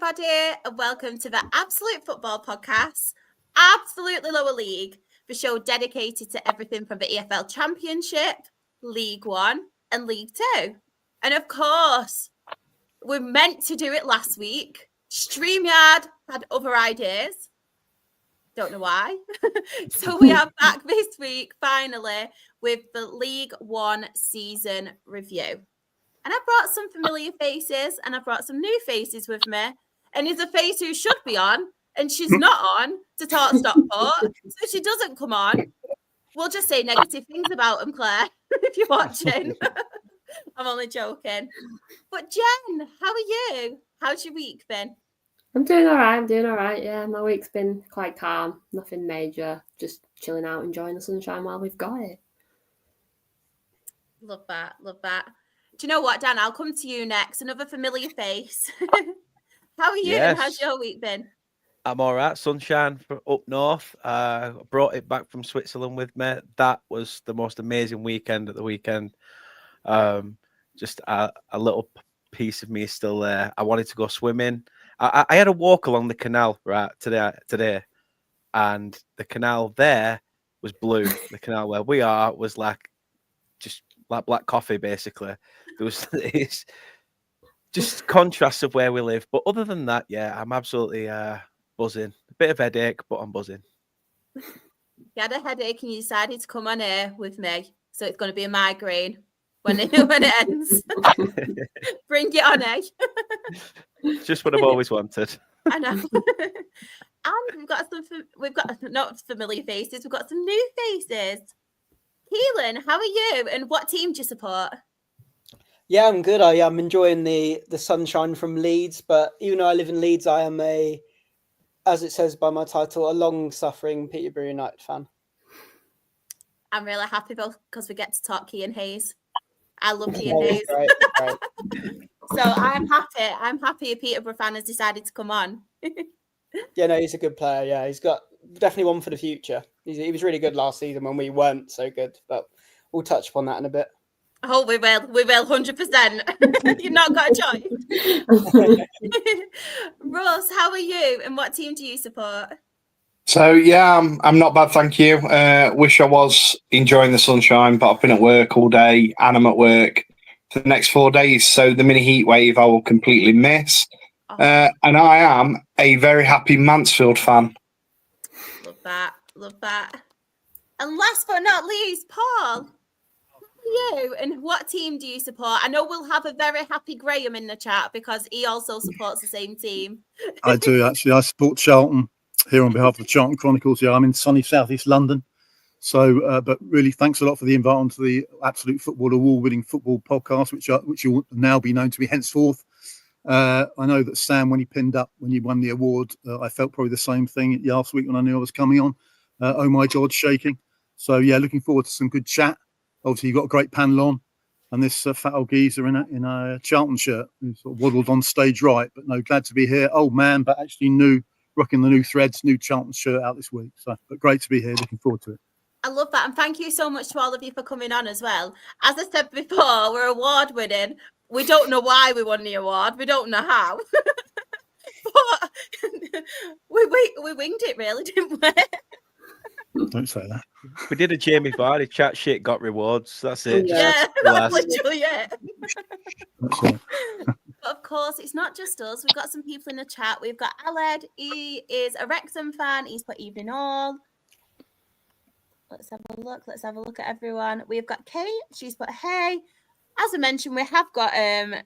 everybody, and welcome to the Absolute Football Podcast, Absolutely Lower League, the show dedicated to everything from the EFL Championship, League One, and League Two. And of course, we meant to do it last week. StreamYard had other ideas. Don't know why. So we are back this week, finally, with the League One season review. And I brought some familiar faces and I brought some new faces with me. And there's a face who should be on and she's not on to talk Stockport. So she doesn't come on. We'll just say negative things about him, Claire, if you're watching. I'm only joking. But Jen, how are you? How's your week been? I'm doing all right. Yeah, my week's been quite calm. Nothing major. Just chilling out, enjoying the sunshine while we've got it. Love that. Do you know what, Dan? I'll come to you next. Another familiar face. How are you? Yes. And how's your week been? I'm all right. Sunshine up north. I brought it back from Switzerland with me. That was the most amazing weekend at the weekend. Just a little piece of me is still there. I wanted to go swimming. I had a walk along the canal right today, and the canal there was blue. The canal where we are was just like black coffee, basically. There was it's just contrasts of where we live. But other than that, yeah, I'm absolutely buzzing. A bit of headache, but I'm buzzing. You had a headache and you decided to come on air with me. So it's going to be a migraine when it ends. Bring it on, eh? Just what I've always wanted. I know. And we've got not familiar faces, we've got some new faces. Keelan, how are you? And what team do you support? Yeah, I'm good. I'm enjoying the sunshine from Leeds, but even though I live in Leeds, I am as it says by my title, a long-suffering Peterborough United fan. I'm really happy because we get to talk Kean Hayes. I love Kean Hayes. Right. So I'm happy a Peterborough fan has decided to come on. Yeah, no, he's a good player. Yeah, he's got definitely one for the future. He was really good last season when we weren't so good, but we'll touch upon that in a bit. Oh, we will 100%. You've not got a choice. Ross, how are you? And what team do you support? So, yeah, I'm not bad, thank you. Wish I was enjoying the sunshine, but I've been at work all day and I'm at work for the next 4 days. So the mini heat wave I will completely miss. And I am a very happy Mansfield fan. Love that. And last but not least, Paul, how are you? And what team do you support? I know we'll have a very happy Graham in the chat because he also supports the same team. I do, actually. I support Charlton here on behalf of the Charlton Chronicles. Yeah, I'm in sunny southeast London. So, but really, thanks a lot for the invite onto the Absolute Football Award-winning football podcast, which will now be known to be henceforth. I know that Sam, when you won the award, I felt probably the same thing last week when I knew I was coming on. Oh my God, shaking. So yeah, looking forward to some good chat. Obviously, you've got a great panel on, and this fat old geezer in a Charlton shirt who sort of waddled on stage right. But no, glad to be here. Old man, but actually rocking the new threads, new Charlton shirt out this week. So, but great to be here. Looking forward to it. I love that. And thank you so much to all of you for coming on as well. As I said before, we're award winning. We don't know why we won the award. We don't know how. But we winged it really, didn't we? Don't say that. We did a Jamie Vardy chat shit, got rewards. That's it. Yeah, that's literally it. That's it. But of course, it's not just us. We've got some people in the chat. We've got Aled. He is a Wrexham fan. He's put evening all. Let's have a look at everyone. We've got Kate. She's put hey. As I mentioned, we have got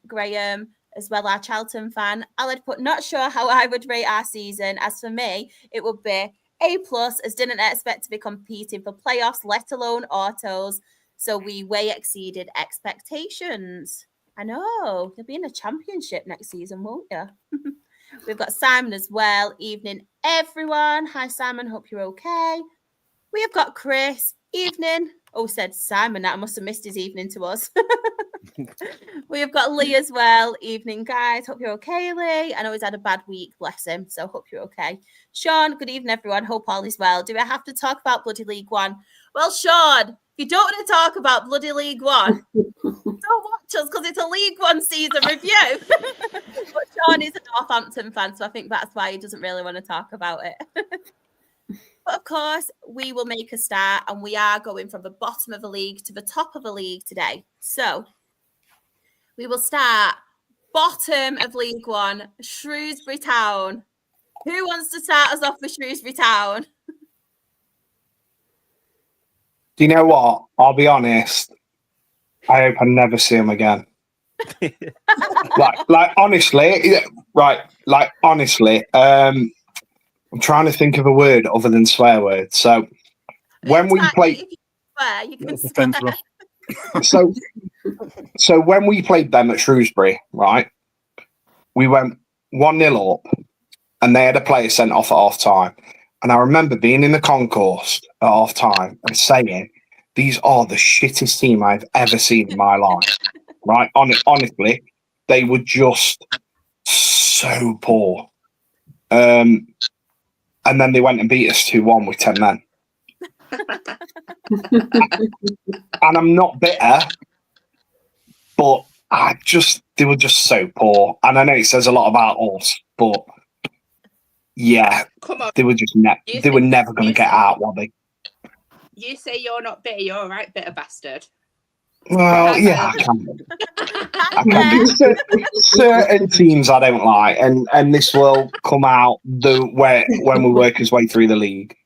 Graham as well, our Charlton fan. Aled put not sure how I would rate our season. As for me, it would be A+, as didn't expect to be competing for playoffs, let alone autos. So we way exceeded expectations. I know. You'll be in a championship next season, won't you? We've got Simon as well. Evening, everyone. Hi, Simon. Hope you're okay. We have got Chris. Evening. Oh, said Simon. I must have missed his evening to us. We have got Lee as well. Evening, guys. Hope you're okay, Lee. I know he's had a bad week. Bless him. So hope you're okay. Sean, good evening, everyone. Hope all is well. Do I have to talk about bloody League One? Well, Sean, if you don't want to talk about bloody League One, don't watch just because it's a League One season review. But Sean is a Northampton fan, so I think that's why he doesn't really want to talk about it. But of course, we will make a start, and we are going from the bottom of the league to the top of the league today. So we will start bottom of League One, Shrewsbury Town. Who wants to start us off with Shrewsbury Town? Do you know what? I'll be honest. I hope I never see him again. Honestly, right? Like honestly, I'm trying to think of a word other than swear words. So when we played, you can swear. So when we played them at Shrewsbury, right? We went 1-0 up, and they had a player sent off at half time. And I remember being in the concourse at half time and saying, "These are the shittest team I've ever seen in my life." Right? Honestly, they were just so poor. And then they went and beat us 2-1 with 10 men. And I'm not bitter, but they were just so poor. And I know it says a lot about us, but yeah, come on, they were just they were never going to get out, were they? You say you're not bitter, you're all right, bitter bastard. Well, yeah, I can. Certain teams I don't like, and this will come out when we work his way through the league.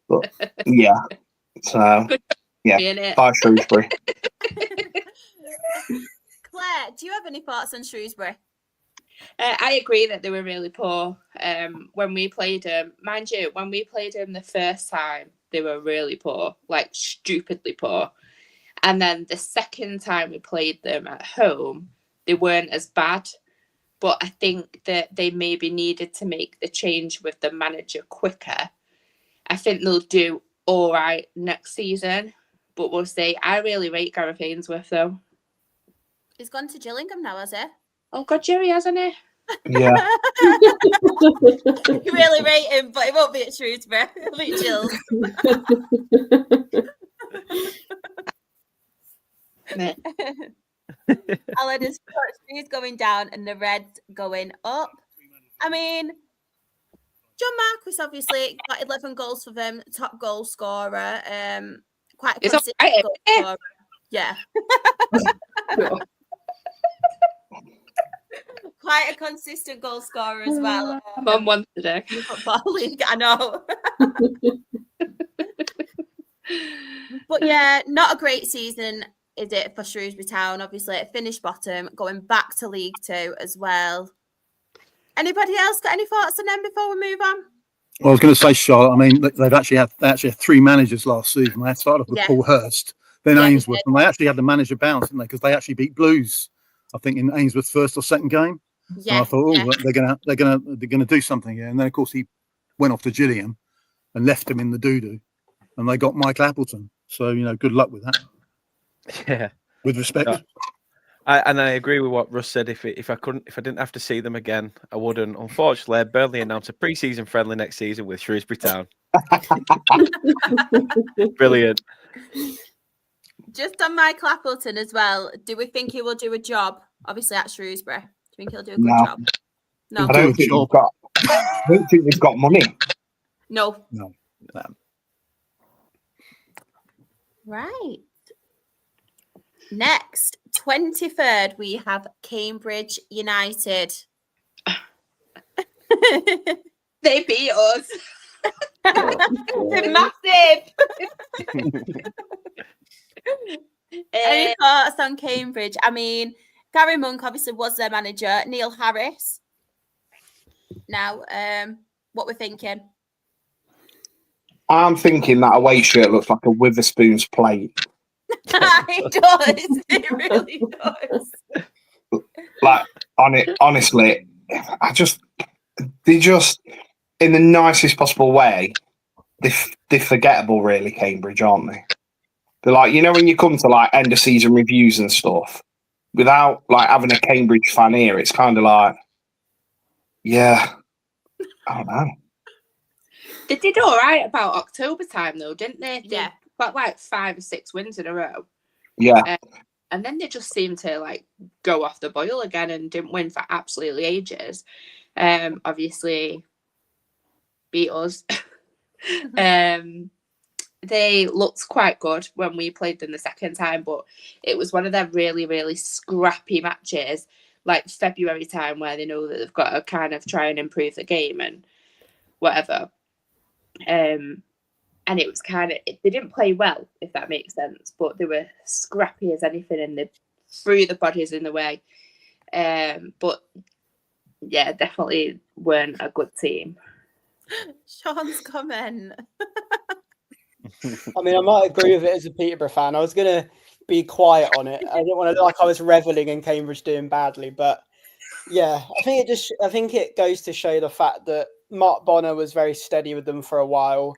But, yeah, so yeah, bye Shrewsbury. Claire, do you have any thoughts on Shrewsbury? I agree that they were really poor when we played them. Mind you, when we played them the first time, they were really poor, like stupidly poor. And then the second time we played them at home, they weren't as bad. But I think that they maybe needed to make the change with the manager quicker. I think they'll do all right next season, but we'll see. I really rate Gareth Ainsworth, though. He's gone to Gillingham now, has he? Oh, God, Jerry, hasn't he? Yeah. You really rate him, but it won't be at Shrewsbury. It'll be at Gills. Alan is going down and the Reds going up. I mean, John Marquis obviously got 11 goals for them, top goal scorer. Quite a consistent goal scorer. Yeah. Quite a consistent goal scorer as well. I'm on one today. Football league, I know. But yeah, not a great season, is it, for Shrewsbury Town? Obviously, it finished bottom, going back to League Two as well. Anybody else got any thoughts on them before we move on? Well, I was going to say, Charlotte, I mean, they actually had 3 managers last season. They started off with Paul Hurst, then Ainsworth, and they actually had the manager bounce, didn't they? Because they actually beat Blues, I think, in Ainsworth's first or second game. Yeah, and I thought, they're gonna do something here. And then of course he went off to Gillingham and left him in the doo-doo, and they got Mike Appleton. So good luck with that. Yeah, with respect. I agree with what Russ said. If I didn't have to see them again, I wouldn't. Unfortunately, Burnley announced a pre-season friendly next season with Shrewsbury Town. Brilliant. Just on Mike Appleton as well. Do we think he will do a job? Obviously at Shrewsbury. Do you think he'll do a good job? No. I don't think they've got money. No. Right. Next, 23rd, we have Cambridge United. They beat us. They're massive. Any thoughts on Cambridge? I mean, Gary Monk obviously was their manager. Neil Harris. Now, what we're thinking? I'm thinking that away shirt looks like a Witherspoon's plate. It does. It really does. Like, honestly, they just, in the nicest possible way, they're forgettable, really, Cambridge, aren't they? They're like, when you come to like end of season reviews and stuff, without like having a Cambridge fan here, it's kind of like, yeah, I don't know. They did all right about October time, though, didn't they? Yeah. Got like 5 or 6 wins in a row. Yeah. And then they just seemed to like go off the boil again and didn't win for absolutely ages. Obviously beat us. They looked quite good when we played them the second time, but it was one of their really, really scrappy matches, like February time, where they know that they've got to kind of try and improve the game and whatever. And it was kind of, they didn't play well, if that makes sense, but they were scrappy as anything and they threw the bodies in the way. But yeah, definitely weren't a good team. Sean's comment. I mean, I might agree with it as a Peterborough fan. I was going to be quiet on it. I didn't want to look like I was reveling in Cambridge doing badly. But yeah, I think it goes to show the fact that Mark Bonner was very steady with them for a while.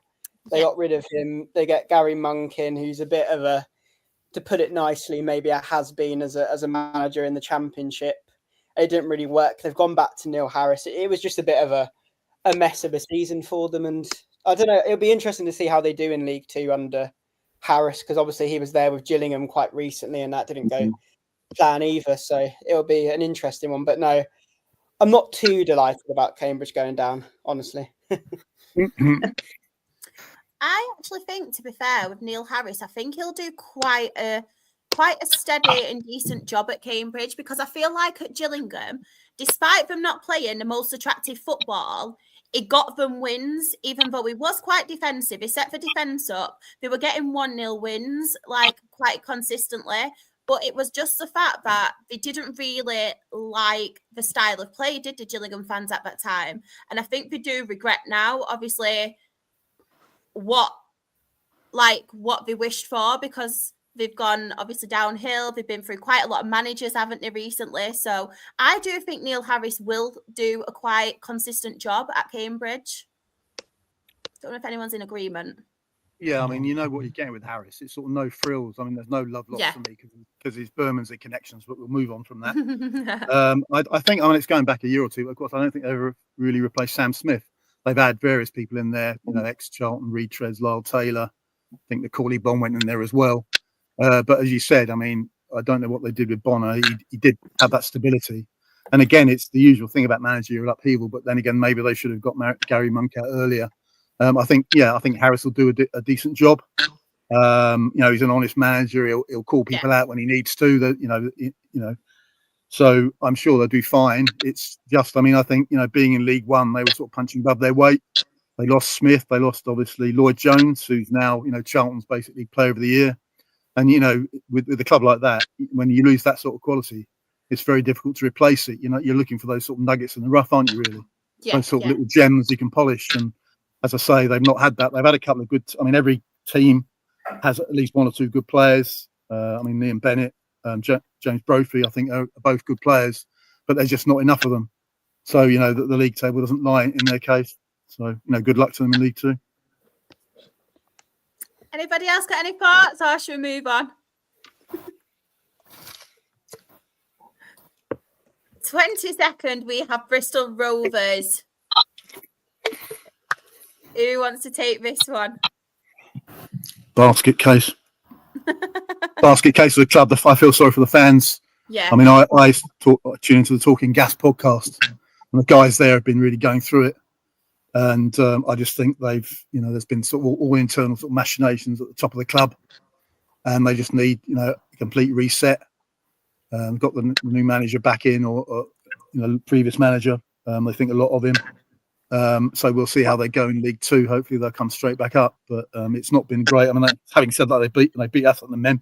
They got rid of him. They get Gary Monk in, who's a bit of a, to put it nicely, maybe a has-been as a manager in the Championship. It didn't really work. They've gone back to Neil Harris. It was just a bit of a mess of a season for them. And I don't know, it'll be interesting to see how they do in League Two under Harris, because obviously he was there with Gillingham quite recently and that didn't go plan either. So it'll be an interesting one. But no, I'm not too delighted about Cambridge going down, honestly. I actually think, to be fair, with Neil Harris, I think he'll do quite a steady and decent job at Cambridge, because I feel like at Gillingham, despite them not playing the most attractive football, it got them wins, even though he was quite defensive. He set the defence up. They were getting 1-0 wins, like, quite consistently. But it was just the fact that they didn't really like the style of play, did the Gillingham fans at that time? And I think they do regret now, obviously, what they wished for, because they've gone obviously downhill. They've been through quite a lot of managers, haven't they, recently? So I do think Neil Harris will do a quite consistent job at Cambridge. Don't know if anyone's in agreement. Yeah, I mean, you know what you're getting with Harris. It's sort of no frills. I mean, there's no love lost for me because his Bermondsey connections, but we'll move on from that. I think, it's going back a year or two, but of course, I don't think they ever really replaced Sam Smith. They've had various people in there, ex-Charlton, Reed Treads, Lyle Taylor. I think the Crawley Bond went in there as well. But as you said, I mean, I don't know what they did with Bonner. He did have that stability. And again, it's the usual thing about managerial upheaval. But then again, maybe they should have got Gary Monk out earlier. I think Harris will do a decent job. He's an honest manager. He'll call people out when he needs to. So I'm sure they'll do fine. It's just, I think, being in League One, they were sort of punching above their weight. They lost Smith. They lost, obviously, Lloyd Jones, who's now, Charlton's basically player of the year. And, with a club like that, when you lose that sort of quality, it's very difficult to replace it. You're looking for those sort of nuggets in the rough, aren't you, really? Those sort of little gems you can polish. And as I say, they've not had that. They've had a couple of good, every team has at least one or two good players. Liam Bennett, James Brophy, I think, are both good players, but there's just not enough of them. So, the league table doesn't lie in their case. So, good luck to them in League Two. Anybody else got any thoughts, or should we move on? 22nd, we have Bristol Rovers. Who wants to take this one? Basket case. Basket case of the club. I feel sorry for the fans. Yeah. I tune into the Talking Gas podcast, and the guys there have been really going through it. And I just think they've, there's been sort of all internal sort of machinations at the top of the club, and they just need, a complete reset. Got the new manager back in, or previous manager. They think a lot of him. So we'll see how they go in League Two. Hopefully they'll come straight back up. But it's not been great. Having said that, they beat Athletic and Men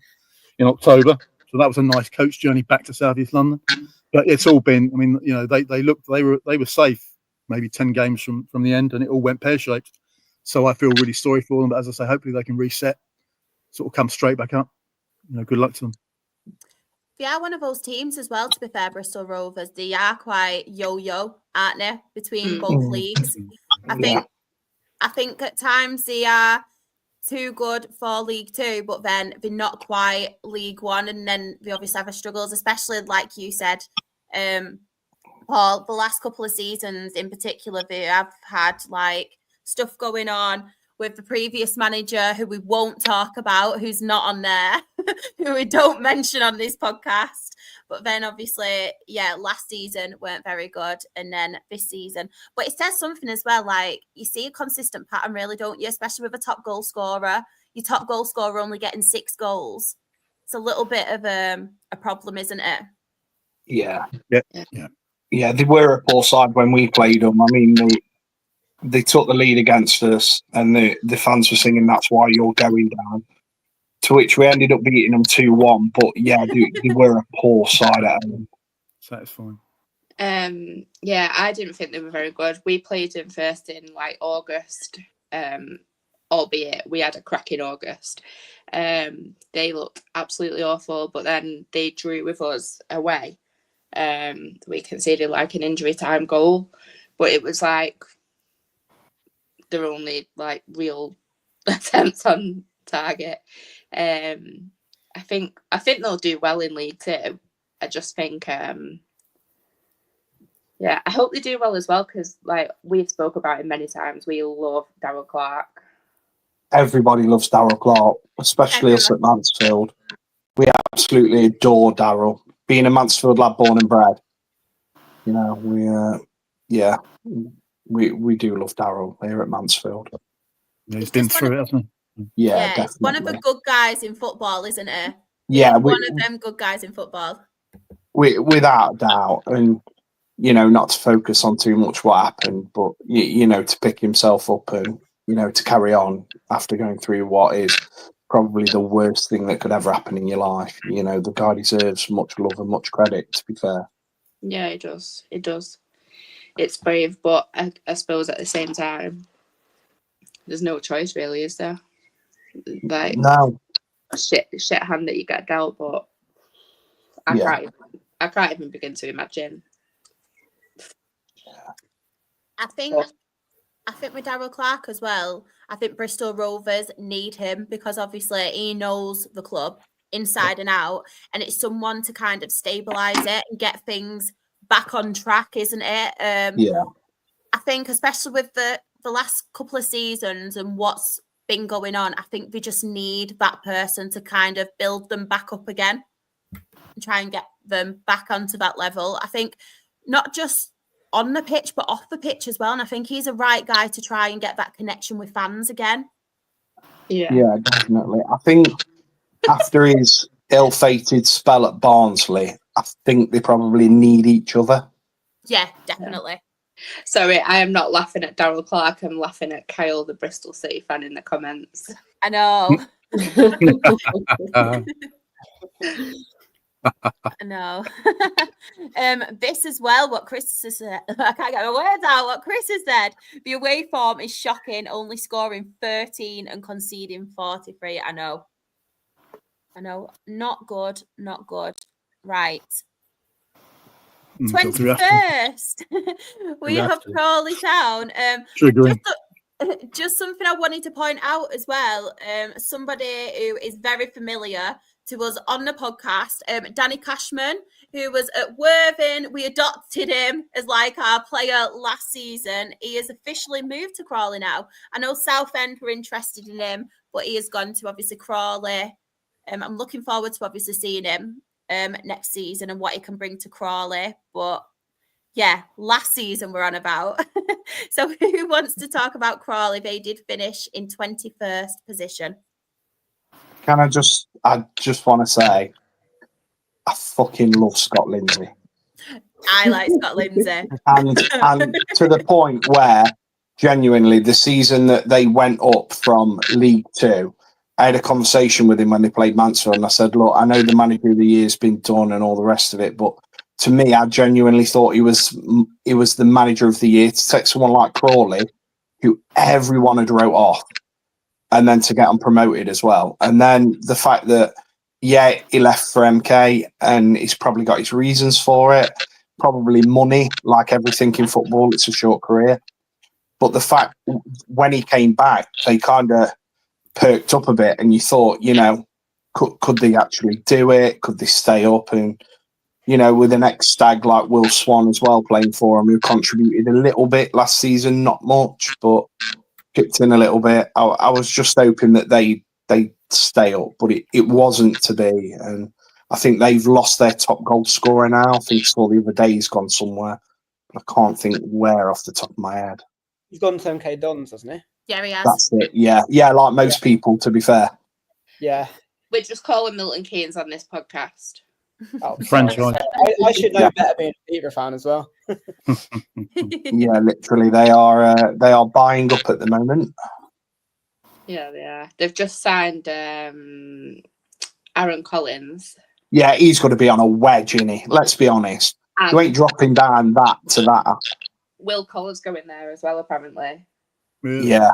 in October, so that was a nice coach journey back to South East London. But it's all been. They were safe. Maybe 10 games from the end, and it all went pear-shaped. So I feel really sorry for them. But as I say, hopefully they can reset, sort of come straight back up. Good luck to them. They are one of those teams as well, to be fair, Bristol Rovers. They are quite yo-yo, aren't they, between both leagues? I think at times they are too good for League Two, but then they're not quite League One, and then they obviously have struggles, especially like you said, Paul, the last couple of seasons in particular, they have had stuff going on with the previous manager, who we won't talk about, who's not on there. who we don't mention on this podcast. But then obviously, yeah, last season weren't very good. And then this season. But it says something as well, like you see a consistent pattern really, don't you? Especially with a top goal scorer. Your top goal scorer only getting 6 goals. It's a little bit of a problem, isn't it? Yeah. Yeah. Yeah, they were a poor side when we played them. I mean, they took the lead against us and the fans were singing, "That's why you're going down." To which we ended up beating them 2-1. But yeah, they were a poor side at home. Satisfying. Yeah, I didn't think they were very good. We played them first in like August, albeit we had a cracking August. They looked absolutely awful, but then they drew with us away. We conceded like an injury time goal, but it was like their only like real attempts on target. I think they'll do well in League Two. I just think, I hope they do well as well because, like we've spoke about it many times, we love Darryl Clark. Everybody loves Darryl Clark, especially us at Mansfield. We absolutely adore Darryl. Being a Mansfield lad, born and bred, you know, we do love Darryl here at Mansfield. Yeah, he's been through it, hasn't he? Yeah, definitely. He's one of the good guys in football, isn't he? Yeah, one of them good guys in football. Without a doubt, and you know, not to focus on too much what happened, but you know, to pick himself up and to carry on after going through what is probably the worst thing that could ever happen in your life. You know, the guy deserves much love and much credit, to be fair. Yeah, it does. It does. It's brave, but I suppose at the same time, there's no choice really, is there? Like, no. Shit hand that you get dealt, but I can't even begin to imagine. I think with Darryl Clark as well, I think Bristol Rovers need him because obviously he knows the club inside and out, and it's someone to kind of stabilise it and get things back on track, isn't it? I think especially with the last couple of seasons and what's been going on, I think they just need that person to kind of build them back up again and try and get them back onto that level. I think not just on the pitch, but off the pitch as well. And I think he's a right guy to try and get that connection with fans again. Yeah, definitely. I think after his ill-fated spell at Barnsley, I think they probably need each other. Yeah, definitely. Sorry, I am not laughing at Darryl Clark. I'm laughing at Kyle, the Bristol City fan, in the comments. I know. I know. This as well, what Chris has said. I can't get my words out. What Chris has said. The away form is shocking, only scoring 13 and conceding 43. I know. Not good. Right. 21st, we have Crawley Town. Just something I wanted to point out as well. Somebody who is very familiar to us on the podcast, Danny Cashman, who was at Worthing. We adopted him as like our player last season. He has officially moved to Crawley now. I know Southend were interested in him, but he has gone to obviously Crawley. I'm looking forward to obviously seeing him next season and what he can bring to Crawley. But yeah, last season we're on about. So who wants to talk about Crawley? They did finish in 21st position. I just want to say, I fucking love Scott Lindsay. I like Scott Lindsay. and to the point where, genuinely, the season that they went up from League Two, I had a conversation with him when they played Mansfield, and I said, look, I know the manager of the year's been done and all the rest of it, but to me, I genuinely thought he was the manager of the year to take someone like Crawley, who everyone had wrote off, and then to get him promoted as well. And then the fact that, yeah, he left for MK, and he's probably got his reasons for it, probably money, like everything in football, it's a short career. But the fact when he came back, they kind of perked up a bit, and you thought, could they actually do it? Could they stay up? And with an ex-stag like Will Swan as well playing for him, who contributed a little bit last season, not much, but chipped in a little bit. I was just hoping that they stay up, but it wasn't to be. And I think they've lost their top goal scorer now. I think it's all the other day he's gone somewhere. I can't think where off the top of my head. He's gone to MK Dons, hasn't he? Yeah, he has. That's it. Yeah, like most people, to be fair. Yeah. We just call him Milton Keynes on this podcast. Oh, Franchise. I should know better being a Peterborough fan as well. Yeah, literally, they are buying up at the moment. Yeah, they are. They've just signed Aaron Collins. Yeah, he's got to be on a wedge, isn't he? Let's be honest. And You ain't dropping down that to that. Will Collins going there as well, apparently. Really? Yeah.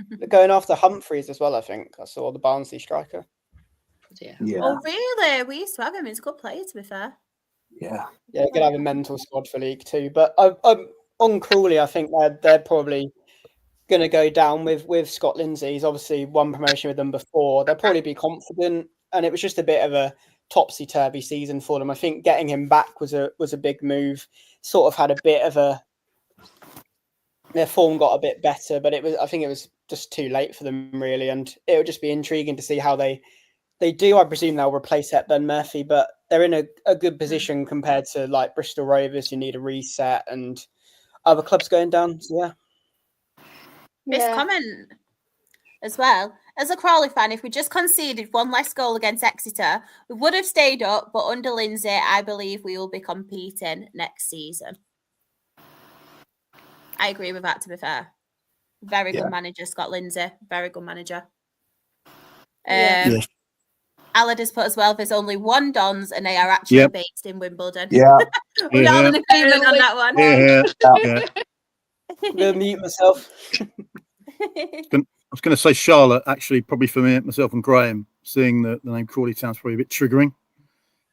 They're going after Humphreys as well, I think. I saw the Barnsley striker. Yeah. Yeah. Oh, really? We used to have him. He's a good player, to be fair. Yeah. Yeah, you're going to have a mental squad for League Two. But I'm on Crawley, I think they're probably going to go down with Scott Lindsay. He's obviously won promotion with them before. They'll probably be confident. And it was just a bit of a topsy-turvy season for them. I think getting him back was a big move. Sort of had a bit of their form got a bit better, but I think it was just too late for them, really. And it would just be intriguing to see how they do. I presume they'll replace Hepburn Murphy, but they're in a good position compared to like Bristol Rovers, who need a reset, and other clubs going down. So, yeah. This comment as well. As a Crawley fan, if we just conceded one less goal against Exeter, we would have stayed up, but under Lindsay, I believe we will be competing next season. I agree with that, to be fair. Very good manager, Scott Lindsay. Very good manager. Yes. Aled has put as well, there's only one Dons and they are actually based in Wimbledon. Yeah. We're all in agreement on that one. Yeah. I'm going to mute myself. I was going to say Charlotte, actually, probably for me, myself and Graham, seeing the name Crawley Town is probably a bit triggering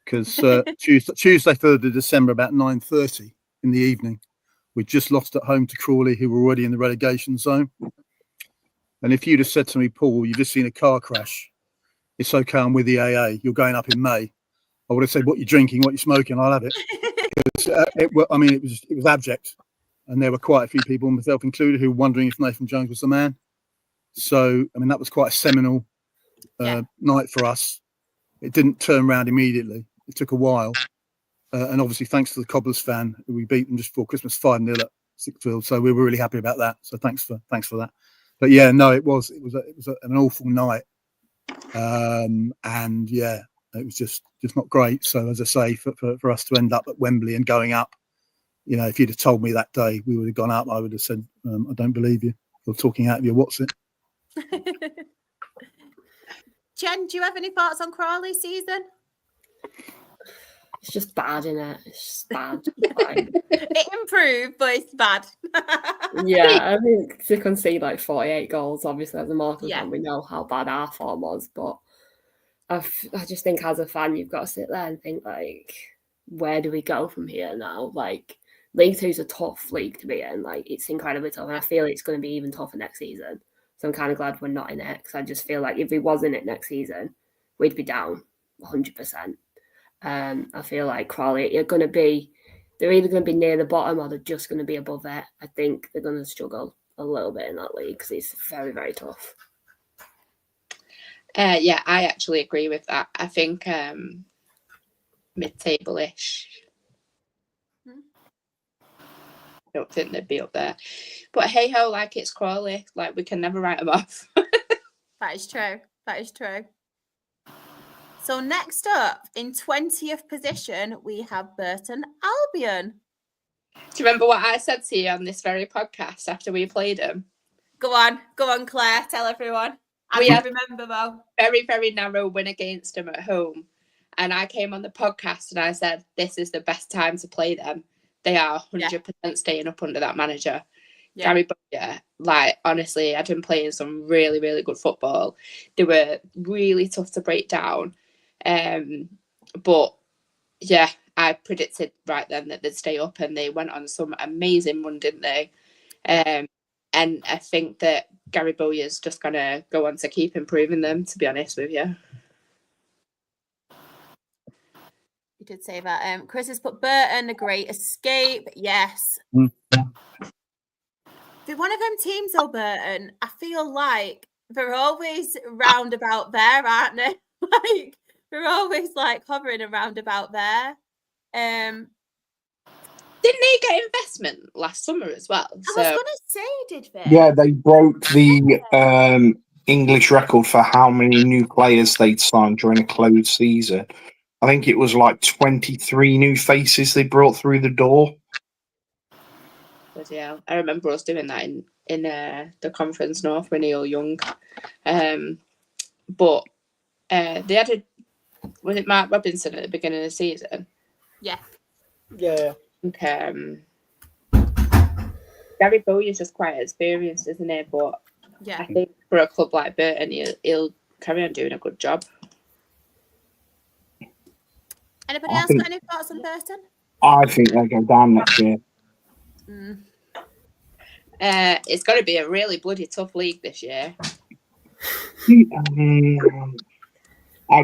because Tuesday, 3rd of December, about 9:30 in the evening, we just lost at home to Crawley, who were already in the relegation zone. And if you'd have said to me, Paul, you've just seen a car crash, it's okay, I'm with the AA, you're going up in May, I would have said, what you're drinking, what you're smoking, I'll have it. It was abject. And there were quite a few people, myself included, who were wondering if Nathan Jones was the man. So, I mean, that was quite a seminal night for us. It didn't turn around immediately. It took a while. And obviously, thanks to the Cobblers fan, we beat them just before Christmas 5-0 at Sickfield. So we were really happy about that. So thanks for that. But yeah, no, it was an awful night. And yeah, it was just not great. So as I say, for us to end up at Wembley and going up, you know, if you'd have told me that day we would have gone up, I would have said, I don't believe you. You're talking out of your what's it. Jen, do you have any thoughts on Crawley's season? It's just bad, isn't it? It's just bad. It improved, but it's bad. Yeah, I think to concede like 48 goals, obviously as a marker, Yeah. we know how bad our form was, but I just think as a fan, you've got to sit there and think like, where do we go from here now? Like, League Two is a tough league to be in. Like, it's incredibly tough, and I feel it's going to be even tougher next season. So I'm kind of glad we're not in it, because I just feel like if we was in it next season, we'd be down 100%. I feel like Crawley, they're either going to be near the bottom or they're just going to be above it. I think they're going to struggle a little bit in that league because it's very, very tough. Yeah, I actually agree with that. I think mid-table-ish. I don't think they'd be up there. But hey-ho, like, it's Crawley. Like, we can never write them off. That is true. That is true. So next up, in 20th position, we have Burton Albion. Do you remember what I said to you on this very podcast after we played them? Go on, Claire. Tell everyone. We had remember though. Very, very narrow win against them at home. And I came on the podcast and I said, this is the best time to play them. They are 100% staying up under that manager. Yeah. Gary Bowyer, like, honestly, had been playing some really, really good football. They were really tough to break down. But, yeah, I predicted right then that they'd stay up, and they went on some amazing run, didn't they? And I think that Gary Bowyer's just going to go on to keep improving them, to be honest with you. You did say that. Chris has put Burton, a great escape. Yes. They're one of them teams, though, Burton. I feel like they're always roundabout there, aren't they? Like they're always like hovering around about there. Didn't they get investment last summer as well? I was going to say, did they? Yeah, they broke the English record for how many new players they'd signed during a closed season. I think it was like 23 new faces they brought through the door. But yeah, I remember us doing that in the Conference North when Neil Young. But they had was it Mark Robinson at the beginning of the season? Yeah. Yeah. Gary Bowyer's just quite experienced, isn't he? But yeah, I think for a club like Burton, he'll carry on doing a good job. Anybody else got any thoughts on Burton? I think they'll go down next year. It's going to be a really bloody tough league this year. I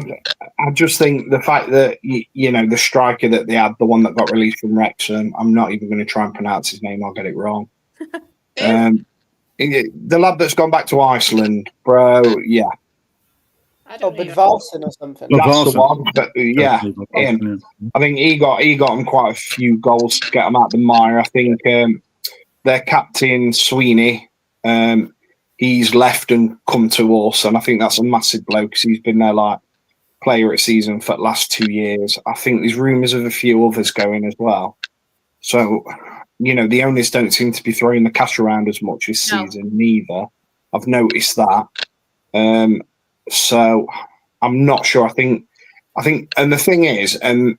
just think the fact that, the striker that they had, the one that got released from Wrexham, I'm not even going to try and pronounce his name. I'll get it wrong. The lad that's gone back to Iceland, bro, yeah. Budvarsson or something. That's the one. But yeah, him. I think he got him quite a few goals to get him out the mire. I think their captain Sweeney, he's left and come to us, and I think that's a massive blow because he's been there like player at season for the last 2 years. I think there's rumours of a few others going as well. So, the owners don't seem to be throwing the cash around as much this season, neither. I've noticed that. So I'm not sure. I think, and the thing is, and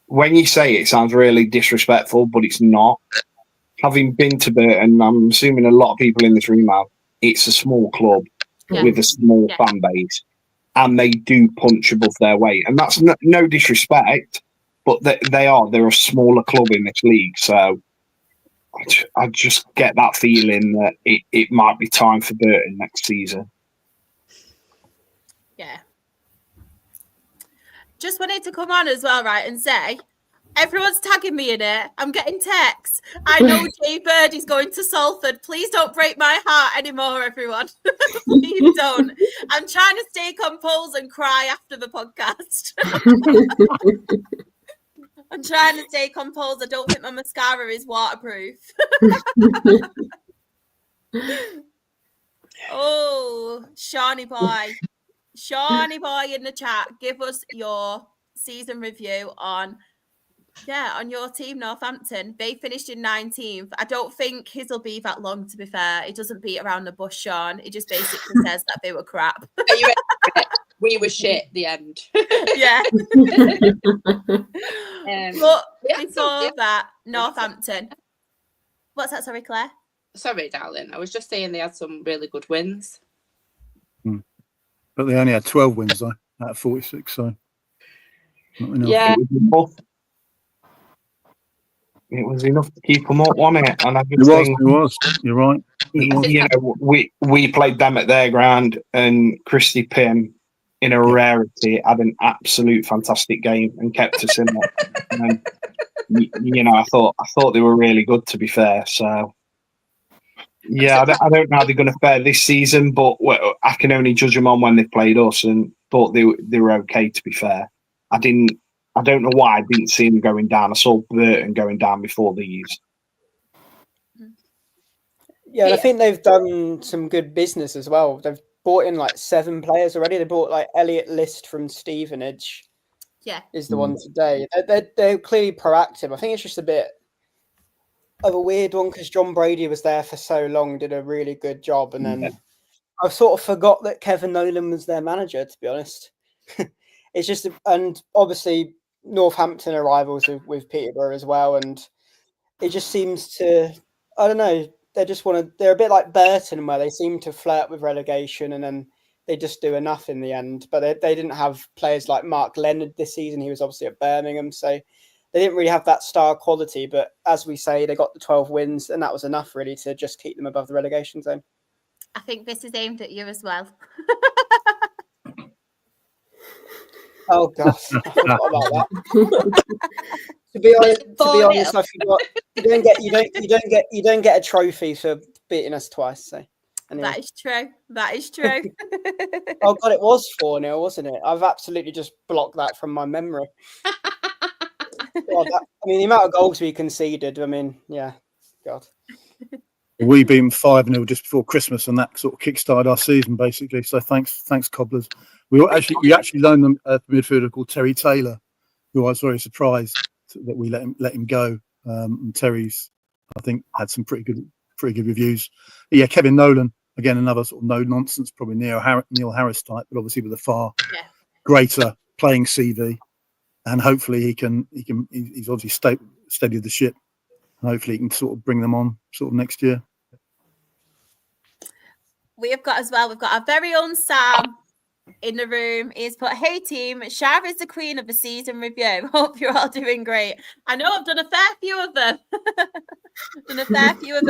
when you say it sounds really disrespectful, but it's not. Having been to Burton, I'm assuming a lot of people in this room have, it's a small club with a small fan base, and they do punch above their weight. And that's no disrespect, but they're a smaller club in this league. So I just get that feeling that it might be time for Burton next season. Yeah. Just wanted to come on as well, right, and say, everyone's tagging me in it. I'm getting texts. I know Jay Birdie's going to Salford. Please don't break my heart anymore, everyone. Please don't. I'm trying to stay composed and cry after the podcast. I'm trying to stay composed. I don't think my mascara is waterproof. Oh, Shawnee boy in the chat, give us your season review on your team, Northampton. They finished in 19th. I don't think his will be that long, to be fair. It doesn't beat around the bush, Sean. It just basically says that they were crap. Are you ready? We were shit, the end. Yeah. But before that, Northampton. What's that, sorry, Claire? Sorry, darling. I was just saying they had some really good wins. But they only had 12 wins, though, out of 46, so not enough. Yeah. It was enough to keep them up, wasn't it? And I It was. You're right. We played them at their ground, and Christy Pym, in a rarity, had an absolute fantastic game and kept us in it. And, I thought they were really good, to be fair. So, yeah, I don't know how they're going to fare this season, but I can only judge them on when they played us, and thought they were okay, to be fair. I don't know why I didn't see them going down. I saw Burton going down before these. Yeah, I think they've done some good business as well. They've bought in like 7 players already. They bought like Elliot List from Stevenage. Yeah, is the one today. They're clearly proactive. I think it's just a bit of a weird one because John Brady was there for so long, did a really good job, and then I've sort of forgot that Kevin Nolan was their manager, to be honest. It's just, and obviously Northampton are rivals with Peterborough as well, and it just seems to, I don't know, they're a bit like Burton, where they seem to flirt with relegation and then they just do enough in the end. But they didn't have players like Mark Leonard this season. He was obviously at Birmingham, so they didn't really have that star quality. But as we say, they got the 12 wins, and that was enough really to just keep them above the relegation zone. I think this is aimed at you as well. Oh gosh, I forgot about that. To be honest, I forgot. You don't get a trophy for beating us twice. So, Anyway. That is true. That is true. Oh God, it was 4-0, wasn't it? I've absolutely just blocked that from my memory. God, the amount of goals we conceded. I mean, yeah, God. We beat them 5-0 just before Christmas, and that sort of kick-started our season, basically. So thanks, Cobblers. We actually loaned them a midfielder called Terry Taylor, who I was very surprised that we let him go. And Terry's, I think, had some pretty good reviews. But yeah, Kevin Nolan, again, another sort of no nonsense, probably Neil Harris type, but obviously with a far greater playing CV, and hopefully he's obviously steadied the ship. Hopefully he can sort of bring them on sort of next year. We've got our very own Sam in the room. He's put, hey team, Shara is the queen of the season review. Hope you're all doing great. I know I've done a fair few of them.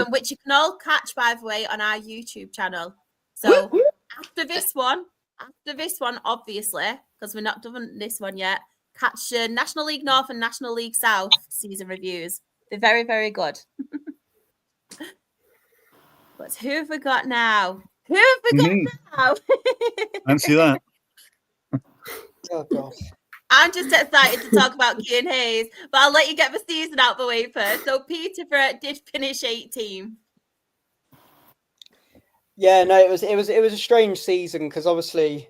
Which you can all catch, by the way, on our YouTube channel. So after this one, obviously, because we're not done this one yet, catch National League North and National League South season reviews. They're very, very good. But who have we got now? Fancy that. Oh God. I'm just excited to talk about Kean Hayes, but I'll let you get the season out the way first. So Peterborough did finish 18th. Yeah, no, it was a strange season because obviously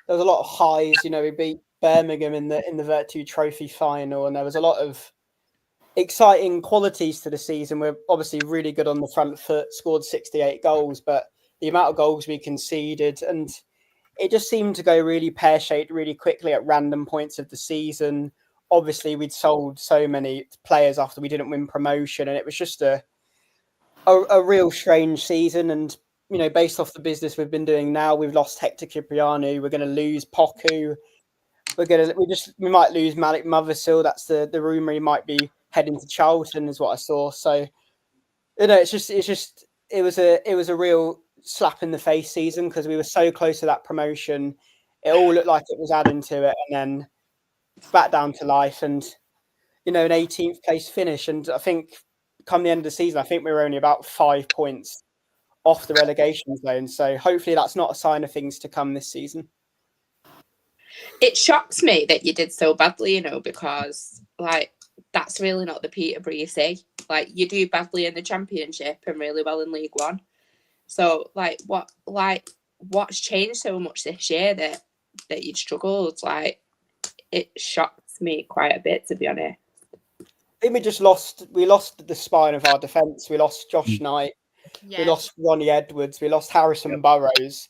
there was a lot of highs. You know, we beat Birmingham in the Virtue Trophy final, and there was a lot of exciting qualities to the season. We're obviously really good on the front foot, scored 68 goals, but the amount of goals we conceded, and it just seemed to go really pear-shaped really quickly at random points of the season. Obviously, we'd sold so many players after we didn't win promotion, and it was just a real strange season. And you know, based off the business we've been doing now, we've lost Hector Cipriano. We're going to lose Poku. We might lose Malik Mothersill. That's the rumor. He might be heading to Charlton, is what I saw. So, you know, it was a real slap in the face season because we were so close to that promotion. It all looked like it was adding to it, and then back down to life. And you know, an 18th place finish. And I think come the end of the season, I think we were only about 5 points off the relegation zone. So hopefully that's not a sign of things to come this season. It shocks me that you did so badly, you know, because like that's really not the Peterborough you see. Like you do badly in the Championship and really well in League One. So what's changed so much this year that you'd struggled? Like it shocks me quite a bit, to be honest. I think we lost the spine of our defence. We lost Josh Knight. Yeah. We lost Ronnie Edwards. We lost Harrison Burrows.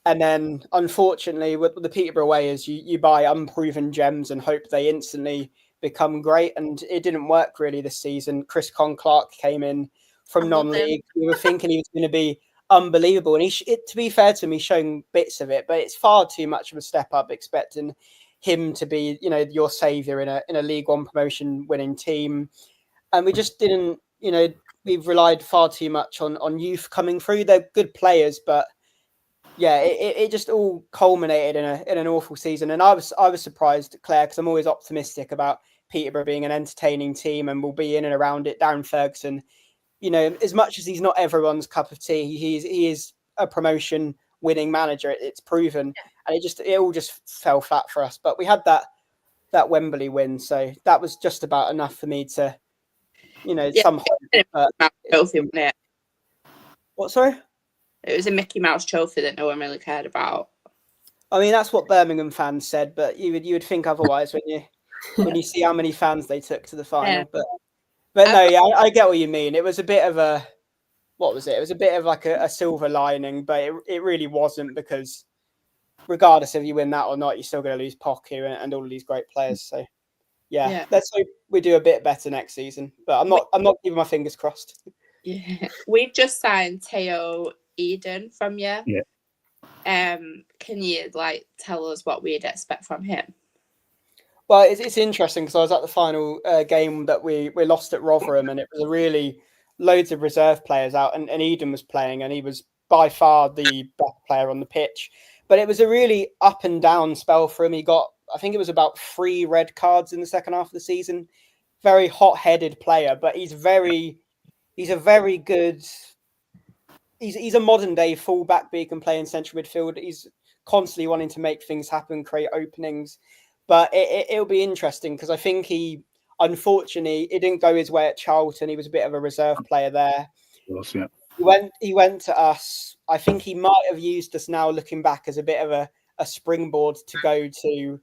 And then, unfortunately, with the Peterborough way is you buy unproven gems and hope they instantly become great. And it didn't work really this season. Chris Clark came in from non-league. We were thinking he was going to be unbelievable. And to be fair to him, he's shown bits of it, but it's far too much of a step up expecting him to be, you know, your saviour in a League One promotion winning team. And we just didn't, you know, we've relied far too much on youth coming through. They're good players, but yeah, it just all culminated in an awful season. And I was surprised, Claire, because I'm always optimistic about Peterborough being an entertaining team and we'll be in and around it. Darren Ferguson, you know, as much as he's not everyone's cup of tea, he is a promotion winning manager. It's proven, and it all just fell flat for us. But we had that Wembley win, so that was just about enough for me to, you know, some hope. What? Sorry. It was a Mickey Mouse trophy that no one really cared about. I mean, that's what Birmingham fans said, but you would think otherwise when you see how many fans they took to the final. Yeah. But no, yeah, I get what you mean. It was a bit of a, what was it? It was a bit of like a silver lining, but it really wasn't, because regardless if you win that or not, you're still going to lose Poku and all of these great players. So yeah, let's hope we do a bit better next season. But I'm not keeping my fingers crossed. Yeah, we've just signed Teo Eden from you. Yeah. Can you tell us what we'd expect from him? Well, it's interesting because I was at the final game that we lost at Rotherham, and it was really loads of reserve players out, and Eden was playing, and he was by far the best player on the pitch. But it was a really up and down spell for him. He got, I think it was about 3 red cards in the second half of the season. Very hot-headed player, but he's a very good he's a modern day fullback, but he can play in central midfield. He's constantly wanting to make things happen, create openings. But it'll be interesting because I think unfortunately, it didn't go his way at Charlton. He was a bit of a reserve player there. Yeah. He went to us. I think he might have used us now, looking back, as a bit of a springboard to go to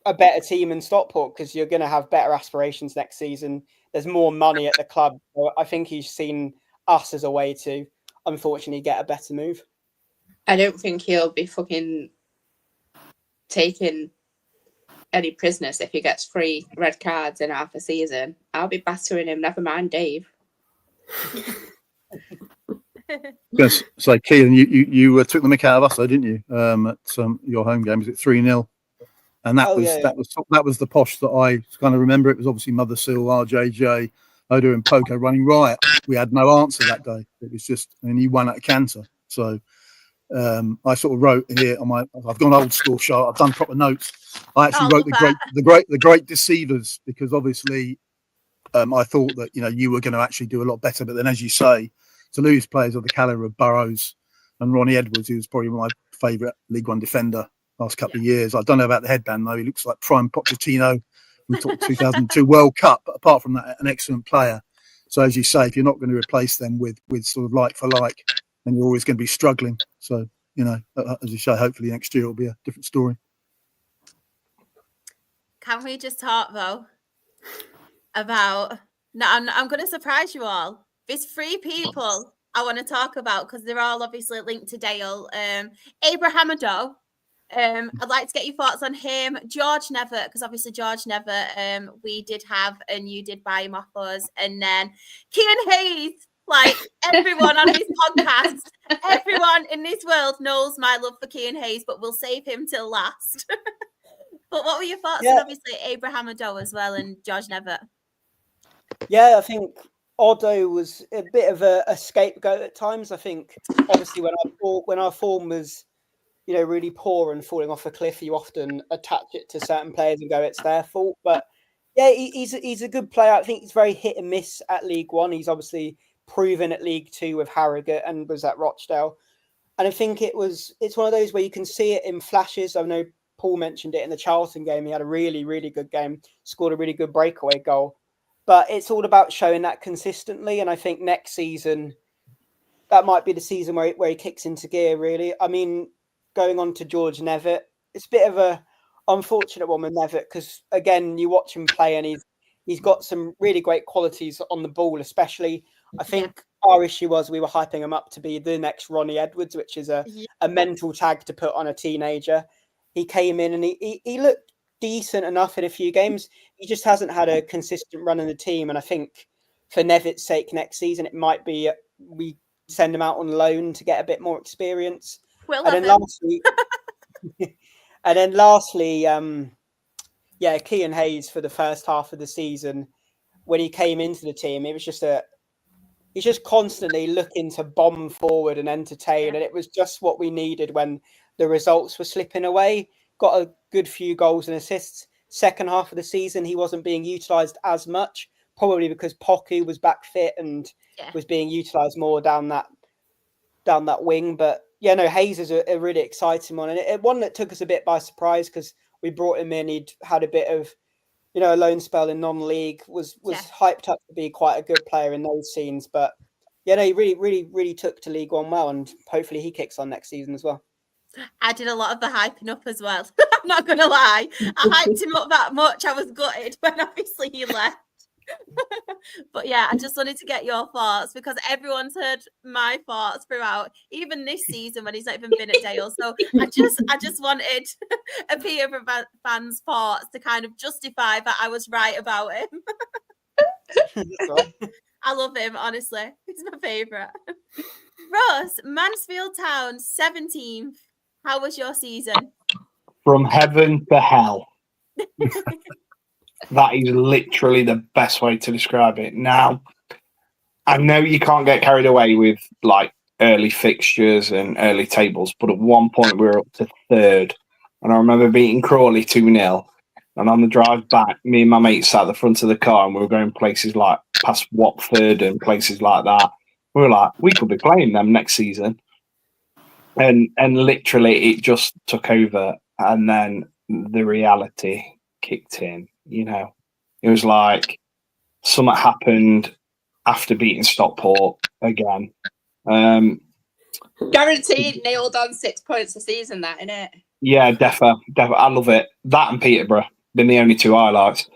a better team in Stockport, because you're going to have better aspirations next season. There's more money at the club. So I think he's seen us as a way to, unfortunately, get a better move. I don't think he'll be fucking taking any prisoners if he gets 3 red cards in half a season. I'll be battering him, never mind Dave. Yes, so Keelan, you took the mick out of us, though, didn't you? At your home game, was it 3-0? And that was the posh that I kind of remember. It was obviously Mother Seal, RJJ, Oda, and Poco running riot. We had no answer that day. It was just, and he won at a canter. So I sort of wrote here on I've gone old school, Charlotte. I've done proper notes. I actually wrote the great deceivers, because obviously I thought that you were going to actually do a lot better. But then, as you say, to lose players of the calibre of Burrows and Ronnie Edwards, who's probably my favourite League One defender last couple of years. I don't know about the headband though. He looks like prime Pochettino from 2002 World Cup. But apart from that, an excellent player. So as you say, if you're not going to replace them with sort of like for like, then you're always going to be struggling. So as you say, hopefully next year it'll be a different story. Can we just talk though about? Now I'm going to surprise you all. There's 3 people I want to talk about because they're all obviously linked to Dale. Abraham Ado. I'd like to get your thoughts on him. George Never, because obviously George Never, we did have and you did buy him off us. And then Cian Hayes, like everyone on his podcast, everyone in this world knows my love for Cian Hayes, but we'll save him till last. But what were your thoughts on obviously Abraham Ado as well and George Never? Yeah, I think Odo was a bit of a scapegoat at times. I think obviously when our form was really poor and falling off a cliff, you often attach it to certain players and go, it's their fault. But yeah, he's a good player. I think he's very hit and miss at League One. He's obviously proven at League Two with Harrogate and was at Rochdale. And I think it's one of those where you can see it in flashes. I know Paul mentioned it in the Charlton game. He had a really, really good game, scored a really good breakaway goal. But it's all about showing that consistently. And I think next season, that might be the season where he kicks into gear, really. I mean, going on to George Nevitt, it's a bit of a unfortunate one with Nevitt because, again, you watch him play and he's got some really great qualities on the ball, especially. I think our issue was we were hyping him up to be the next Ronnie Edwards, which is a mental tag to put on a teenager. He came in and he looked decent enough in a few games. He just hasn't had a consistent run in the team. And I think for Nevitt's sake next season, it might be we send him out on loan to get a bit more experience. And then lastly, Cian Hayes for the first half of the season, when he came into the team, it was just he's just constantly looking to bomb forward and entertain. And it was just what we needed when the results were slipping away. Got a good few goals and assists. Second half of the season, he wasn't being utilised as much, probably because Poku was back fit and was being utilised more down that wing. But Hayes is a really exciting one, and one that took us a bit by surprise because we brought him in. He'd had a bit of, a loan spell in non-league. Was hyped up to be quite a good player in those scenes. But he really, really, really took to League One well, and hopefully he kicks on next season as well. I did a lot of the hyping up as well. I'm not going to lie. I hyped him up that much. I was gutted when obviously he left. But I just wanted to get your thoughts because everyone's heard my thoughts throughout, even this season when he's not even been at Dale. So I just wanted a Peterborough fans' thoughts to kind of justify that I was right about him. I love him, honestly. He's my favourite. Ross, Mansfield Town, 17th. How was your season? From heaven to hell. That is literally the best way to describe it. Now, I know you can't get carried away with like early fixtures and early tables, but at one point we were up to third. And I remember beating Crawley 2-0. And on the drive back, me and my mate sat at the front of the car and we were going places like past Watford and places like that. We were like, we could be playing them next season. And literally it just took over, and then the reality kicked in, you know. It was like something happened after beating Stockport again. Guaranteed nailed on 6 points a season, that, innit? Yeah, definitely. I love it. That and Peterborough been the only two highlights.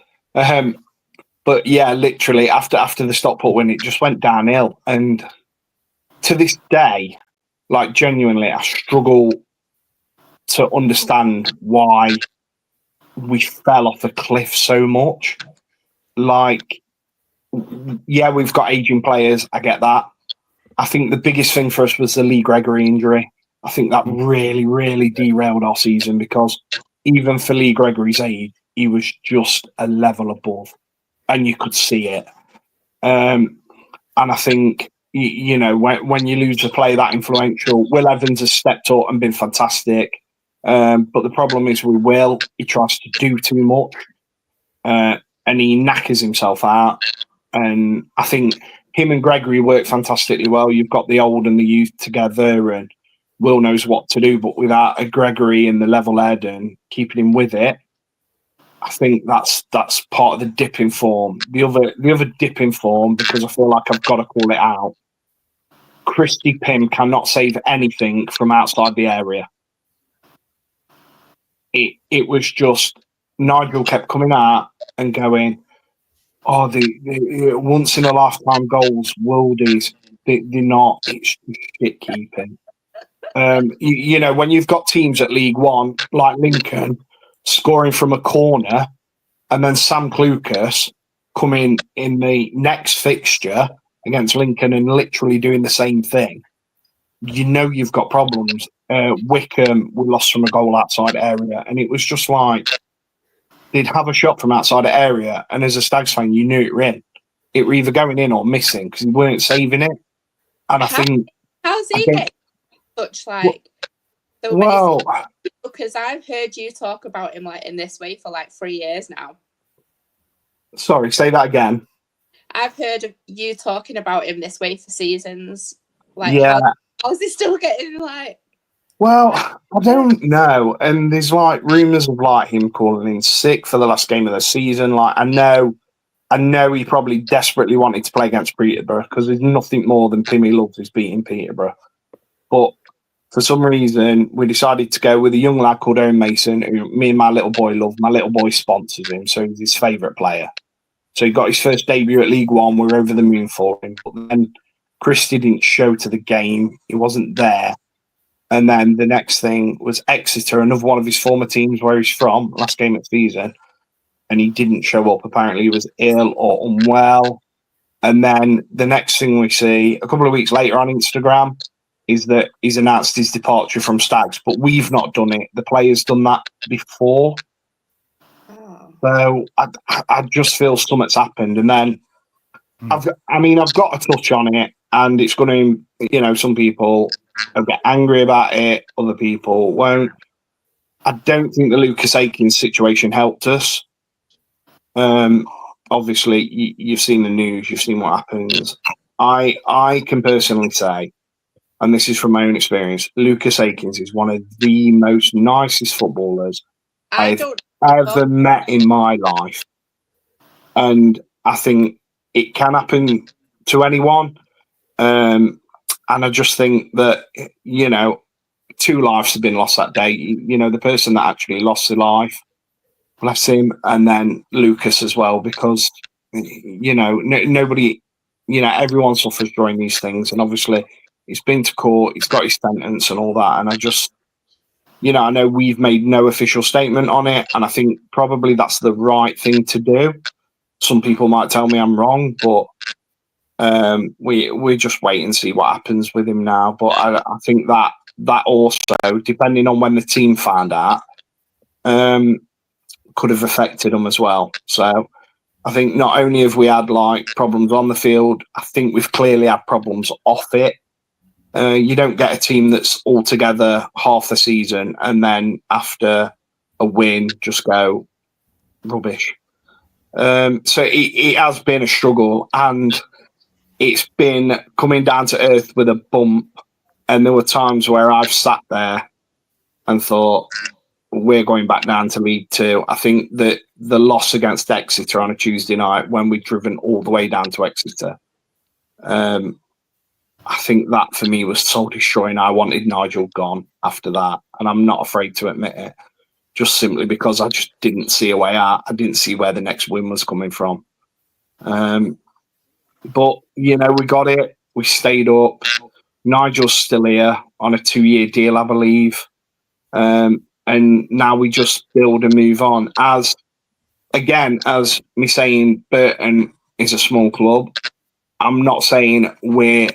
But yeah, literally after the Stockport win, it just went downhill. And to this day, like genuinely, I struggle to understand why we fell off a cliff so much. Like, yeah, we've got aging players. I get that. I think the biggest thing for us was the Lee Gregory injury. I think that really, really derailed our season, because even for Lee Gregory's age, he was just a level above, and you could see it. And I think, you know, when you lose a player that influential, Will Evans has stepped up and been fantastic. But the problem is with Will, he tries to do too much, and he knackers himself out. And I think him and Gregory work fantastically well. You've got the old and the youth together, and Will knows what to do. But without a Gregory in the level head and keeping him with it, I think that's part of the dip in form. The other dip in form, because I feel like I've got to call it out, Christy Pym cannot save anything from outside the area. It was just, Nigel kept coming out and going, oh, the once in a lifetime goals, worldies, they're not, it's shit keeping. You know, when you've got teams at League One like Lincoln scoring from a corner, and then Sam Clucas coming in the next fixture against Lincoln and literally doing the same thing, you know you've got problems. Wycombe, we lost from a goal outside area, and it was just like they'd have a shot from outside the area, and as a Stags fan, you knew it were in. It were either going in or missing, because they weren't saving it. And I think, how's he getting such like? Well, because I've heard you talk about him like in this way for like 3 years now. Sorry, say that again. I've heard of you talking about him this way for seasons. Like, yeah. How's he still getting like? Well, I don't know. And there's like rumours of like him calling in sick for the last game of the season. Like, I know he probably desperately wanted to play against Peterborough, because there's nothing more than Pimmy loves is beating Peterborough. But for some reason, we decided to go with a young lad called Owen Mason, who me and my little boy love. My little boy sponsors him, so he's his favourite player. So he got his first debut at League One. We're over the moon for him. But then Christie didn't show to the game. He wasn't there. And then the next thing was Exeter, another one of his former teams where he's from, last game of the season. And he didn't show up. Apparently he was ill or unwell. And then the next thing we see, a couple of weeks later on Instagram, is that he's announced his departure from Stags. But we've not done it. The player's done that before. Oh. So I just feel something's happened. And then, I've got to touch on it. And it's going to, some people will get angry about it. Other people won't. I don't think the Lucas Akins situation helped us. Obviously, you've seen the news. You've seen what happens. I can personally say, and this is from my own experience, Lucas Akins is one of the most nicest footballers I've ever met in my life. And I think it can happen to anyone. And I just think that, 2 lives have been lost that day. The person that actually lost their life, bless him, and then Lucas as well, because, nobody, everyone suffers during these things. And obviously he's been to court, he's got his sentence and all that. And I just, I know we've made no official statement on it. And I think probably that's the right thing to do. Some people might tell me I'm wrong, but we just wait and see what happens with him now. But I think that also, depending on when the team found out, could have affected him as well. So I think not only have we had like problems on the field, I think we've clearly had problems off it. You don't get a team that's all together half the season and then after a win just go rubbish. So it has been a struggle, and it's been coming down to earth with a bump. And there were times where I've sat there and thought, we're going back down to League Two. I think that the loss against Exeter on a Tuesday night, when we'd driven all the way down to Exeter, I think that for me was soul destroying. I wanted Nigel gone after that, and I'm not afraid to admit it, just simply because I just didn't see a way out. I didn't see where the next win was coming from. But, you know, we got it. We stayed up. Nigel's still here on a 2-year deal, I believe. And now we just build and move on. As me saying Burton is a small club, I'm not saying we're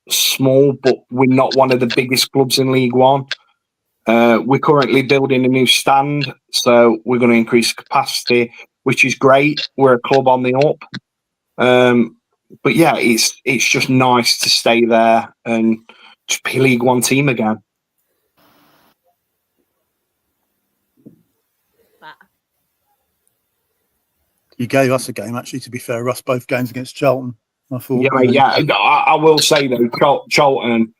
small, but we're not one of the biggest clubs in League One. We're currently building a new stand, so we're going to increase capacity, which is great. We're a club on the up. But yeah, it's just nice to stay there and just be a League One team again. You gave us a game, actually, to be fair, Russ, both games against Charlton. I thought. I will say, though, Charlton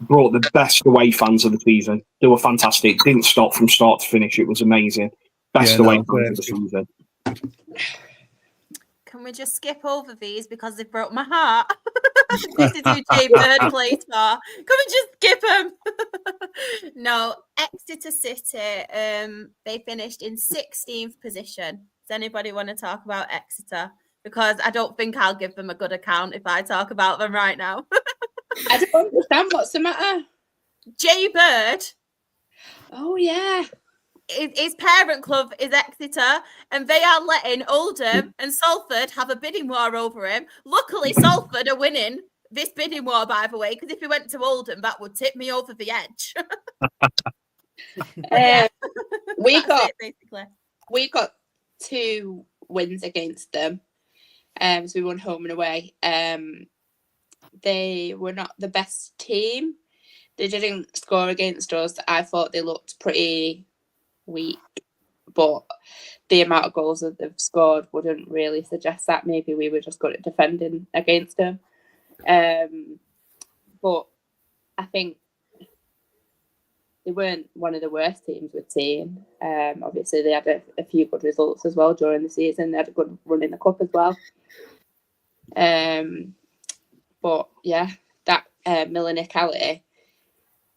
brought the best away fans of the season. They were fantastic. Didn't stop from start to finish. It was amazing. Best away fans of the season. Can we just skip over these because they broke my heart? This is who Jay Bird plays for. Can we just skip them? No, Exeter City, they finished in 16th position. Does anybody want to talk about Exeter? Because I don't think I'll give them a good account if I talk about them right now. I don't understand. What's the matter? Jay Bird. Oh, yeah. His parent club is Exeter, and they are letting Oldham and Salford have a bidding war over him. Luckily, Salford are winning this bidding war, by the way, because if he went to Oldham, that would tip me over the edge. We got 2 wins against them. So we won home and away. They were not the best team. They didn't score against us. I thought they looked pretty weak, but the amount of goals that they've scored wouldn't really suggest that. Maybe we were just good at defending against them. But I think they weren't one of the worst teams we'd seen. Obviously, they had a few good results as well during the season. They had a good run in the cup as well. But yeah, that Miller Nicality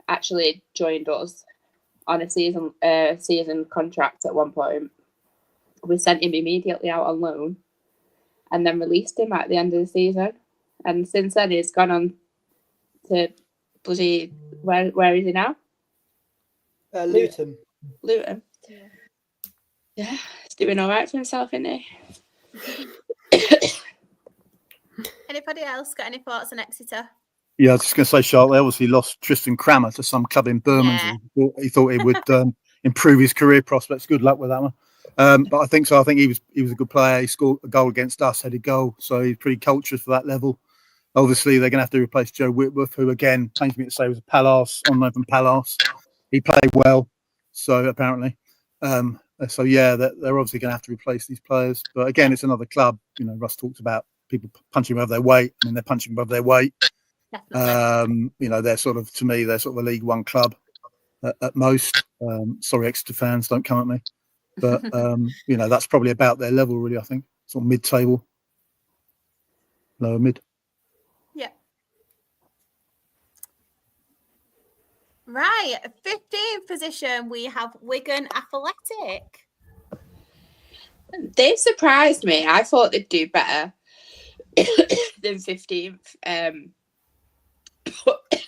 actually joined us on a season contract at one point. We sent him immediately out on loan and then released him at the end of the season. And since then, he's gone on to bloody... Where is he now? Luton. Luton. Yeah, he's doing all right for himself, isn't he? Anybody else got any thoughts on Exeter? Yeah, I was just going to say, Charlotte, they obviously lost Tristan Crammer to some club in Birmingham. Yeah. He thought he would improve his career prospects. Good luck with that one. But I think so. I think he was a good player. He scored a goal against us, headed goal. So he's pretty cultured for that level. Obviously, they're going to have to replace Joe Whitworth, who, again, pains me to say, was a Palace, on loan from Palace. He played well, so apparently. So, yeah, they're obviously going to have to replace these players. But, again, it's another club. You know, Russ talked about people punching above their weight. I mean, they're punching above their weight. You know, they're sort of, to me, they're sort of a League One club at most. Sorry, Exeter fans, don't come at me. But, you know, that's probably about their level, really, I think. Sort of mid-table, lower mid. Yeah. Right, 15th position, we have Wigan Athletic. They've surprised me. I thought they'd do better than 15th.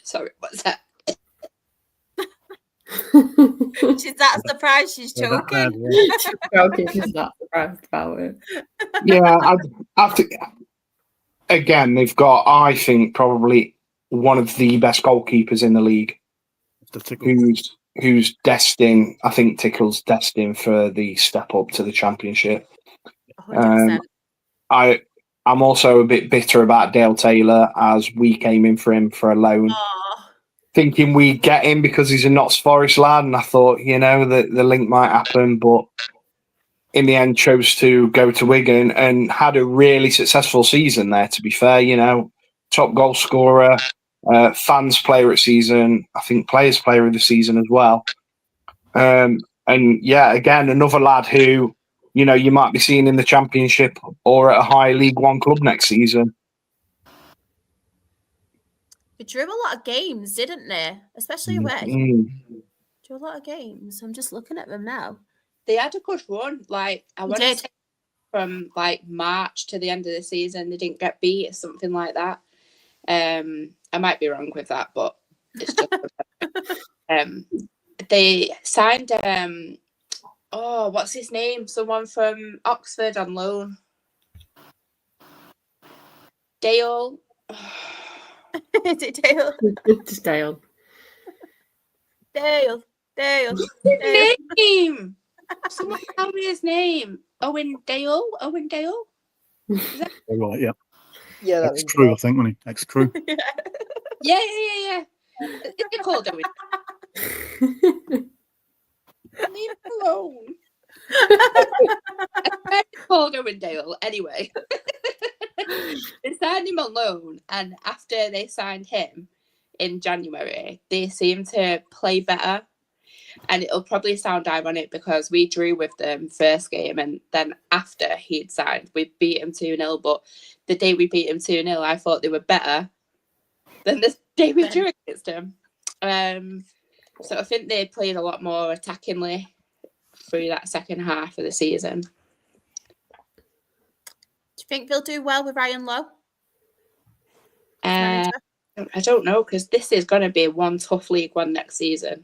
Sorry, what's that? She's that surprised she's choking. She's joking. She's not surprised about it. Yeah, I think, again, they've got, I think, probably one of the best goalkeepers in the league. Who's destined, I think Tickle's destined for the step up to the Championship. 100%. I'm also a bit bitter about Dale Taylor, as we came in for him for a loan, thinking we'd get him because he's a Notts Forest lad, and I thought, you know, that the link might happen, but in the end chose to go to Wigan and had a really successful season there, to be fair. Top goal scorer, fans player of the season, I think players player of the season as well. And yeah, again, another lad who, you might be seeing in the Championship or at a high League One club next season. They drew a lot of games, didn't they? Especially away. Drew a lot of games. I'm just looking at them now. They had a good run. Like, I want to did. say from like March to the end of the season, they didn't get beat or something like that. I might be wrong with that, but it's just they signed what's his name? Someone from Oxford on loan. Dale. Is it Dale? Just Dale. Dale. What's his name? Someone tell me his name. Owen Dale. All right, yeah. Yeah, that Ex-crew, I think, wasn't he? Ex-crew. Yeah. Is it called Owen? Leave him alone. It's called Owen Dale. Anyway, they signed him on loan, and after they signed him in January, they seemed to play better. And it'll probably sound ironic because we drew with them first game, and then after he'd signed, we beat him 2-0. But the day we beat him 2-0, I thought they were better than the day we drew against him. So I think they played a lot more attackingly through that second half of the season. Do you think they'll do well with Ryan Lowe? I don't know, because this is going to be one tough League One next season.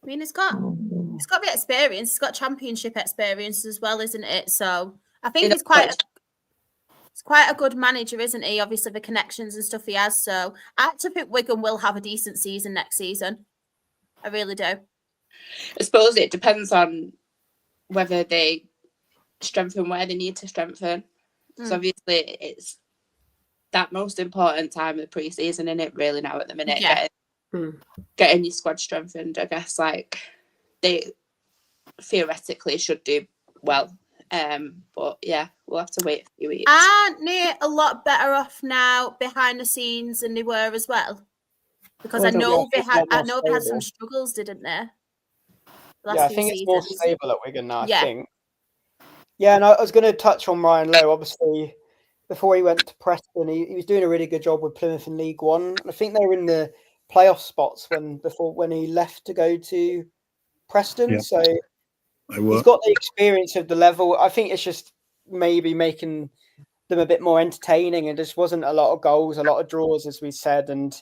I mean, he's got the experience. He's got Championship experience as well, isn't it? So I think he's quite a good manager, isn't he? Obviously, the connections and stuff he has. So I actually think Wigan will have a decent season next season. I really do. I suppose it depends on whether they strengthen where they need to strengthen. So obviously, it's that most important time of the preseason, isn't it? Really now at the minute. Yeah. Getting your squad strengthened, I guess, like they theoretically should do well. But yeah, we'll have to wait a few weeks. Aren't they a lot better off now behind the scenes than they were as well? Because I know they had some struggles, didn't they? I think it's more stable at Wigan now, I think. Yeah, and I was going to touch on Ryan Lowe. Obviously, before he went to Preston, he was doing a really good job with Plymouth in League One. And I think they were in the playoff spots when he left to go to Preston. Yeah. So he's got the experience of the level. I think it's just maybe making them a bit more entertaining, and just wasn't a lot of goals, a lot of draws, as we said. And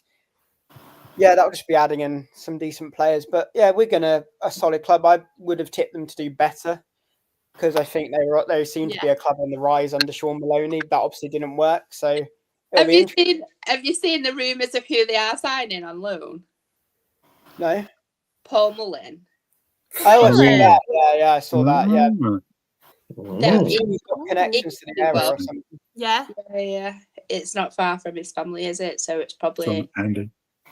yeah, that would just be adding in some decent players. But yeah, Wigan are a solid club. I would have tipped them to do better, because I think they seem to be a club on the rise under Sean Maloney. That obviously didn't work. So have you seen the rumours of who they are signing on loan? No. Paul Mullin. Oh, I saw that. Yeah, I saw that. Yeah. He's got connections to the area or something. Yeah. It's not far from his family, is it? So it's probably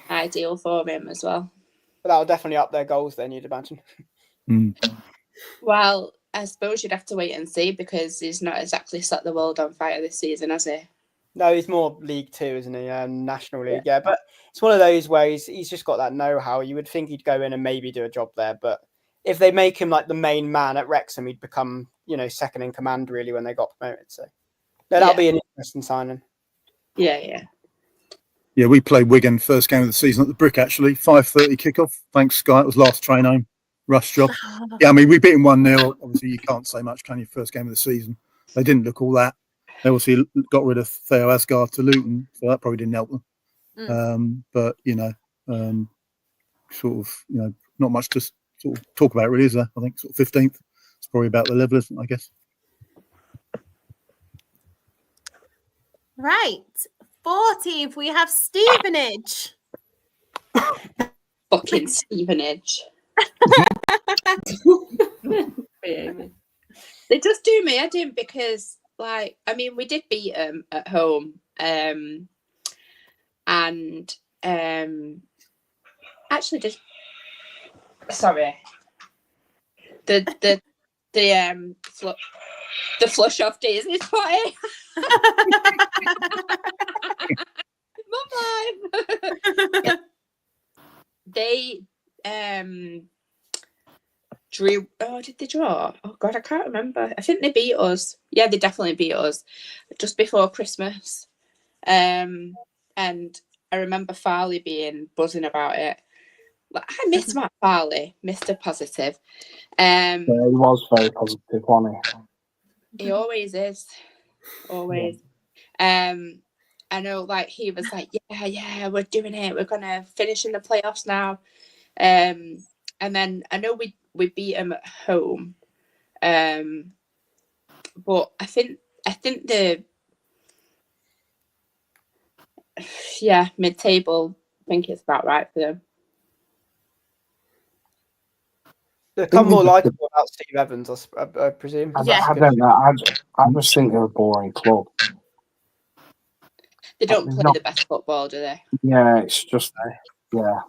ideal for him as well. But that'll definitely up their goals then, you'd imagine. Well, I suppose you'd have to wait and see, because he's not exactly set the world on fire this season, has he? No, he's more League Two, isn't he? National League, yeah. But it's one of those where he's just got that know-how. You would think he'd go in and maybe do a job there, but if they make him like the main man at Wrexham, he'd become, second in command really when they got promoted. So that'll be an interesting signing. Yeah. Yeah, we played Wigan first game of the season at the Brick, actually. 5:30 kickoff. Thanks, Sky. It was last train home. Rush job. Yeah, I mean, we beat him 1-0. Obviously, you can't say much, can you? First game of the season. They didn't look all that. They obviously got rid of Theo Asgard to Luton, so that probably didn't help them. But, not much to sort of talk about, really, is there? I think sort of 15th. It's probably about the level, isn't it, I guess? Right. 14th, we have Stevenage. Fucking Stevenage. They just do me. I didn't, because, we did beat them at home. the flush off Disney party. Mum life. They drew. Oh, did they draw? Oh God, I can't remember. I think they beat us. Yeah, they definitely beat us just before Christmas. And I remember Farley being buzzing about it. Like, I miss Matt Farley, Mr. Positive. Yeah, he was very positive, wasn't he? He always is. Always. I know, like, he was like, yeah, we're doing it. We're gonna finish in the playoffs now. And then I know we beat him at home. But I think the mid-table, I think it's about right for them. They become more likeable without Steve Evans, I presume. I don't know. I just think they're a boring club. They don't play the best football, do they? Yeah, it's just they're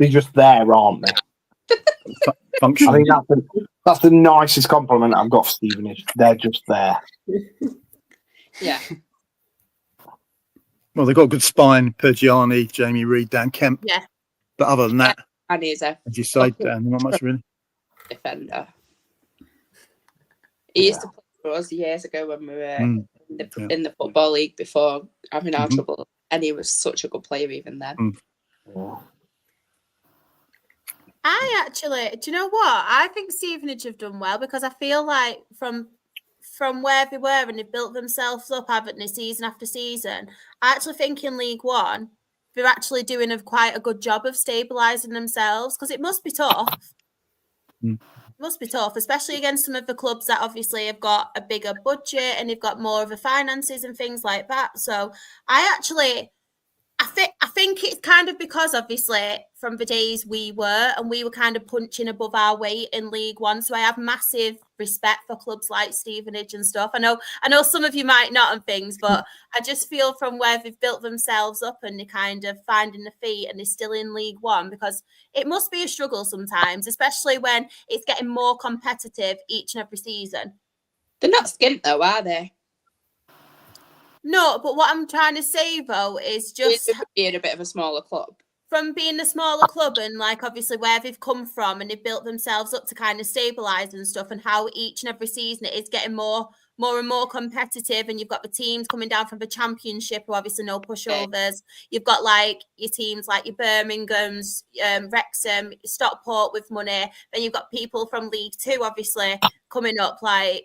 just there, aren't they? I think that's the nicest compliment I've got for Stevenage. They're just there. Yeah. Well, they've got a good spine: Pergiani, Jamie Reid, Dan Kemp. Yeah. But other than that, And he's a as you say, Dan, not much really. defender. He used to play for us years ago when we were in the Football League before having our trouble, and he was such a good player even then. I actually, do you know what? I think Stevenage have done well because I feel like from where they were and they've built themselves up, haven't they, season after season. I actually think in League One, they're actually doing quite a good job of stabilising themselves because it must be tough. It must be tough, especially against some of the clubs that obviously have got a bigger budget and they've got more of the finances and things like that. So I think it's kind of because obviously from the days we were kind of punching above our weight in League One. So I have massive respect for clubs like Stevenage and stuff. I know some of you might not and things, but I just feel from where they've built themselves up and they're kind of finding the feet and they're still in League One because it must be a struggle sometimes, especially when it's getting more competitive each and every season. They're not skint though, are they? No, but what I'm trying to say though is just being a bit of a smaller club. From being a smaller club and like obviously where they've come from and they've built themselves up to kind of stabilise and stuff, and how each and every season it is getting more and more competitive, and you've got the teams coming down from the Championship who obviously no pushovers. You've got like your teams like your Birminghams, Wrexham, Stockport with money. Then you've got people from League Two obviously coming up. Like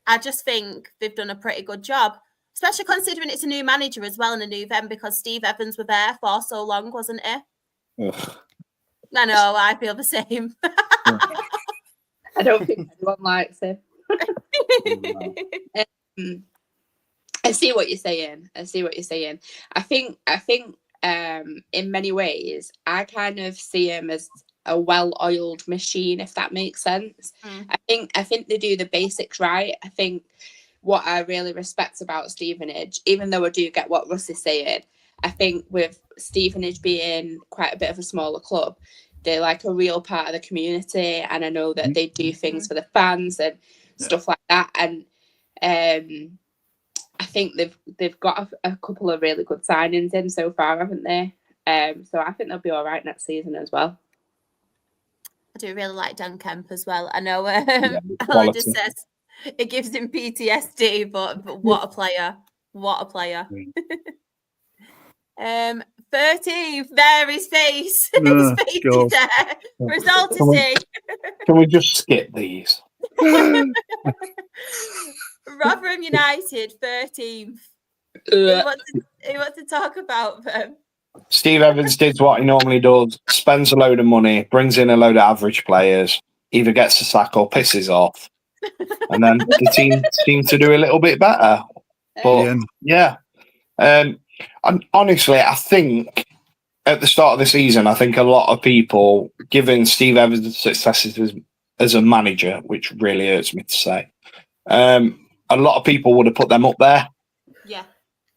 I just think they've done a pretty good job. Especially considering it's a new manager as well and a new them because Steve Evans were there for so long, wasn't he? Ugh. I know, I feel the same. I don't think anyone likes him. I see what you're saying. I think in many ways, I kind of see him as a well-oiled machine, if that makes sense. I think they do the basics right. I think what I really respect about Stevenage, even though I do get what Russ is saying, I think with Stevenage being quite a bit of a smaller club, they're like a real part of the community, and I know that they do things for the fans and stuff like that. And I think they've got a couple of really good signings in so far, haven't they? So I think they'll be all right next season as well. I do really like Dan Kemp as well. I know Ella just says it gives him PTSD, but what a player. What a player. 13th, there his face. His face is there. Result to see. Can we just skip these? Rotherham United, 13th. Who wants to talk about them? Steve Evans did what he normally does, spends a load of money, brings in a load of average players, either gets a sack or pisses off. And then the team seemed to do a little bit better. But yeah. And honestly, I think at the start of the season, I think a lot of people, given Steve Evans' successes as a manager, which really hurts me to say, a lot of people would have put them up there. Yeah.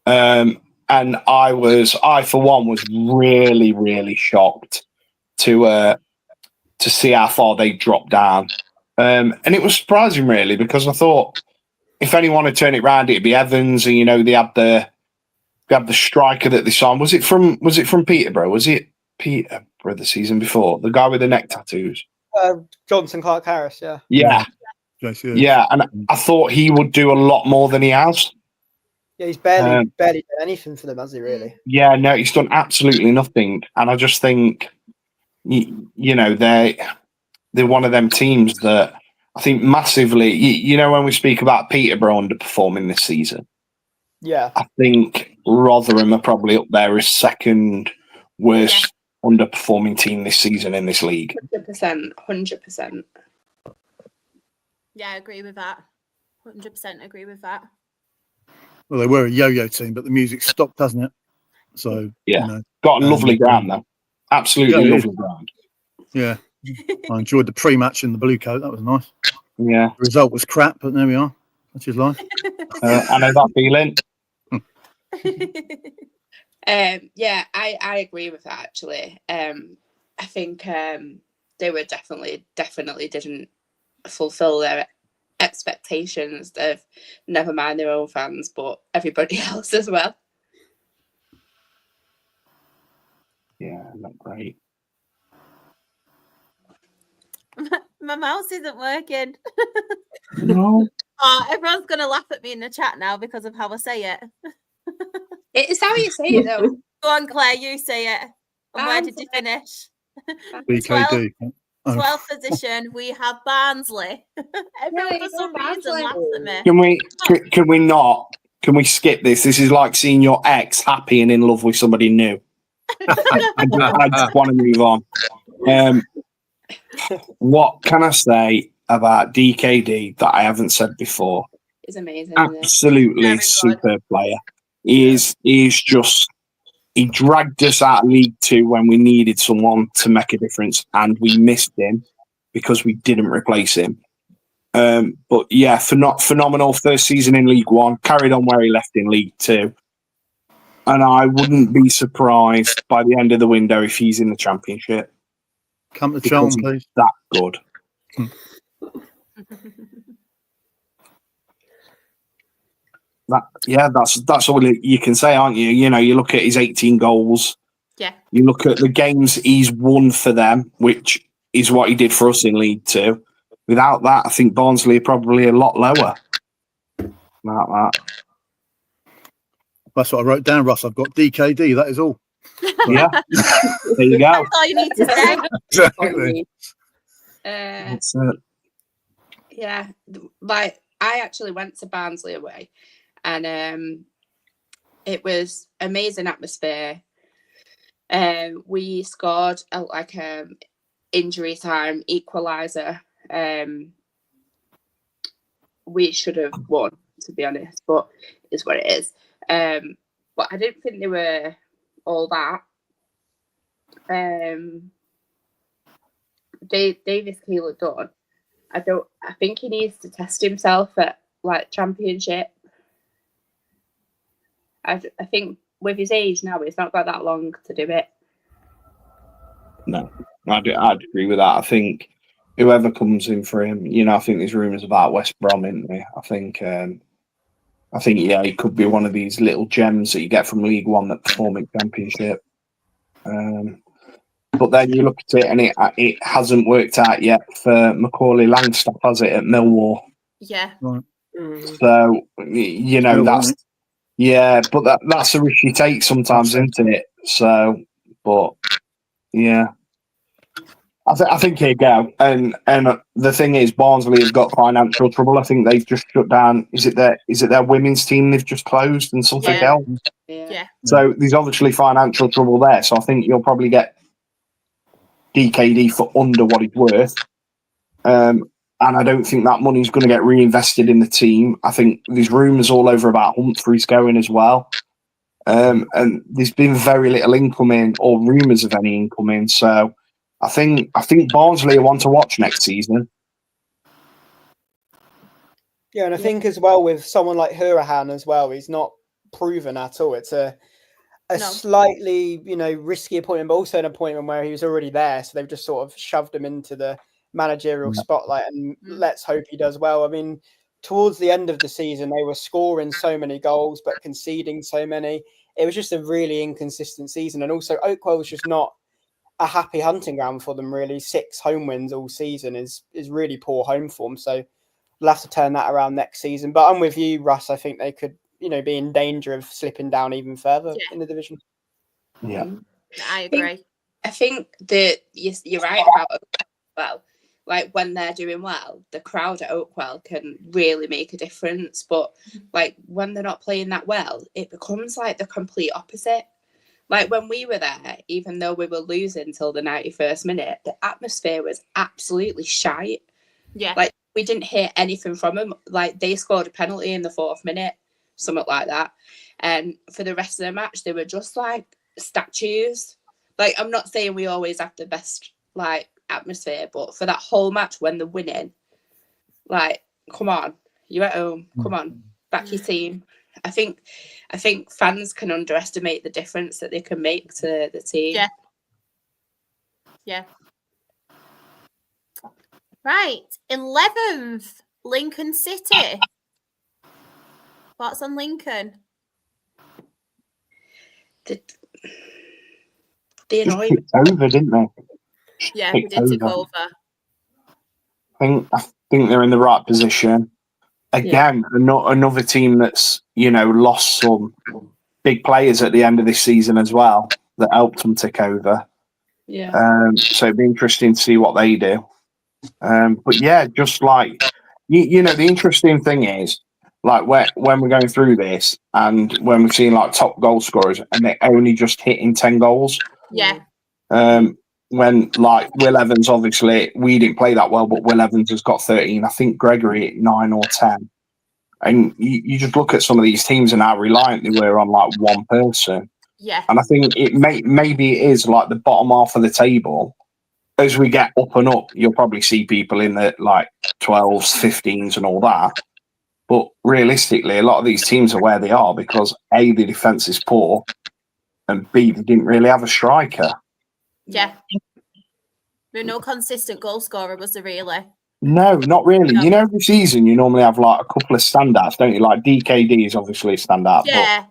And I for one was really, really shocked to to see how far they dropped down. And it was surprising, really, because I thought if anyone had turned it round, it'd be Evans, and they had the striker that they signed. Was it from Peterborough? Was it Peterborough the season before? The guy with the neck tattoos. Johnson Clark Harris. Yeah. Yeah, and I thought he would do a lot more than he has. Yeah, he's barely done anything for them, has he? Really? Yeah, no, he's done absolutely nothing, and I just think, they're one of them teams that I think massively. When we speak about Peterborough underperforming this season, yeah, I think Rotherham are probably up there as second worst underperforming team this season in this league. 100%. Yeah, I agree with that. 100% agree with that. Well, they were a yo-yo team, but the music stopped, hasn't it? So got a lovely ground though. Absolutely lovely ground. Yeah, I enjoyed the pre-match in the blue coat. That was nice. Yeah, the result was crap, but there we are. That's his life. I know that feeling. I agree with that actually. I think they were definitely didn't fulfill their expectations of never mind their own fans, but everybody else as well. Yeah, not great. My mouse isn't working. No. Oh, everyone's going to laugh at me in the chat now because of how I say it. It's how you say it, though. Go on, Claire, you say it. And where did you finish? BKD. 12th position, we have Barnsley. Everyone for some reason laughs at me. Can we not? Can we skip this? This is like seeing your ex happy and in love with somebody new. I just want to move on. What can I say about DKD that I haven't said before? It's amazing. Absolutely superb player. He dragged us out of League Two when we needed someone to make a difference, and we missed him because we didn't replace him. But yeah, phenomenal first season in League One. Carried on where he left in League Two, and I wouldn't be surprised by the end of the window if he's in the Championship. Come to Charlton, please. That good. That's all you can say, aren't you? You look at his 18 goals. Yeah. You look at the games he's won for them, which is what he did for us in League Two. Without that, I think Barnsley are probably a lot lower. Like that. That's what I wrote down, Russ. I've got DKD. That is all. Yeah. There you go. That's all you need to say. Exactly. That's it. Yeah, like I actually went to Barnsley away, and it was amazing atmosphere. We scored a injury time equaliser. We should have won, to be honest, but it's what it is. But I didn't think they were all that. Davis Keeler done. I think he needs to test himself at Championship. I think with his age now, he's not got that long to do it. No, I'd agree with that. I think whoever comes in for him, I think there's rumours about West Brom, isn't there? I think he could be one of these little gems that you get from League One that perform in Championship. But then you look at it and it hasn't worked out yet for Macaulay Langstaff, has it, at Millwall? Yeah. Right. So, that's a risk you take sometimes, isn't it? So, but yeah. I think he'll go. And the thing is, Barnsley have got financial trouble. I think they've just shut down. Is it their women's team they've just closed and something else? Yeah. So there's obviously financial trouble there. So I think you'll probably get DKD for under what he's worth. And I don't think that money's going to get reinvested in the team. I think there's rumours all over about Humphreys going as well. And there's been very little incoming or rumours of any incoming. So I think Barnsley are one to watch next season. Yeah, and I think as well with someone like Hurahan as well, he's not proven at all. It's a No. slightly, risky appointment, but also an appointment where he was already there. So they've just sort of shoved him into the managerial spotlight, and let's hope he does well. I mean, towards the end of the season, they were scoring so many goals, but conceding so many. It was just a really inconsistent season. And also Oakwell was just not a happy hunting ground for them, really. 6 home wins all season is really poor home form. So we'll have to turn that around next season. But I'm with you, Russ. I think they could, be in danger of slipping down even further in the division. Yeah. I agree. I think that you're right about Oakwell. Like, when they're doing well, the crowd at Oakwell can really make a difference. But like, when they're not playing that well, it becomes like the complete opposite. Like, when we were there, even though we were losing till the 91st minute, the atmosphere was absolutely shite. Yeah. Like, we didn't hear anything from them. Like, they scored a penalty in the 4th minute, something like that. And for the rest of the match, they were just like statues. Like, I'm not saying we always have the best, like, atmosphere, but for that whole match when they're winning, like, come on, you're at home. Come on, back your team. I think fans can underestimate the difference that they can make to the team. Yeah. Right, 11th, Lincoln City. What's on Lincoln? They Just annoy me. picked over, didn't they? Yeah, we did take over. I think they're in the right position. Again, another team that's, lost some big players at the end of this season as well that helped them take over. Yeah. So it'd be interesting to see what they do. But yeah, just like, the interesting thing is, like, when we're going through this and when we're seeing like top goal scorers and they're only just hitting 10 goals. Yeah. When like Will Evans, obviously we didn't play that well, but Will Evans has got 13. I think Gregory 9 or 10. And you just look at some of these teams and how reliant they were on like one person. Yeah. And I think maybe it is like the bottom half of the table. As we get up and up, you'll probably see people in the like 12s, 15s and all that. But realistically, a lot of these teams are where they are because A, the defence is poor, and B, they didn't really have a striker. Yeah. There were no consistent goal scorer, was there really? No, not really. No. Every season you normally have like a couple of standouts, don't you? Like DKD is obviously a standout. Yeah,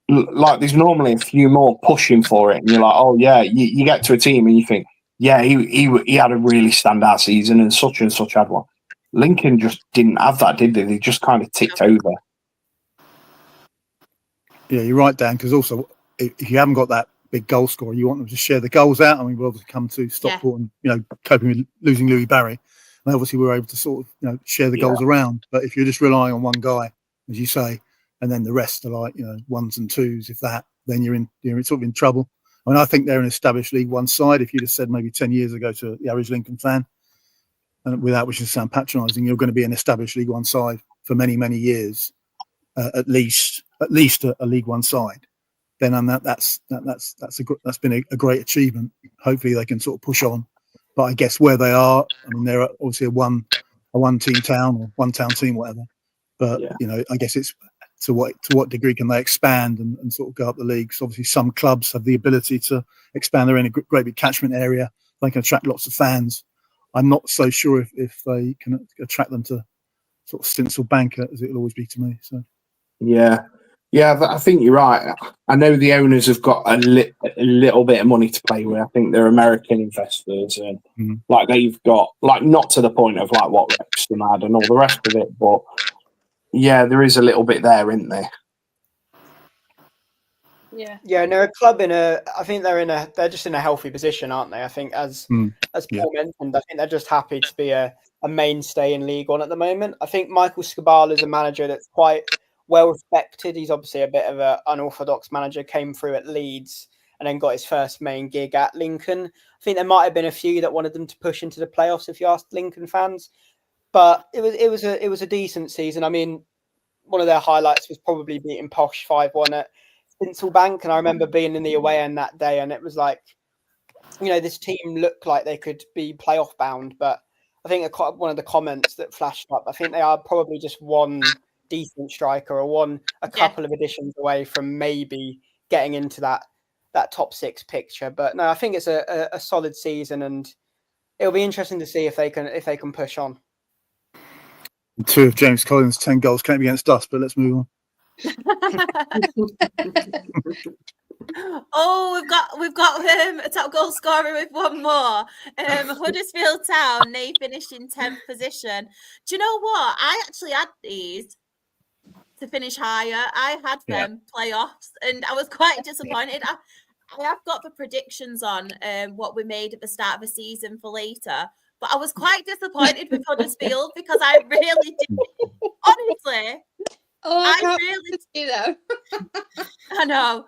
But like there's normally a few more pushing for it, and you're like, oh yeah, you get to a team and you think, yeah, he had a really standout season, and such had one. Lincoln just didn't have that, did they? They just kind of ticked over. Yeah, you're right, Dan. Because also, if you haven't got that big goal scorer, you want them to share the goals out. I mean, we've obviously come to Stockport and coping with losing Louis Barry. And obviously, we were able to sort of share the goals around. But if you're just relying on one guy, as you say, and then the rest are like ones and twos, if that, then you're sort of in trouble. I mean, I think they're an established League One side. If you'd have said maybe 10 years ago to the average Lincoln fan, and without wishing to sound patronising, you're going to be an established League One side for many, many years, at least a League One side. Then that's been a great achievement. Hopefully, they can sort of push on. But I guess where they are, I mean, they're obviously a one team town or one town team, whatever. But I guess it's to what degree can they expand and sort of go up the leagues? Obviously, some clubs have the ability to expand. They're in a great big catchment area. They can attract lots of fans. I'm not so sure if they can attract them to sort of Stinsel Banker as it'll always be to me. So yeah, I think you're right. I know the owners have got a little bit of money to play with. I think they're American investors, and like they've got like not to the point of like what Wrexham had and all the rest of it, but yeah, there is a little bit there, isn't there? Yeah, and they're a club I think they're just in a healthy position, aren't they? I think as Paul mentioned, I think they're just happy to be a mainstay in League One at the moment. I think Michael Scabala is a manager that's quite well respected. He's obviously a bit of an unorthodox manager, came through at Leeds and then got his first main gig at Lincoln. I think there might have been a few that wanted them to push into the playoffs if you asked Lincoln fans. But it was a decent season. I mean, one of their highlights was probably beating Posh 5-1 at Stinsel Bank, and I remember being in the away end that day, and it was like, this team looked like they could be playoff bound. But I think one of the comments that flashed up, I think they are probably just one decent striker or a couple of additions away from maybe getting into that top 6 picture. But no, I think it's a solid season, and it'll be interesting to see if they can push on. 2 of James Collins' 10 goals can't be against us, but let's move on. Oh, we've got a top goal scorer with one more. Huddersfield Town, they finished in 10th position. Do you know what? I actually had these to finish higher. I had them playoffs, and I was quite disappointed. I have got the predictions on what we made at the start of the season for later, but I was quite disappointed with Huddersfield because I really did. Honestly, I can't really see them. I know.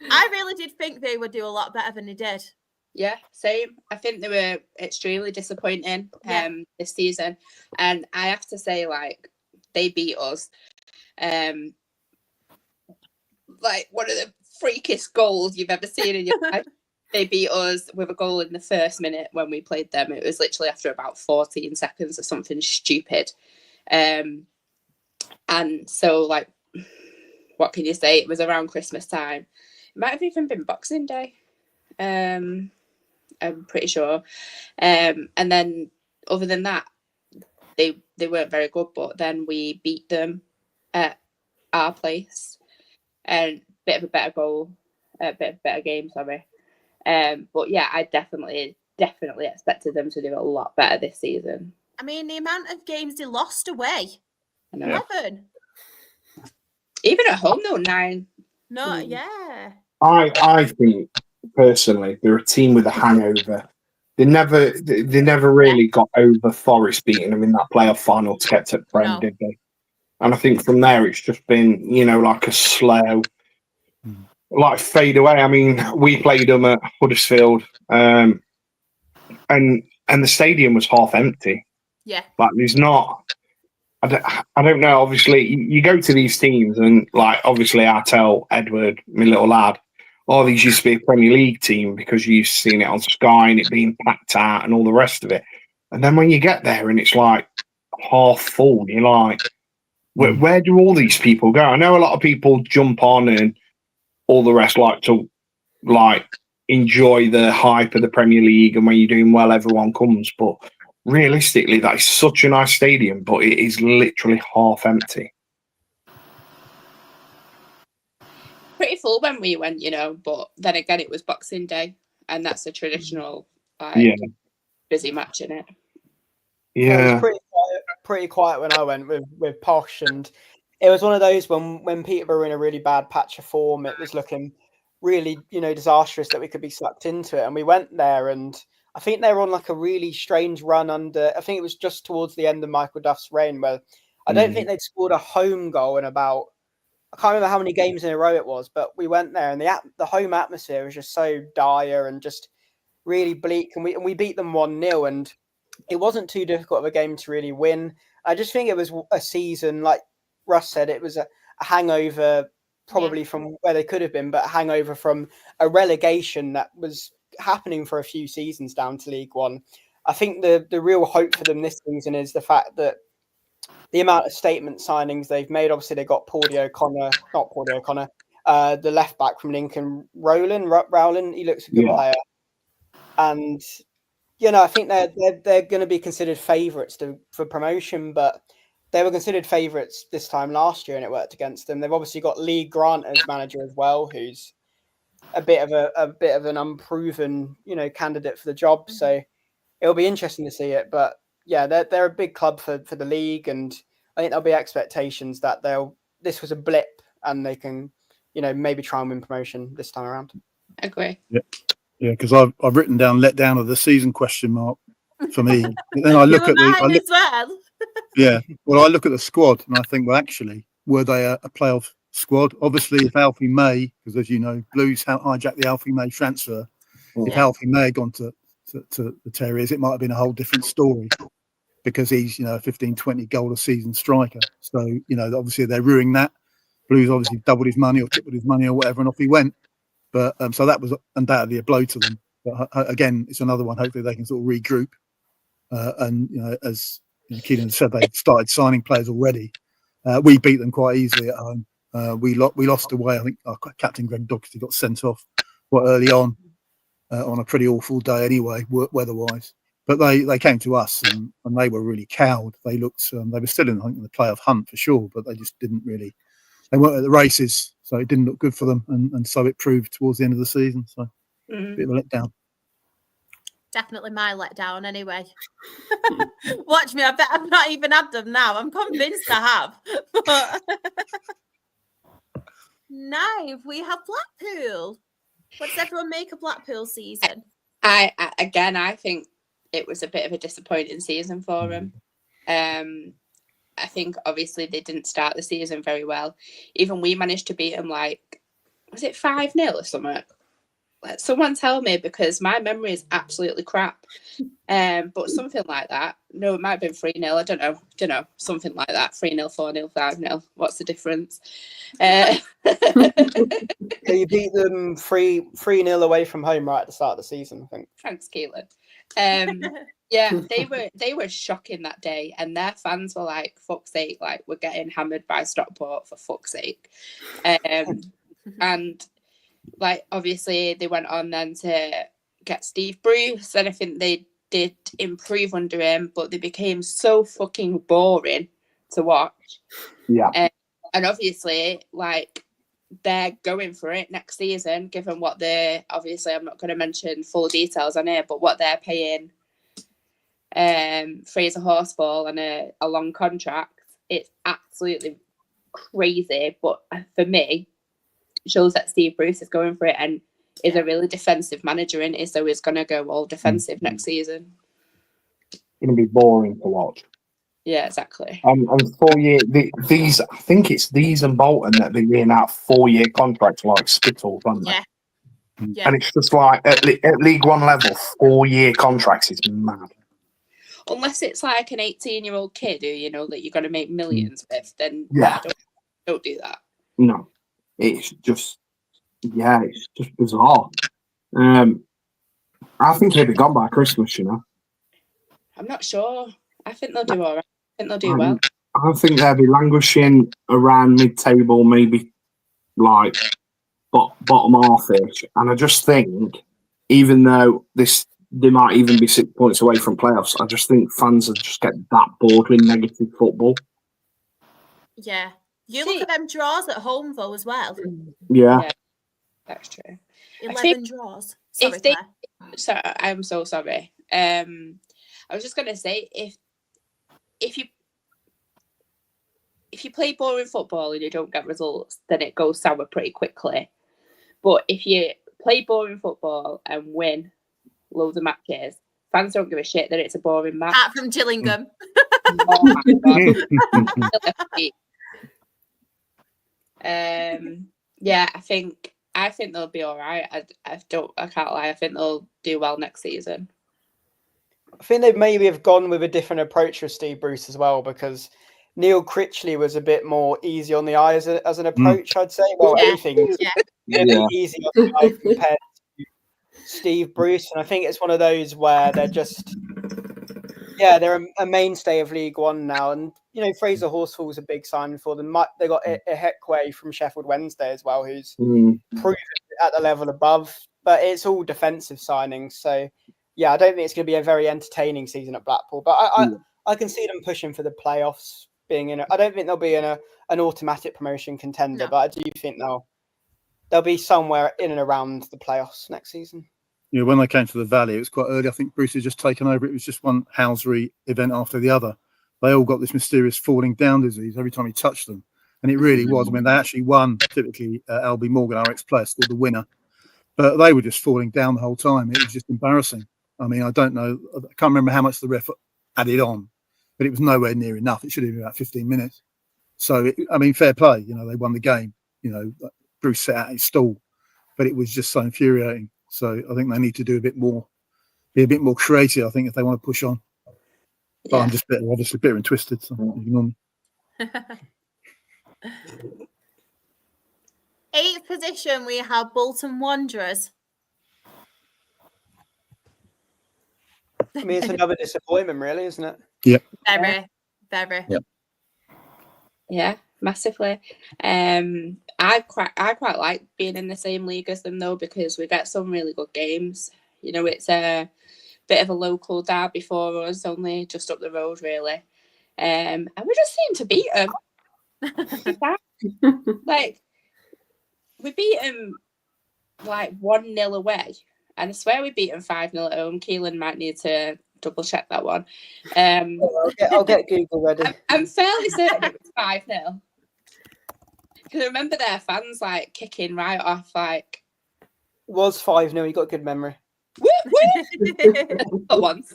I really did think they would do a lot better than they did. Yeah, same. I think they were extremely disappointing this season, and I have to say, like, they beat us. Like one of the freakiest goals you've ever seen in your life. They beat us with a goal in the first minute when we played them. It was literally after about 14 seconds or something stupid. And so, like, what can you say? It was around Christmas time. It might have even been Boxing Day. I'm pretty sure. And then, other than that, they weren't very good. But then we beat them at our place, and bit of a better game. Sorry. But yeah, I definitely expected them to do a lot better this season. I mean, the amount of games they lost away. I know. 11. Even at home, though, 9. No, yeah. I think personally they're a team with a hangover. They never really got over Forest beating them in that playoff final to get to the Prem, did they? And I think from there it's just been, like a slow, like fade away. I mean, we played them at Huddersfield, and the stadium was half empty. Yeah. Like there's not. I don't know. Obviously, you go to these teams, and like obviously, I tell Edward, my little lad, "Oh, these used to be a Premier League team because you've seen it on Sky and it being packed out and all the rest of it." And then when you get there and it's like half full, you're like, "Where do all these people go?" I know a lot of people jump on and all the rest like to enjoy the hype of the Premier League, and when you're doing well, everyone comes, but realistically, that is such a nice stadium, but it is literally half empty. Pretty full when we went, but then again, it was Boxing Day, and that's a traditional busy match, isn't it? Yeah, it was pretty quiet when I went with Posh, and it was one of those when Peterborough were in a really bad patch of form. It was looking really, disastrous that we could be sucked into it, and we went there and. I think they were on like a really strange run under. I think it was just towards the end of Michael Duff's reign, where I don't think they'd scored a home goal in about. I can't remember how many games in a row it was, but we went there and the home atmosphere was just so dire and just really bleak. And we beat them 1-0, and it wasn't too difficult of a game to really win. I just think it was a season, like Russ said, it was a hangover probably from where they could have been, but a hangover from a relegation that was happening for a few seasons down to League One. I think the real hope for them this season is the fact that the amount of statement signings they've made. Obviously, they got the left back from Lincoln, Rowland. He looks a good player, and I think they're going to be considered favourites for promotion, but they were considered favourites this time last year, and it worked against them. They've obviously got Lee Grant as manager as well, who's a bit of an unproven, candidate for the job. So it'll be interesting to see it. But yeah, they're a big club for the league, and I think there'll be expectations that this was a blip and they can, maybe try and win promotion this time around. Agree. Yeah, because I've written down let down of the season question mark for me. And then I look at I look at the squad and I think, well, actually, were they a playoff squad? Obviously, if Alfie May, because as you know, Blues hijacked the Alfie May transfer. If Alfie May had gone to the Terriers, it might have been a whole different story because he's, a 15-20 goal a season striker. So, obviously they're ruining that. Blues obviously doubled his money or tripled his money or whatever, and off he went. But so that was undoubtedly a blow to them. But again, it's another one. Hopefully they can sort of regroup. And, as Keelan said, they've started signing players already. We beat them quite easily at home. We lost away. I think our captain Greg Doxty got sent off quite early on a pretty awful day anyway, weather-wise. But they came to us and they were really cowed. They looked they were still in the playoff hunt for sure, but they just didn't really. They weren't at the races, so it didn't look good for them, and so it proved towards the end of the season. So a bit of a letdown. Definitely my letdown anyway. Watch me, I bet I've not even had them now. I'm convinced I have. But now we have Blackpool. What does everyone make of Blackpool season? I think it was a bit of a disappointing season for them. I think obviously they didn't start the season very well. Even we managed to beat them was it 5-0 or something? Let someone tell me, because my memory is absolutely crap. But something like that. No, it might have been 3-0. I don't know. Something like that. 3-0, 4-0, 5-0. What's the difference? You beat them 3-0 away from home right at the start of the season, I think. Thanks, Keelan. Yeah, they were shocking that day, and their fans were like, "Fuck's sake! Like, we're getting hammered by Stockport, for fuck's sake!" And like, obviously, they went on then to get Steve Bruce, and I think they did improve under him, but they became so fucking boring to watch. Yeah. And obviously, like, they're going for it next season, given what they're, obviously, I'm not going to mention full details on here, but what they're paying Fraser Horsfall and a long contract. It's absolutely crazy, but for me, it shows that Steve Bruce is going for it and is a really defensive manager in it, so he's going to go all defensive next season. It's going to be boring to watch. Yeah, exactly. And 4 year, these, I think it's these and Bolton that they're getting out 4-year contracts like Skittles, aren't they? Yeah. And it's just like at League One level, 4-year contracts is mad. Unless it's like an 18-year-old kid who that you're going to make millions with, then don't do that. No, it's just bizarre. I think he'll be gone by Christmas. I'm not sure. I think they'll do all right. I think they'll do well. I think they'll be languishing around mid-table, maybe like bottom half-ish. And I just think, even though they might even be 6 points away from playoffs, I just think fans will just get that bored with negative football. Yeah. Look at them draws at home, though, as well. Yeah. That's true. 11 draws. Sorry, Claire. I'm so sorry. I was just going to say, if you play boring football and you don't get results, then it goes sour pretty quickly. But if you play boring football and win loads of matches, fans don't give a shit that it's a boring match. Apart from Gillingham. Oh my God. Yeah, I think they'll be all right. I can't lie. I think they'll do well next season. I think they maybe have gone with a different approach with Steve Bruce as well, because Neil Critchley was a bit more easy on the eye as an approach, I'd say. Well, anything's a bit easy on the eye compared to Steve Bruce. And I think it's one of those where they're just, they're a mainstay of League One now. And, Fraser Horsfall's a big sign for them. They got Ehekwe from Sheffield Wednesday as well, who's proven at the level above. But it's all defensive signings. So, I don't think it's going to be a very entertaining season at Blackpool. But I can see them pushing for the playoffs. I don't think they'll be in an automatic promotion contender, but I do think they'll be somewhere in and around the playoffs next season. Yeah, when they came to the Valley, it was quite early. I think Bruce had just taken over. It was just one housery event after the other. They all got this mysterious falling down disease every time he touched them. And it really was. I mean, they actually won, typically, Albie Morgan, our ex-player, scored the winner. But they were just falling down the whole time. It was just embarrassing. I mean, I don't know. I can't remember how much the ref added on, but it was nowhere near enough. It should have been about 15 minutes. So, fair play. They won the game. Bruce set out his stall, but it was just so infuriating. So I think they need to do be a bit more creative, I think, if they want to push on. But I'm just obviously bitter and twisted, so ignore me. 8th position, we have Bolton Wanderers. I mean, it's another disappointment, really, isn't it? Yeah. Very. Yeah. Yeah. massively. I quite like being in the same league as them though, because we get some really good games. You know, it's a bit of a local derby for us, only just up the road really, and we just seem to beat them. Like we beat them like 1-0 away, and I swear we beat them 5-0 at home. Keelan might need to double check that one. I'll get Google ready. I'm fairly certain it was 5-0. Because I remember their fans like kicking right off, like It was 5-0. You got a good memory. woo, woo! At once.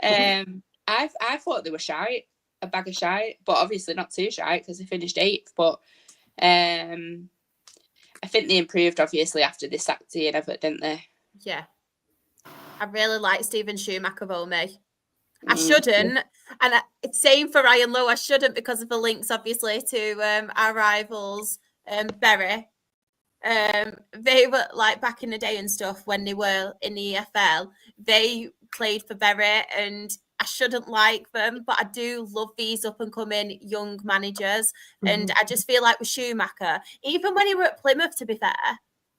I thought they were shite, a bag of shite, but obviously not too shite because they finished 8th. But I think they improved obviously after they sacked Ian Everett, didn't they? Yeah. I really like Stephen Schumacher though, me. I shouldn't, and it's same for Ryan Lowe. I shouldn't because of the links, obviously, to our rivals, Bury. They were like back in the day and stuff when they were in the EFL. They played for Bury, and I shouldn't like them, but I do love these up and coming young managers. And I just feel like with Schumacher, even when he were at Plymouth, to be fair,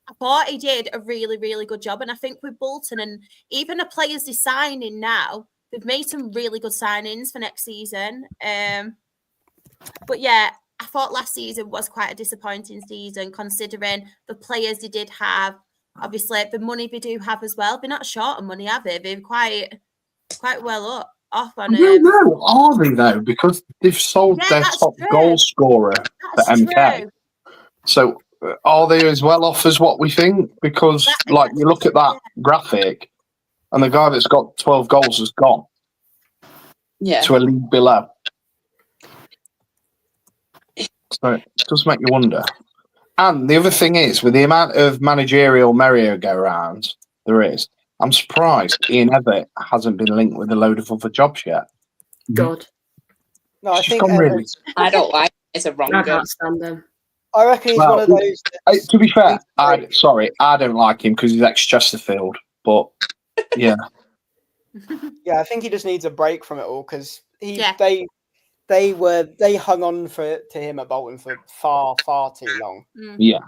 I thought he did a really, really good job. And I think with Bolton and even the players they're signing now, they've made some really good signings for next season. But yeah, I thought last season was quite a disappointing season considering the players they did have. Obviously, the money they do have as well. They're not short of money, have they? They're quite well off on it. No, are they though? Because they've sold their top goal scorer for MK. True. So are they as well off as what we think? Because like you look at that graphic, and the guy that's got 12 goals has gone to a league below. So it does make you wonder. And the other thing is, with the amount of managerial merry-go-rounds there is, I'm surprised Ian Everett hasn't been linked with a load of other jobs yet. God. No, I It's think just gone really. I don't like it. It's a wrong I go. can't stand them. I reckon he's one of those. To be fair, I don't like him because he's ex-Chesterfield. But yeah, Yeah, I think he just needs a break from it all because Yeah. they hung on to him at Bolton for far too long. yeah.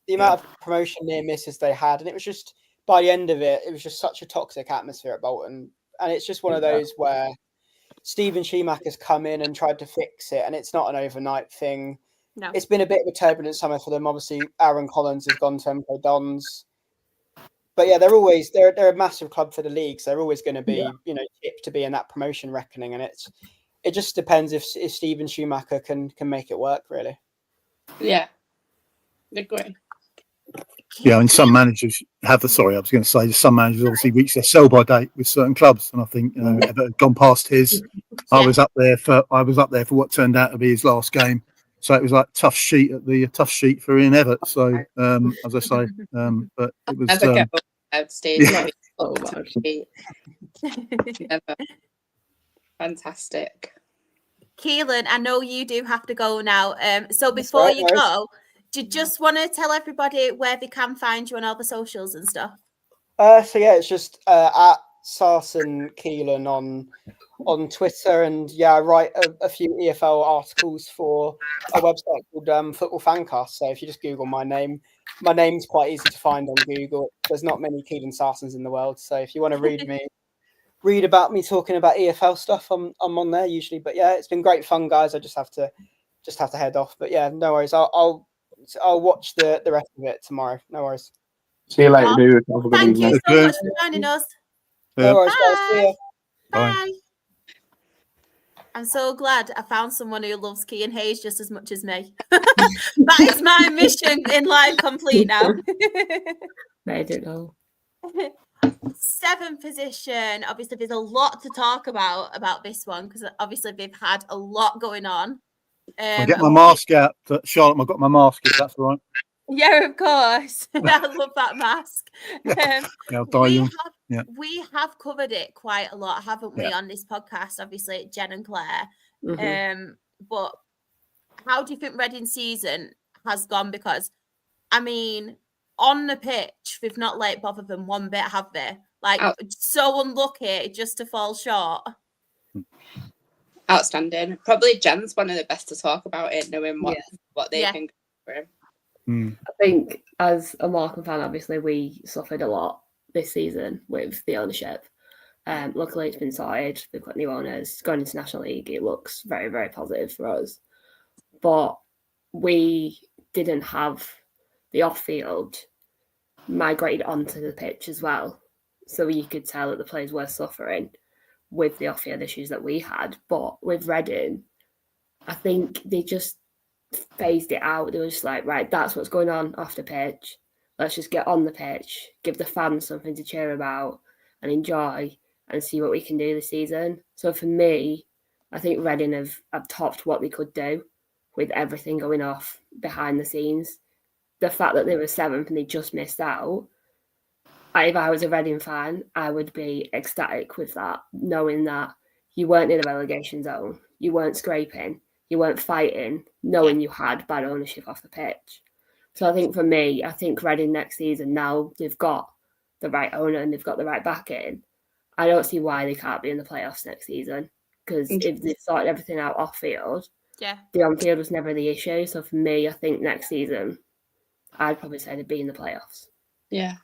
The amount of promotion near misses they had, and it was just by the end of it, it was just such a toxic atmosphere at Bolton, and it's just one of those where Stephen Schumacher's come in and tried to fix it, and it's not an overnight thing. No. It's been a bit of a turbulent summer for them. Obviously, Aaron Collins has gone to MK Dons. But yeah, they're a massive club for the league, so they're always going to be, tipped to be in that promotion reckoning. And it just depends if Stephen Schumacher can make it work, really. Yeah. Agree. Yeah, and some managers have some managers obviously reach their sell-by date with certain clubs, and I think Everett had gone past his. I was up there for what turned out to be his last game, so it was like tough sheet for Ian Everett. So as I say, but it was. Never get over stage. Yeah. Oh, Never. Fantastic. Keelan, I know you do have to go now. So before you go, do you just want to tell everybody where they can find you on all the socials and stuff? So yeah, it's just at Sarson Keelan on Twitter, and I write a few EFL articles for a website called Football Fancast. So if you just Google my name's quite easy to find on Google. There's not many Keelan Sarsons in the world, so if you want to read about me talking about EFL stuff, I'm on there usually. But yeah, it's been great fun, guys. I just have to head off. But yeah, no worries. I'll watch the rest of it tomorrow. No worries. See you later, dude. Have a good Thank evening. you so much for joining us. No worries, guys. See ya. Bye. I'm so glad I found someone who loves Kean Hayes just as much as me. That is my mission in life complete now. I don't know. 7th position. Obviously, there's a lot to talk about this one because obviously they've had a lot going on. I'll get my mask out, Charlotte. I've got my mask. If that's all right. Yeah, of course. I love that mask. I'll die young. We have covered it quite a lot, haven't we, on this podcast? Obviously, Jen and Claire. But how do you think Reading season has gone? Because, I mean, on the pitch, we've not let bother them one bit, have they? So unlucky just to fall short. outstanding. Probably Jen's one of the best to talk about it, knowing what they Yeah. can go through. I think as a Morecambe fan, obviously we suffered a lot this season with the ownership. Luckily it's been sorted. We've got new owners going into National League. It looks very, very positive for us. But we didn't have the off-field migrated onto the pitch as well. So you could tell that the players were suffering with the off-field issues that we had. But with Reading, I think they just phased it out. They were just like, right, that's what's going on off the pitch. Let's just get on the pitch, give the fans something to cheer about and enjoy and see what we can do this season. So for me, I think Reading have topped what they could do with everything going off behind the scenes. The fact that they were 7th and they just missed out, if I was a Reading fan, I would be ecstatic with that, knowing that you weren't in a relegation zone, you weren't scraping, you weren't fighting, knowing you had bad ownership off the pitch. So I think for me, I think Reading next season, now they've got the right owner and they've got the right backing, I don't see why they can't be in the playoffs next season. Because if they sorted everything out off field, the on field was never the issue. So for me, I think next season, I'd probably say they'd be in the playoffs. Yeah,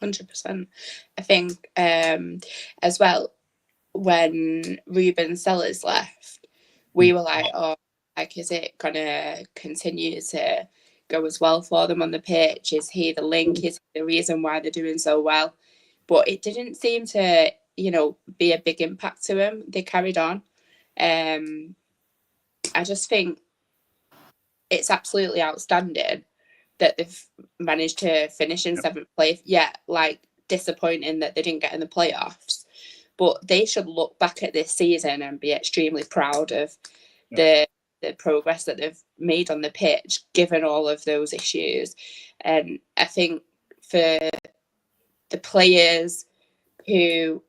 100%. I think as well, when Ruben Sellers left, we were like, oh, like, is it going to continue to go as well for them on the pitch? Is he the link? Is he the reason why they're doing so well? But it didn't seem to, be a big impact to him. They carried on. I just think it's absolutely outstanding that they've managed to finish in 7th place. Yeah, like, disappointing that they didn't get in the playoffs. But they should look back at this season and be extremely proud of the progress that they've made on the pitch, given all of those issues. And I think for the players who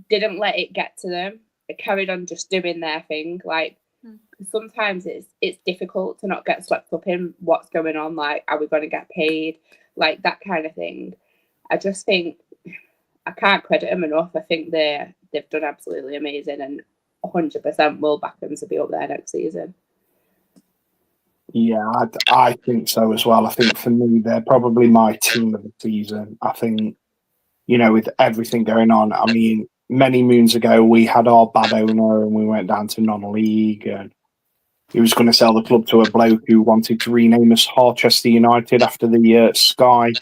didn't let it get to them, they carried on just doing their thing. Like, sometimes it's difficult to not get swept up in what's going on, like, are we going to get paid, like that kind of thing. I just think I can't credit them enough. I think they've done absolutely amazing, and 100% will back them to be up there next season. Yeah, I think so as well. I think for me, they're probably my team of the season. I think, with everything going on, I mean, many moons ago, we had our bad owner and we went down to non-league, and he was going to sell the club to a bloke who wanted to rename us Harchester United after the Sky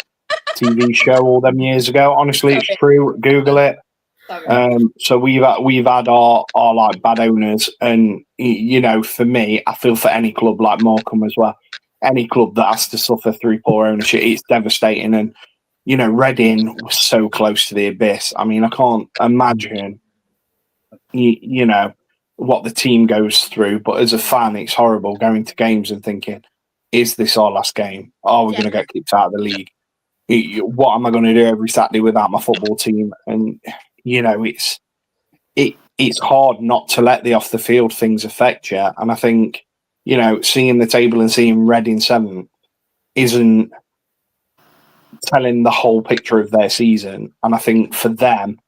TV show all them years ago. Honestly, it's true. Google it. So we've had our like bad owners, and for me, I feel for any club like Morecambe as well. Any club that has to suffer through poor ownership, it's devastating. And Reading was so close to the abyss. I mean, I can't imagine what the team goes through. But as a fan, it's horrible going to games and thinking, is this our last game? Are we going to get kicked out of the league? What am I going to do every Saturday without my football team? And it's hard not to let the off the field things affect you. And I think seeing the table and seeing Reading 7th isn't telling the whole picture of their season. And I think for them,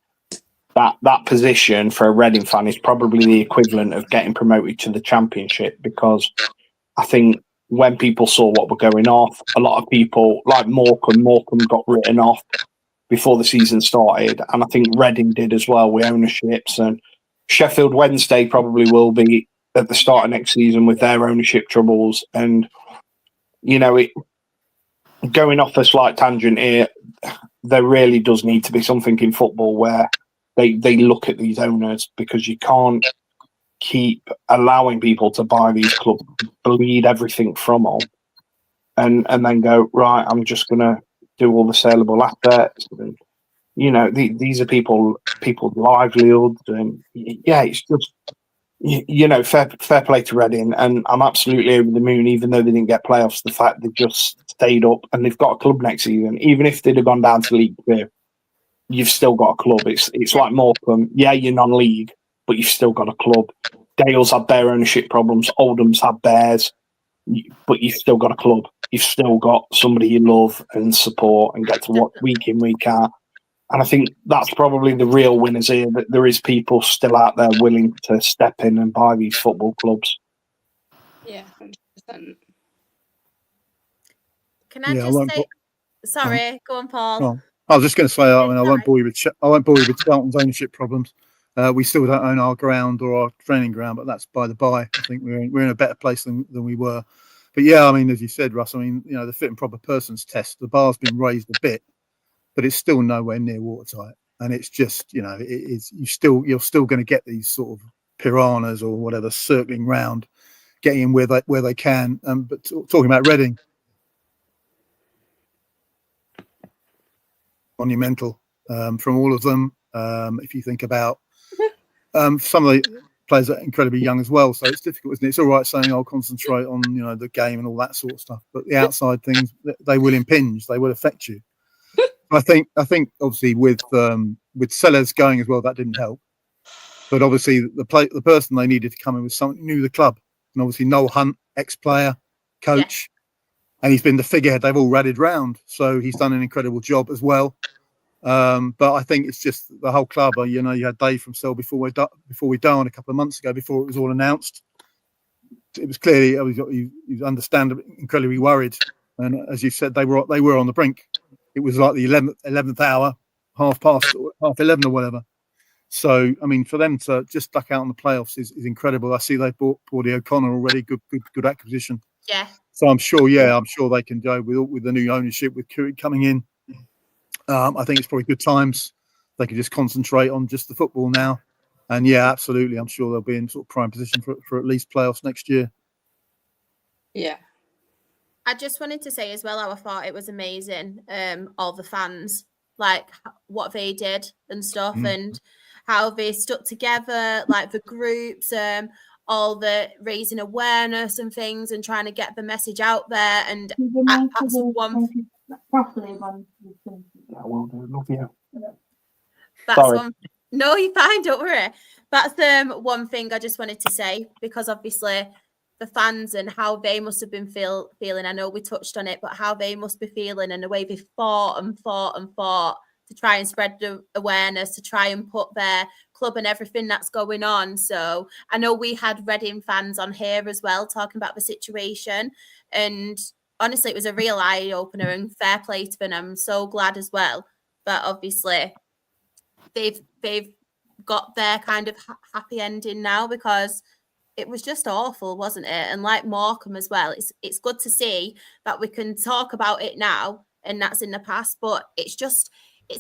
that position for a Reading fan is probably the equivalent of getting promoted to the Championship, because I think when people saw what were going off, a lot of people, like Morecambe got written off before the season started. And I think Reading did as well with ownerships. And Sheffield Wednesday probably will be at the start of next season with their ownership troubles. And, going off a slight tangent here, there really does need to be something in football where they look at these owners, because you can't keep allowing people to buy these clubs, bleed everything from them, and then go, right, I'm just going to do all the saleable assets. And, these are people's livelihoods. And it's just, fair play to Reading. And I'm absolutely over the moon, even though they didn't get playoffs, the fact they just stayed up and they've got a club next season. Even if they'd have gone down to League 2, you've still got a club. It's like Morecambe. Yeah, you're non-league, but you've still got a club. Dale's had their ownership problems. Oldham's had theirs, but you've still got a club. You've still got somebody you love and support and get to watch week in, week out. And I think that's probably the real winners here, that there is people still out there willing to step in and buy these football clubs. Yeah, 100%. Can I Yeah, I just won't say, sorry, go on, Paul. Well, I was just going to say, I mean, I won't bore you with Charlton's ownership problems. We still don't own our ground or our training ground, but that's by the by. I think we're in a better place than we were. But yeah, I mean, as you said, Russ, I mean, the fit and proper persons test, the bar's been raised a bit, but it's still nowhere near watertight. And it's just, you're still going to get these sort of piranhas or whatever circling round, getting in where they can. But talking about Reading, monumental from all of them. If you think about some of the players are incredibly young as well, so it's difficult, isn't it? It's all right saying I'll concentrate on the game and all that sort of stuff, but the outside things, they will impinge, they will affect you. I think obviously with Sellers going as well, that didn't help. But obviously the person they needed to come in was someone who knew the club, and obviously Noel Hunt, ex-player, coach, and he's been the figurehead they've all rallied round. So he's done an incredible job as well. But I think it's just the whole club. You had Dave from Cell before we down a couple of months ago, before it was all announced. It was clearly he was understandably incredibly worried, and as you said, they were on the brink. It was like the 11th hour, 11:30 or whatever. So I mean, for them to just duck out in the playoffs is incredible. I see they bought Paudie O'Connor already. Good acquisition. Yeah. So I'm sure they can go with the new ownership, with Curry coming in. I think it's probably good times. They can just concentrate on just the football now. And yeah, absolutely. I'm sure they'll be in sort of prime position for at least playoffs next year. Yeah. I just wanted to say as well how I thought it was amazing, all the fans, like what they did and stuff, and how they stuck together, like the groups, all the raising awareness and things and trying to get the message out there. And that's one. No, you're fine, don't worry. That's one thing I just wanted to say, because obviously the fans and how they must have been feeling. I know we touched on it, but how they must be feeling and the way they fought to try and spread the awareness, to try and put their club and everything that's going on. So I know we had Reading fans on here as well talking about the situation, and honestly, it was a real eye opener, and fair play to them. I'm so glad as well that obviously they've got their kind of happy ending now, because it was just awful, wasn't it? And like Morecambe as well, it's good to see that we can talk about it now and that's in the past, but it's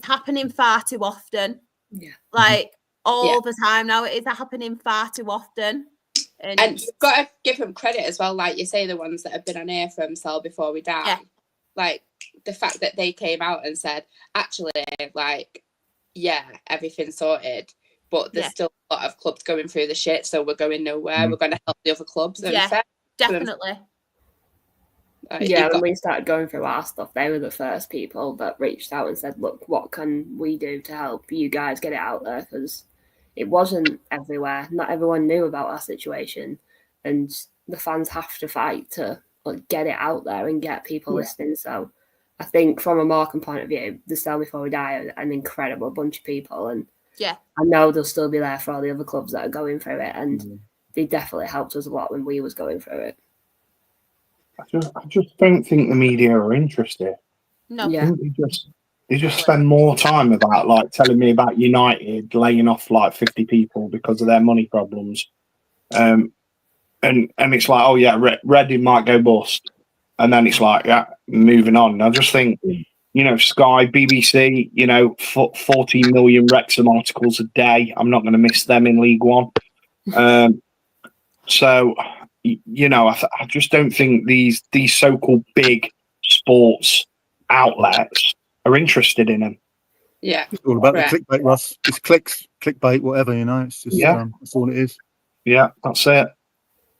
happening far too often. Yeah. Like all the time now, it is happening far too often. And you've got to give them credit as well, like you say, the ones that have been on air from Cell Before We Die. Yeah. Like the fact that they came out and said, actually, like, yeah, everything's sorted, but there's still a lot of clubs going through the shit, so we're going nowhere. We're going to help the other clubs. And definitely. When we started going through our stuff, they were the first people that reached out and said, look, what can we do to help you guys get it out there? Because it wasn't everywhere. Not everyone knew about our situation, and the fans have to fight to get it out there and get people listening. So I think from a Morecambe point of view, the Cell Before We Die are an incredible bunch of people, and I know they'll still be there for all the other clubs that are going through it, and they definitely helped us a lot when we was going through it. I just don't think the media are interested. No. Yeah. They just spend more time about like telling me about United laying off like 50 people because of their money problems, and it's like, oh yeah, Reading might go bust, and then it's like, yeah, moving on. And I just think, Sky, BBC, 14 million Wrexham articles a day. I'm not going to miss them in League One. So, I just don't think these so-called big sports outlets are interested in them. Yeah. It's all about the clickbait, Russ. It's clicks, clickbait, whatever, It's just, that's all it is. Yeah, that's it.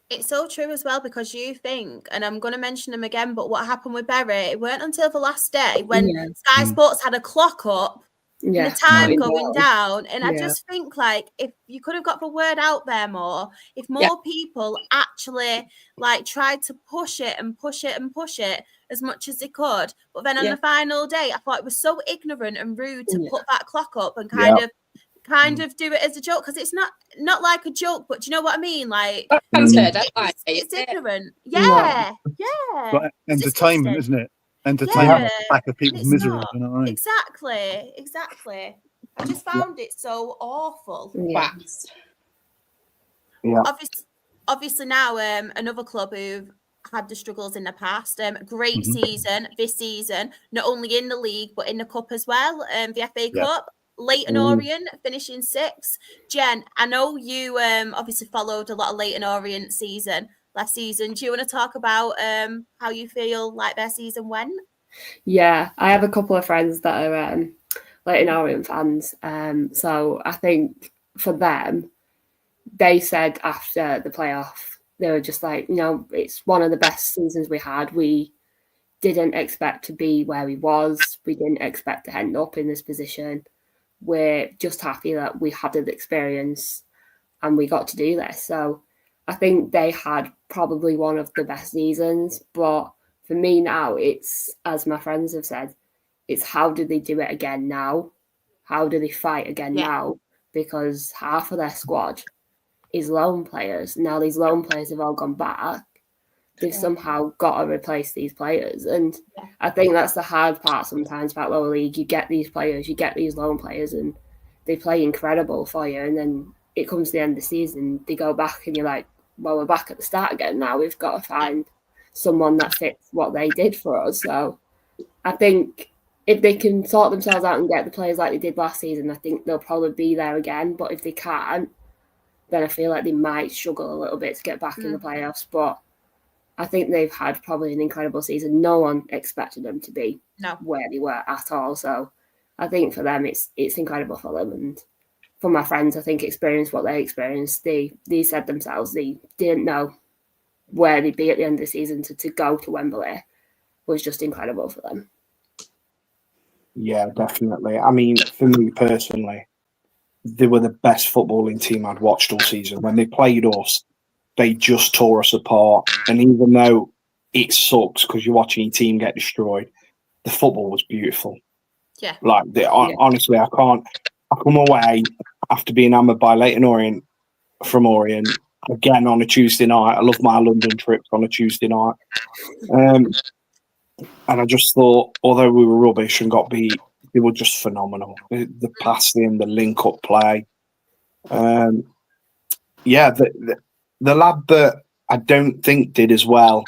It's so true as well, because you think, and I'm going to mention them again, but what happened with Bury, it weren't until the last day when Sky Sports had a clock up and Yeah. the time Right. going down. And I Yeah. just think, like, if you could have got the word out there more, if more people actually like tried to push it and push it and push it as much as they could. But then on the final day, I thought it was so ignorant and rude to put that clock up and kind of do it as a joke, because it's not like a joke, but do you know what I mean? Like, it's ignorant. Yeah. But It's entertainment, disgusting. isn't it? Entertainment Yeah. at the back of people's It's misery. not. You know what I mean? Exactly. I just found it so awful. Yeah. Yeah. Obviously now another club who've had the struggles in the past. Great season this season, not only in the league but in the cup as well. The FA Cup. Leyton Orient finishing 6th. Jen, I know you obviously followed a lot of Leyton Orient season last season. Do you want to talk about how you feel like their season went? Yeah, I have a couple of friends that are Leyton Orient fans. So I think for them, they said after the playoff, they were just like, it's one of the best seasons we had. We didn't expect to be where we was. We didn't expect to end up in this position. We're just happy that we had an experience and we got to do this. So I think they had probably one of the best seasons. But for me now, it's, as my friends have said, it's how do they do it again now? How do they fight again now? Because half of their squad is loan players. Now these loan players have all gone back. They've somehow got to replace these players. And I think that's the hard part sometimes about lower league. You get these players, you get these loan players, and they play incredible for you. And then it comes to the end of the season, they go back and you're like, well, we're back at the start again now. We've got to find someone that fits what they did for us. So I think if they can sort themselves out and get the players like they did last season, I think they'll probably be there again. But if they can't, then I feel like they might struggle a little bit to get back in the playoffs. But I think they've had probably an incredible season. No one expected them to be where they were at all. So I think for them, it's incredible for them. And for my friends, I think experience what they experienced. They said themselves they didn't know where they'd be at the end of the season. To go to Wembley was just incredible for them. Yeah, definitely. I mean, for me personally, they were the best footballing team I'd watched all season. When they played us, they just tore us apart. And even though it sucks because you're watching your team get destroyed, the football was beautiful. Yeah. Like, honestly, I come away after being hammered by Leyton Orient from Orient again on a Tuesday night. I love my London trips on a Tuesday night. And I just thought, although we were rubbish and got beat, they were just phenomenal. The passing, the link-up play. The lad that I don't think did as well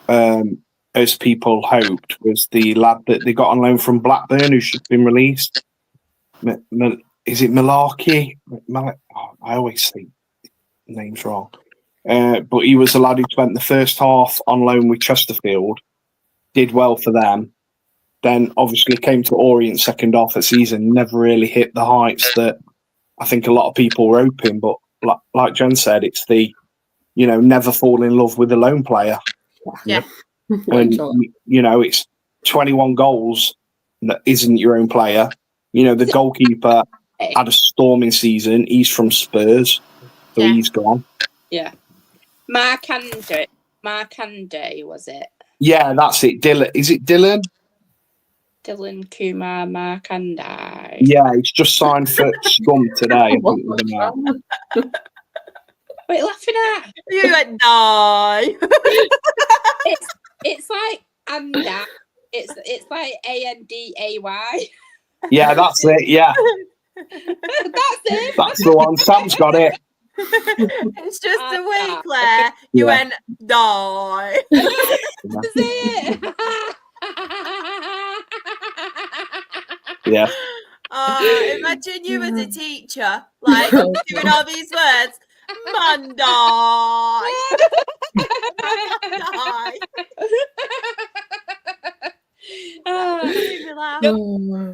as people hoped was the lad that they got on loan from Blackburn, who's just been released. Is it Malarkey? I always say names wrong. But he was the lad who spent the first half on loan with Chesterfield, did well for them. Then obviously came to Orient second half of the season, never really hit the heights that I think a lot of people were hoping. But like Jen said, it's the, never fall in love with a lone player. Yeah. And, it's 21 goals that isn't your own player. The goalkeeper had a storming season. He's from Spurs, so he's gone. Yeah. Markande, was it? Yeah, that's it. Dylan. Is it Dylan? Dylan Kumar Markande. Yeah, he's just signed for Scum today. What are you laughing at? You went, die. It's like Anda. It's like Anday. Yeah, that's it. Yeah, that's it. That's the one. Sam's got it. It's just the way, Claire. You went, die. That's it. Yeah. Imagine you as a teacher, like doing all these words. Man, die. Die.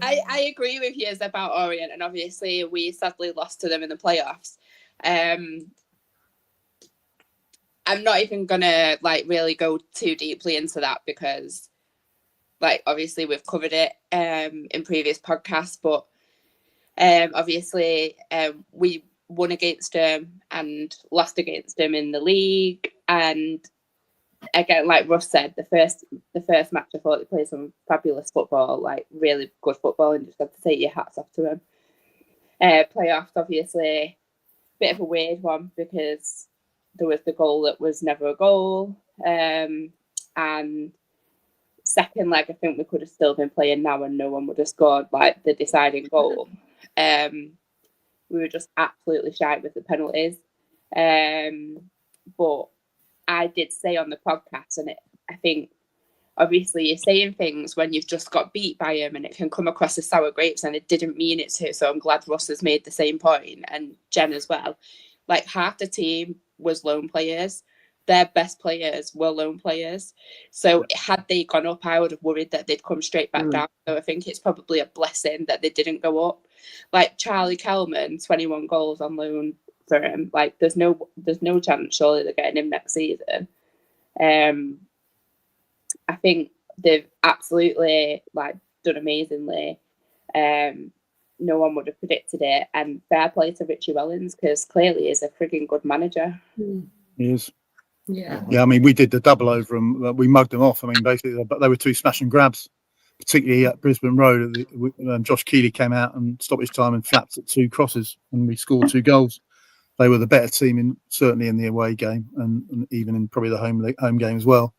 I agree with you about Orient, and obviously we sadly lost to them in the playoffs. I'm not even gonna really go too deeply into that because Like, obviously, we've covered it in previous podcasts, but obviously, we won against them and lost against them in the league. And again, like Russ said, the first match, I thought they played some fabulous football, like really good football, and just have to take your hats off to them. Playoffs, obviously, bit of a weird one because there was the goal that was never a goal. And second leg, I think we could have still been playing now and no one would have scored like the deciding goal. We were just absolutely shite with the penalties. But I did say on the podcast, and I think obviously you're saying things when you've just got beat by them and it can come across as sour grapes, and it didn't mean it to. So I'm glad Ross has made the same point, and Jen as well. Like, half the team was loan players. Their best players were loan players. So had they gone up, I would have worried that they'd come straight back down. So I think it's probably a blessing that they didn't go up. Like Charlie Kelman, 21 goals on loan for him. Like, there's no chance surely they're getting him next season. I think they've absolutely like done amazingly. No one would have predicted it, and fair play to Richie Wellens, because clearly he's a frigging good manager. He is. Yeah. Yeah, I mean, we did the double over them. We mugged them off. I mean, basically, but they were two smash and grabs, particularly at Brisbane Road. Josh Keeley came out and stoppage time and flapped at 2 crosses, and we scored 2 goals. They were the better team, certainly in the away game, and even in probably the home game as well.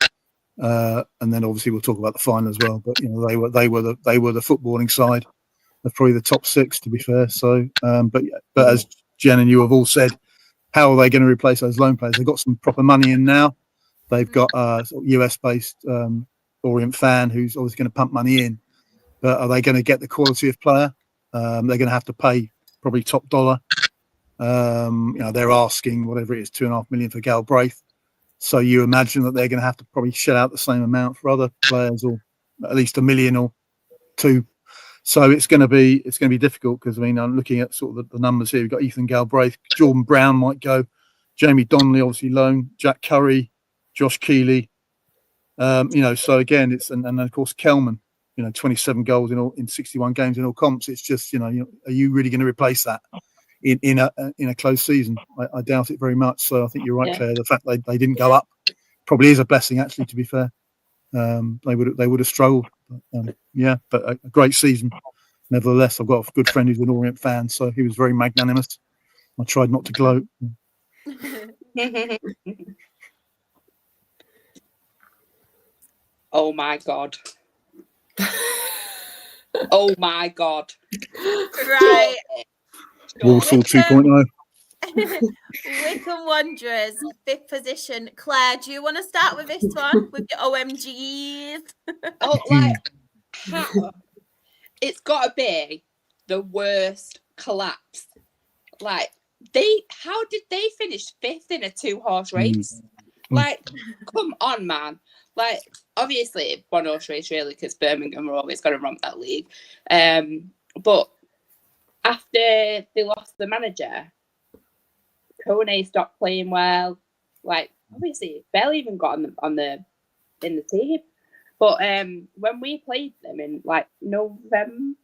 And then obviously we'll talk about the final as well. But they were the footballing side of probably the top 6, to be fair. So, but as Jen and you have all said, how are they going to replace those loan players? They've got some proper money in now. They've got a US-based Orient fan who's always going to pump money in. But are they going to get the quality of player? They're going to have to pay probably top dollar. They're asking whatever it is, $2.5 million for Galbraith. So you imagine that they're going to have to probably shell out the same amount for other players, or at least $1 million or $2 million. So it's going to be difficult, because I mean, I'm looking at sort of the numbers here. We've got Ethan Galbraith, Jordan Brown might go, Jamie Donnelly obviously loan, Jack Curry, Josh Keeley. So again, it's and of course Kelman. 27 goals in 61 games in all comps. It's just are you really going to replace that in a close season? I doubt it very much. So I think you're right, Claire. The fact they didn't go up probably is a blessing, actually, to be fair. They would have struggled. But a great season nevertheless. I've got a good friend who's an Orient fan, so he was very magnanimous. I tried not to gloat. Oh my god. Oh my god. Right. Walsall 2.0. Wycombe Wanderers, 5th position. Claire, do you want to start with this one with your OMGs? How? It's got to be the worst collapse. Like, how did they finish 5th in a 2-horse race? Like, come on, man. Like, obviously, 1-horse race, really, because Birmingham were always going to romp that league. But after they lost the manager, Kone stopped playing well. Like, obviously, barely even got in the team. But when we played them in like November,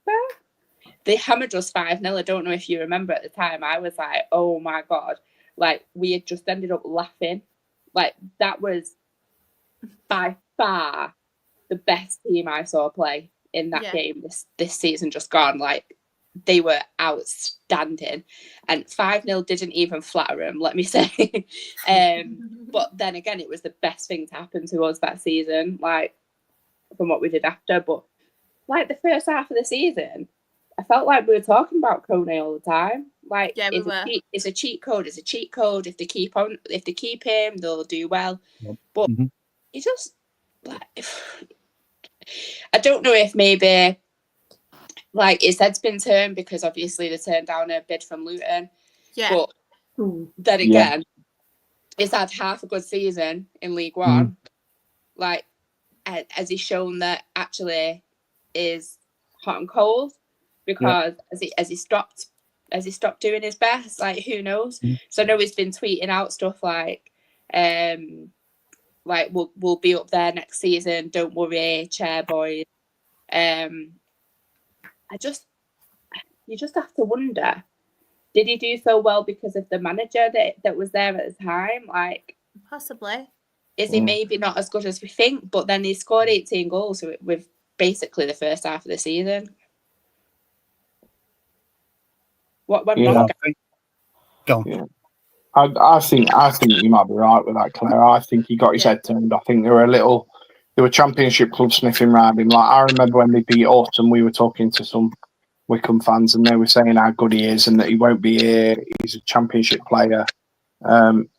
they hammered us 5-0. I don't know if you remember at the time. I was like, oh my god! Like, we had just ended up laughing. Like, that was by far the best team I saw play in that game this season just gone. Like, they were outstanding, and 5-0 didn't even flatter them, let me say. But then again, it was the best thing to happen to us that season, like, from what we did after. But like, the first half of the season, I felt like we were talking about Kone all the time. Like, it's a cheat code. It's a cheat code. If they keep him, they'll do well. But it just, like, I don't know if maybe, like, his head's been turned because obviously they turned down a bid from Luton. Yeah. But then again, he's had half a good season in League One. Like, has he shown that actually is hot and cold? Because has he stopped doing his best? Like, who knows? So I know he's been tweeting out stuff like, like we'll be up there next season. Don't worry, chair boys. You just have to wonder, did he do so well because of the manager that was there at the time? Like, Possibly. is he maybe not as good as we think? But then he scored 18 goals with basically the first half of the season. What went Yeah. wrong? Go on. Yeah. I think you might be right with that, Claire. I think he got his head turned. I think there were Championship clubs sniffing around him. Like, I remember when they beat us and we were talking to some Wycombe fans and they were saying how good he is and that he won't be here. He's a Championship player.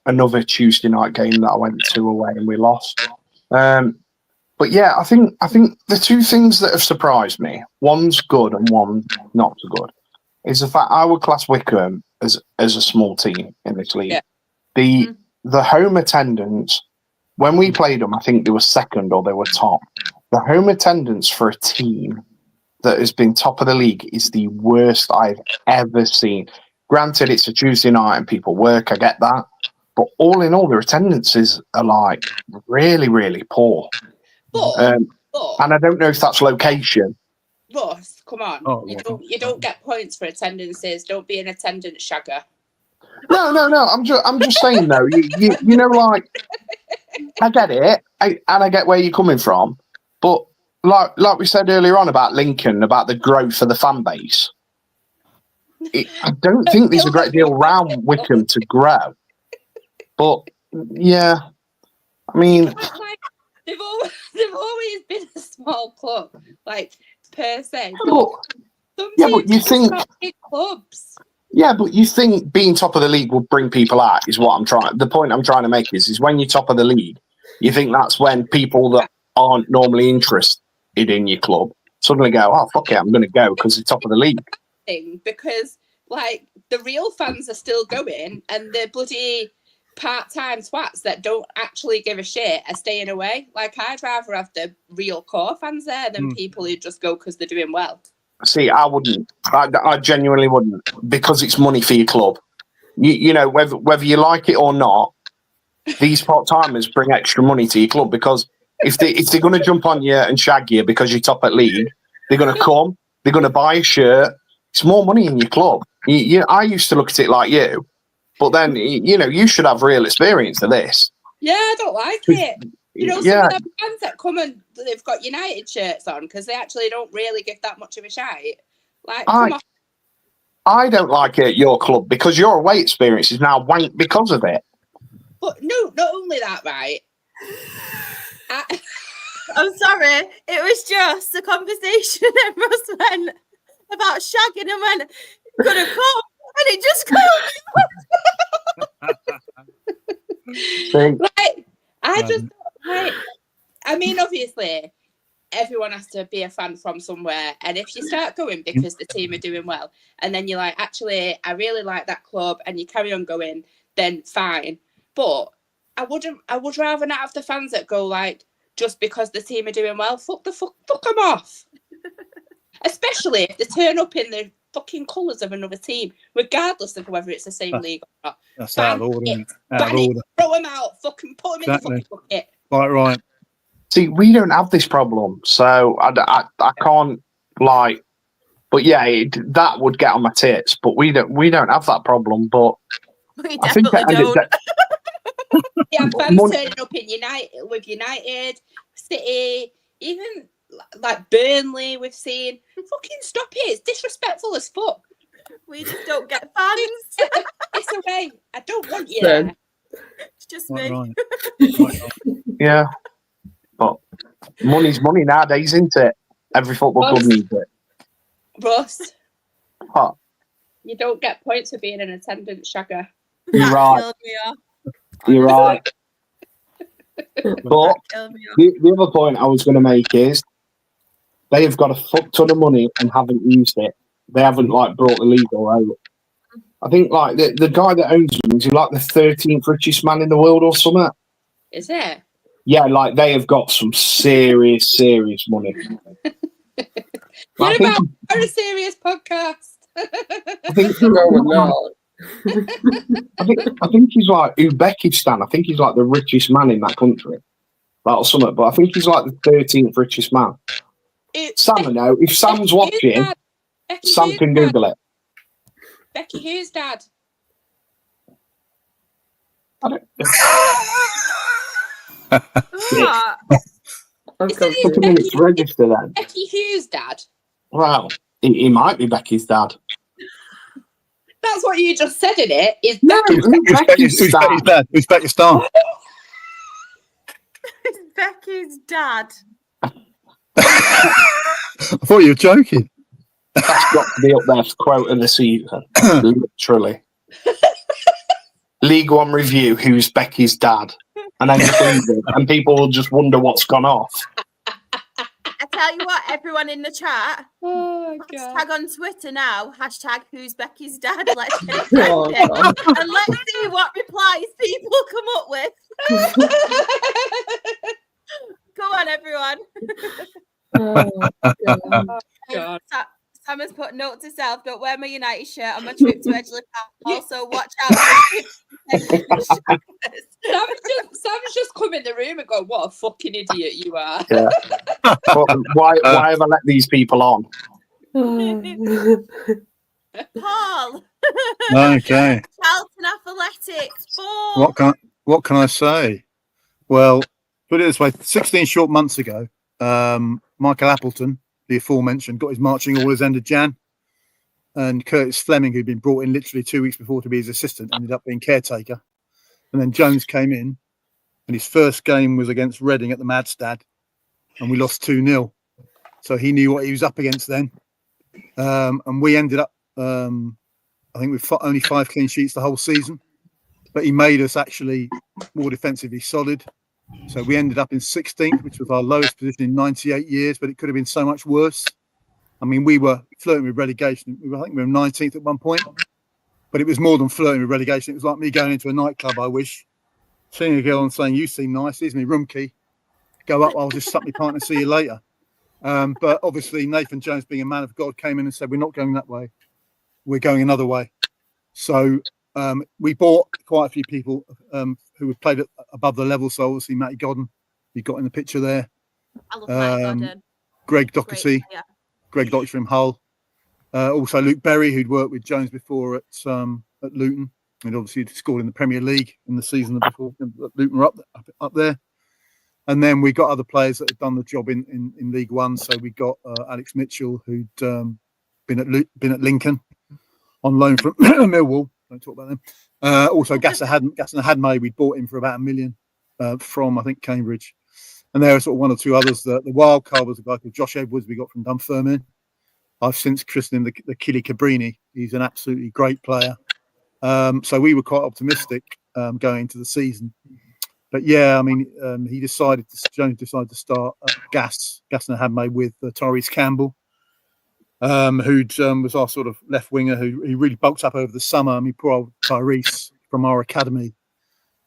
Another Tuesday night game that I went to away and we lost. But yeah, I think the two things that have surprised me, one's good and one not so good, is the fact I would class Wycombe as a small team in this league. Yeah. The home attendance, when we played them, I think they were second or they were top. The home attendance for a team that has been top of the league is the worst I've ever seen. Granted, it's a Tuesday night and people work, I get that. But all in all, their attendances are like really, really poor. But And I don't know if that's location. Ross, come on. Oh, You don't get points for attendances. Don't be an attendance shagger. No. I'm just saying though. You know, like, I get it, and I get where you're coming from, but like we said earlier on about Lincoln, about the growth of the fan base, I don't think there's a great deal around Wycombe to grow. But yeah, I mean, Like, they've always been a small club, like per se. but you think. Big clubs. Yeah, but you think being top of the league will bring people out is what I'm trying. The point I'm trying to make is when you're top of the league, you think that's when people that aren't normally interested in your club suddenly go, "Oh fuck it, I'm going to go because it's top of the league." Because like the real fans are still going, and the bloody part-time twats that don't actually give a shit are staying away. Like, I'd rather have the real core fans there than people who just go because they're doing well. See, I wouldn't. I genuinely wouldn't, because it's money for your club. You know, whether you like it or not, these part-timers bring extra money to your club, because if they're going to jump on you and shag you because you're top at league, they're going to come, they're going to buy a shirt. It's more money in your club. I used to look at it like you, but then, you know, you should have real experience of this. Yeah, I don't like it. You know, some of the fans that come and they've got United shirts on because they actually don't really give that much of a shite. Like, come on. I don't like it at your club because your away experience is now wank because of it. But no, not only that, right? I'm sorry. It was just a conversation that Ross went about shagging and went, gonna come. And it just killed me. Like, I mean, obviously, everyone has to be a fan from somewhere. And if you start going because the team are doing well, and then you're like, actually, I really like that club, and you carry on going, then fine. But I would rather not have the fans that go like, just because the team are doing well, fuck them off. Especially if they turn up in the fucking colours of another team, regardless of whether it's the same league or not. That's out of order. Out of order. Throw them out. Fucking put them in the fucking bucket. Right. See, we don't have this problem, so I can't like. But yeah, that would get on my tits. But we don't have that problem. But we I think definitely don't. Yeah, fans turning up in United, City, even like Burnley. We've seen. Fucking stop it! It's disrespectful as fuck. We just don't get fans. It's okay. I don't want you there. It's just me. Right. Yeah, but money's money nowadays, isn't it? Every football club needs it. Russ, What? you don't get points for being an attendance shagger. You're right. You're right. But the other point I was going to make is they have got a fuck ton of money and haven't used it. They haven't like brought the league all over. I think like the guy that owns them is like the 13th richest man in the world or something. Is it? Yeah, like they have got some serious money. What about a serious podcast? I think I think he's like Uzbekistan. I think he's like the richest man in that country. That'll sum it. But I think he's like the 13th richest man. Sam, I know. If Sam's watching, Sam can Google it. Becky, who's dad? I don't. What? I've got a couple of minutes to register then. Becky Hughes' dad? Wow. He might be Becky's dad. That's what you just said, in it? Is No, Becky? Who's Becky's dad? Who's Becky's star? It's Becky's dad. I thought you were joking. That's got to be up there for quote of the season. Literally. League One review, who's Becky's dad? And then just leave it, and people will just wonder what's gone off. I tell you what, everyone in the chat, Oh, God. hashtag on Twitter now, hashtag who's Becky's dad. Let's get it trending. And let's see what replies people come up with. Go on, everyone. God. Sam has put note to self, don't wear my United shirt on my trip to Edgeley Park. Also, watch out for Sam's just come in the room and go, what a fucking idiot you are. Yeah. But why have I let these people on? Paul. Okay. Charlton Athletics. 4. What can I say? Well, put it this way: 16 short months ago, Michael Appleton, the aforementioned, got his marching orders end of Jan, and Curtis Fleming, who'd been brought in literally 2 weeks before to be his assistant, ended up being caretaker. And then Jones came in, and his first game was against Reading at the Madstad, and we lost 2-0. So he knew what he was up against then. And we ended up, I think, with only 5 clean sheets the whole season. But he made us actually more defensively solid. So we ended up in 16th, which was our lowest position in 98 years, but it could have been so much worse. I mean, we were flirting with relegation. I think we were 19th at one point, but it was more than flirting with relegation. It was like me going into a nightclub, I wish, seeing a girl and saying, you seem nice, here's my room key. Go up, I'll just suck my pint and see you later. But obviously, Nathan Jones, being a man of God, came in and said, we're not going that way. We're going another way. So we bought quite a few people who had played above the level. So obviously, Matty Godden, you got in the picture there. I love Matty Godden. Greg Docherty, Greg Docherty from Hull. Also, Luke Berry, who'd worked with Jones before at Luton. And obviously, he'd scored in the Premier League in the season before. Luton were up there. And then we got other players that had done the job in League One. So we got Alex Mitchell, who'd been at Lincoln on loan from Millwall. Don't talk about them. Also, Gasser Hadmay, we bought him for about $1 million from, I think, Cambridge. And there are sort of one or two others. The wild card was a guy called Josh Edwards we got from Dunfermline. I've since christened him the Killy Cabrini. He's an absolutely great player. So we were quite optimistic going into the season. But yeah, I mean, Jones decided to start Gasser Hadmay with Tyrese Campbell, who was our sort of left winger who really bulked up over the summer. I mean, poor old Tyrese from our academy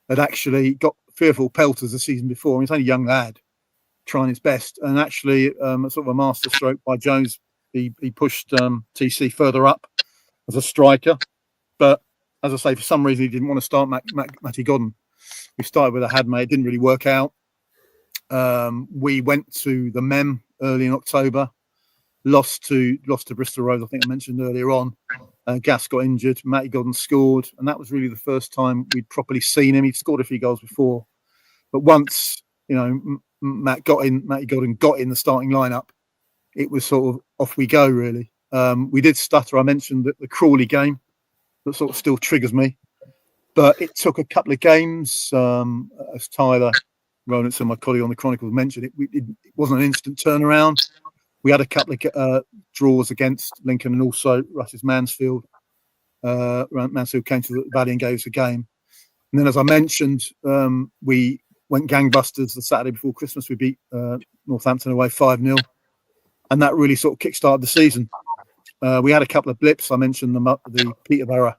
had actually got fearful pelters the season before. I mean, he's only a young lad trying his best. And actually, sort of a master stroke by Jones, he pushed TC further up as a striker. But as I say, for some reason, he didn't want to start Matty Godden. We started with a Hadmay. It didn't really work out. We went to the Mem early in October. Lost to Bristol Rovers, I think I mentioned earlier on. Gas got injured. Matty Godden scored, and that was really the first time we'd properly seen him. He'd scored a few goals before, but once Matty Godden got in the starting lineup, it was sort of off we go. Really, we did stutter. I mentioned the Crawley game that sort of still triggers me, but it took a couple of games. As Tyler Rowlandson, my colleague on the Chronicles, mentioned, it wasn't an instant turnaround. We had a couple of draws against Lincoln and also Russ's Mansfield. Mansfield came to the Valley and gave us a game. And then, as I mentioned, we went gangbusters the Saturday before Christmas. We beat Northampton away 5-0. And that really sort of kick-started the season. We had a couple of blips. I mentioned the Peterborough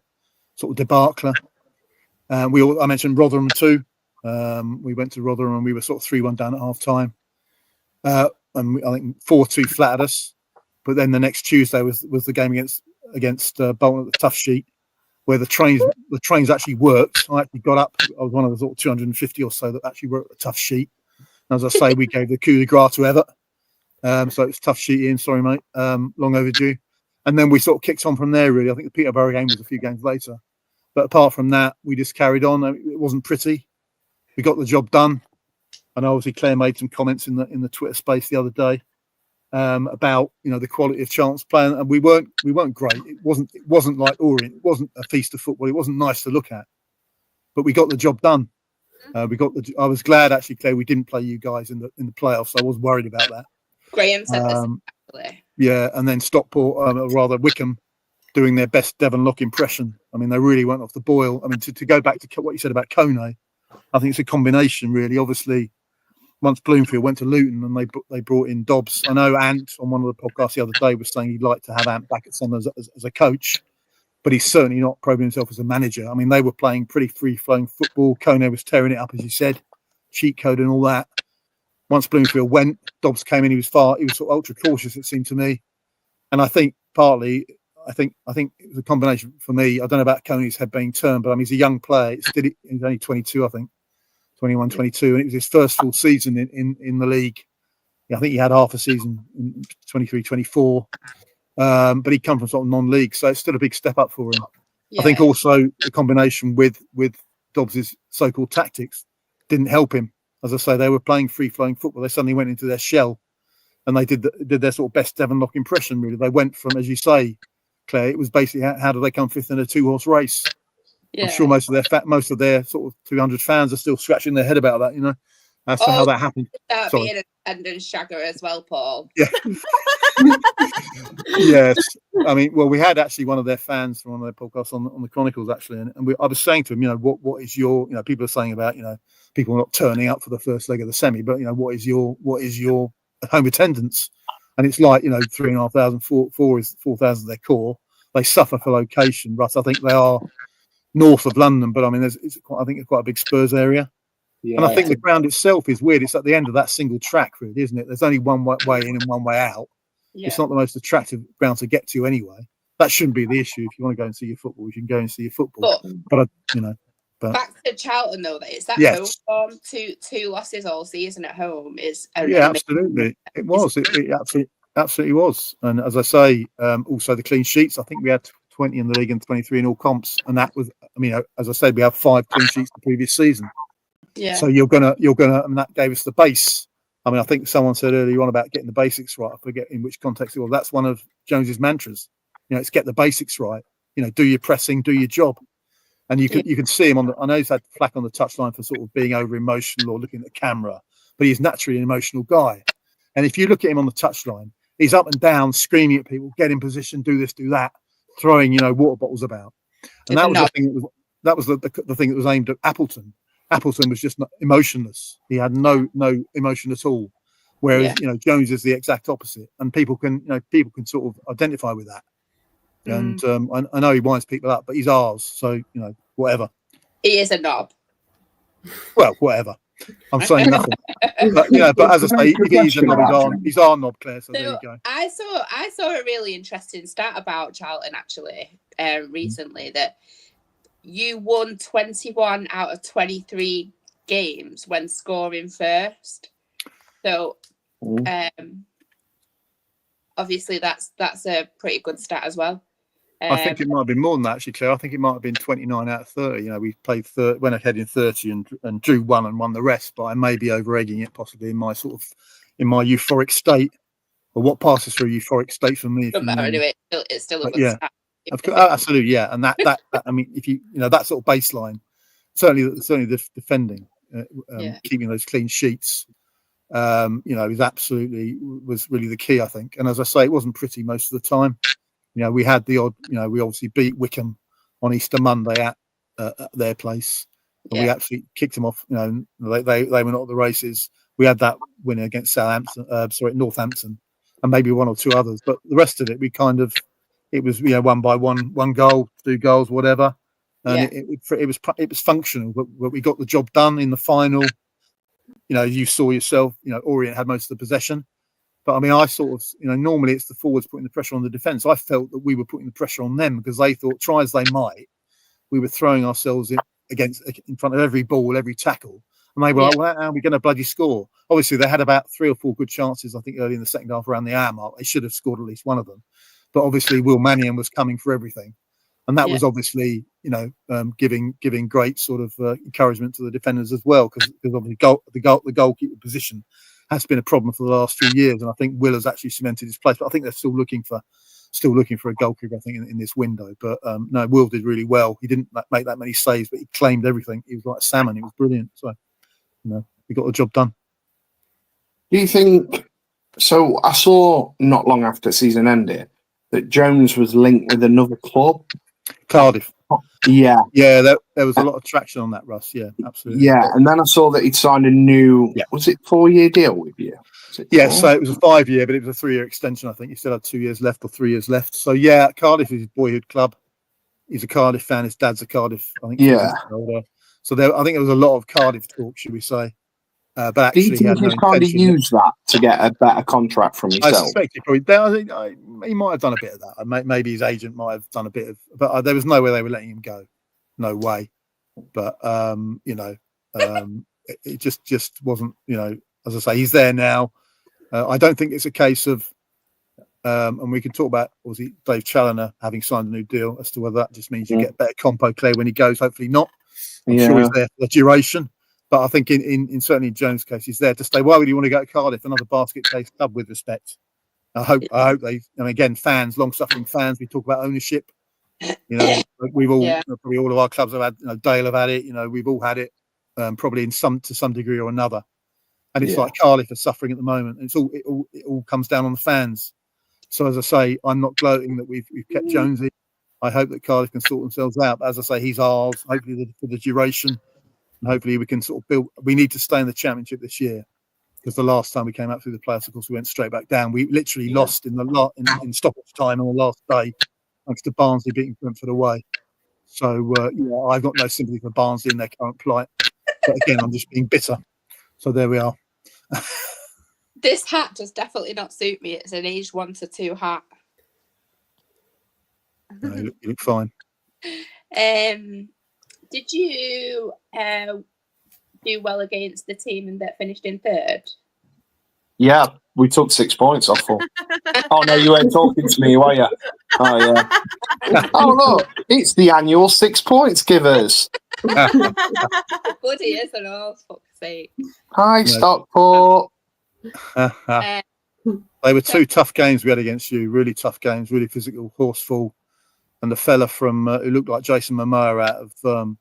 sort of debacle. I mentioned Rotherham too. We went to Rotherham and we were sort of 3-1 down at half-time. And I think 4-2 flattered us, but then the next Tuesday was the game against Bolton at the Tough Sheet, where the trains actually worked. I actually got up. I was one of the sort of 250 or so that actually were at the Tough Sheet, As I say, we gave the coup de grace to Everett. So it's tough sheet in. Sorry, mate. Long overdue. And then we sort of kicked on from there, really. I think the Peterborough game was a few games later. But apart from that, we just carried on. It wasn't pretty. We got the job done. And obviously Claire made some comments in the Twitter space the other day about the quality of Charlton's play, and we weren't great. It wasn't like Orient. It wasn't a feast of football. It wasn't nice to look at, but we got the job done. I was glad actually, Claire, we didn't play you guys in the playoffs. I was worried about that. Graham said this actually. Yeah, and then Stockport, or rather Wycombe, doing their best Devon Lock impression. I mean, they really went off the boil. I mean, to go back to what you said about Kone, I think it's a combination, really. Obviously, once Bloomfield went to Luton and they brought in Dobbs. I know Ant on one of the podcasts the other day was saying he'd like to have Ant back at Sunderland as a coach, but he's certainly not proving himself as a manager. I mean, they were playing pretty free-flowing football. Kone was tearing it up, as you said, cheat code and all that. Once Bloomfield went, Dobbs came in. He was sort of ultra cautious, it seemed to me, and I think partly, I think it was a combination for me. I don't know about Kone's head being turned, but I mean, he's a young player. He's only 22, I think. 21, 22, and it was his first full season in the league. Yeah, I think he had half a season in 23, 24, but he'd come from sort of non-league, so it's still a big step up for him. Yeah. I think also the combination with Dobbs's so-called tactics didn't help him. As I say, they were playing free-flowing football. They suddenly went into their shell, and they did their sort of best Devon Lock impression, really. They went from, as you say, Claire, it was basically how do they come fifth in a two-horse race? Yeah. I'm sure most of their sort of 200 fans are still scratching their head about that, as to how that happened. That being an attendance shagger as well, Paul. Yeah. Yes. I mean, well, we had actually one of their fans from one of their podcasts on the Chronicles, actually, and I was saying to him, what is your, people are saying about, people not turning up for the first leg of the semi, but what is your home attendance? And it's like 3,500, 4,000 their core. They suffer for location, Russ. I think they are north of London, but I mean, it's quite a big Spurs area. Yeah. And I think the ground itself is weird. It's at the end of that single track, really, isn't it? There's only one way in and one way out. Yeah. It's not the most attractive ground to get to anyway. That shouldn't be the issue. If you want to go and see your football, you can go and see your football. But back to Charlton, though, it's that home form. Two losses all season at home is absolutely. It was. It absolutely was. And as I say, also the clean sheets. I think we had 20 in the league and 23 in all comps, and that was, as I said, we have 5 clean sheets the previous season. Yeah. So you're gonna, and that gave us the base. I think someone said earlier on about getting the basics right. I forget in which context it was. That's one of Jones's mantras. It's get the basics right. Do your pressing, do your job, and you can see him I know he's had flack on the touchline for sort of being over emotional or looking at the camera, but he's naturally an emotional guy. And if you look at him on the touchline, he's up and down, screaming at people, get in position, do this, do that. Throwing, water bottles about, and that was the thing. That was the thing that was aimed at Appleton. Appleton was just emotionless. He had no emotion at all. Whereas Jones is the exact opposite, and people can sort of identify with that. And I know he winds people up, but he's ours, so whatever. He is a knob. Well, whatever. I'm saying nothing. But as I say, he's a knob. He's our knob, Claire. So there you go. I saw a really interesting stat about Charlton actually recently that you won 21 out of 23 games when scoring first. So obviously that's a pretty good stat as well. I think it might have been more than that, actually, Claire. I think it might have been 29 out of 30. We played went ahead in 30 and drew one and won the rest. But I may be over-egging it, possibly in my euphoric state. Or what passes through euphoric state for me? Doesn't matter anyway. It's still a good stat. Absolutely, yeah. And that I mean, if you that sort of baseline, certainly the defending, keeping those clean sheets, is absolutely was really the key, I think. And as I say, it wasn't pretty most of the time. We had the odd, we obviously beat Wycombe on Easter Monday at their place. And we actually kicked them off. They were not at the races. We had that win against Northampton, and maybe one or two others. But the rest of it, it was one by one goal, 2 goals, whatever. And it was functional. But we got the job done in the final. You saw yourself. Orient had most of the possession. But I mean, I sort of, normally it's the forwards putting the pressure on the defence. I felt that we were putting the pressure on them because they thought, try as they might, we were throwing ourselves in front of every ball, every tackle, And they were like, well, how are we going to bloody score? Obviously, they had about 3 or 4 good chances, I think, early in the second half around the hour mark. They should have scored at least one of them. But obviously, Will Mannion was coming for everything. And that was obviously, giving great sort of encouragement to the defenders as well, because obviously the goalkeeper position has been a problem for the last few years. And I think Will has actually cemented his place. But I think they're still looking for a goalkeeper, I think, in this window. But no, Will did really well. He didn't make that many saves, but he claimed everything. He was like a salmon. He was brilliant. So, he got the job done. Do you think so? I saw not long after season ended that Jones was linked with another club, Cardiff. Yeah, there was a lot of traction on that, Russ. Yeah, absolutely. Yeah, and then I saw that he'd signed a new. Was it 4-year deal with you? So it was a 5-year, but it was a 3-year extension. I think he still had 2 years left or 3 years left. So Cardiff is his boyhood club. He's a Cardiff fan. His dad's a Cardiff. I think. So I think there was a lot of Cardiff talk, should we say? But actually, do you think he's trying to use that to get a better contract from himself? I suspect he probably. He might have done a bit of that. Maybe his agent might have done a bit of. But there was no way they were letting him go. No way. But it just wasn't. As I say, he's there now. I don't think it's a case of. And we can talk about obviously Dave Challoner having signed a new deal as to whether that just means you get better compo play when he goes. Hopefully not. I'm sure he's there for the duration. But I think in certainly in Jones' case, he's there to stay. Why would he want to go to Cardiff, another basket case club, with respect? I hope they. Again, fans, long-suffering fans. We talk about ownership. We've all probably all of our clubs have had. Dale have had it. We've all had it, probably to some degree or another. And it's like Cardiff are suffering at the moment. It all comes down on the fans. So as I say, I'm not gloating that we've kept Jonesy. I hope that Cardiff can sort themselves out. But as I say, he's ours. Hopefully for the duration. Hopefully we can sort of build. We need to stay in the Championship this year, because the last time we came out through the playoffs, of course, we went straight back down. We literally lost in stoppage time on the last day, thanks to Barnsley beating Brentford away. So I've got no sympathy for Barnsley in their current plight. But again, I'm just being bitter. So there we are. This hat does definitely not suit me. It's an aged 1 to 2 hat. No, you look fine. Did you do well against the team that finished in 3rd? Yeah, we took 6 points off them. Oh, no, you weren't talking to me, were you? Oh, yeah. Oh, look, it's the annual 6 points givers. Bloody is and all, for fuck's sake. Hi, Stockport. They were 2 tough games we had against you, really tough games, really physical, horseful. And the fella from who looked like Jason Momoa out of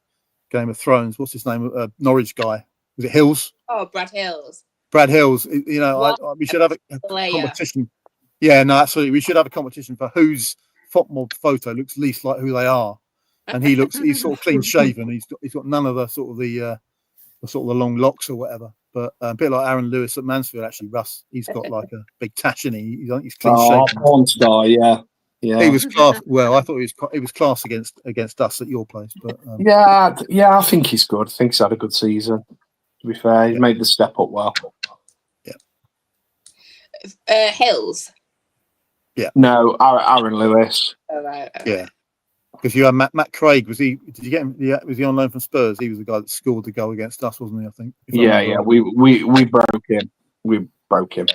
Game of Thrones, what's his name? Norwich guy. Was it Hills? Oh, Brad Hills. Brad Hills. We should have a competition. Yeah, no, absolutely. We should have a competition for whose FOTMob photo looks least like who they are. And he's sort of clean shaven. He's got none of the sort of the long locks or whatever. But a bit like Aaron Lewis at Mansfield, actually. Russ, he's got like a big tash in he. He's clean shaven. Porn star, yeah. He was class. Well, I thought he was class against us at your place, but I think he's good. I think he's had a good season. To be fair, he's made the step up well. Yeah. Hills. Yeah. No, Aaron Lewis. Oh, right. Yeah. Because you had Matt Craig. Did you get him? Yeah, was he on loan from Spurs? He was the guy that scored the goal against us, wasn't he? I think. Yeah. We broke him. We broke him.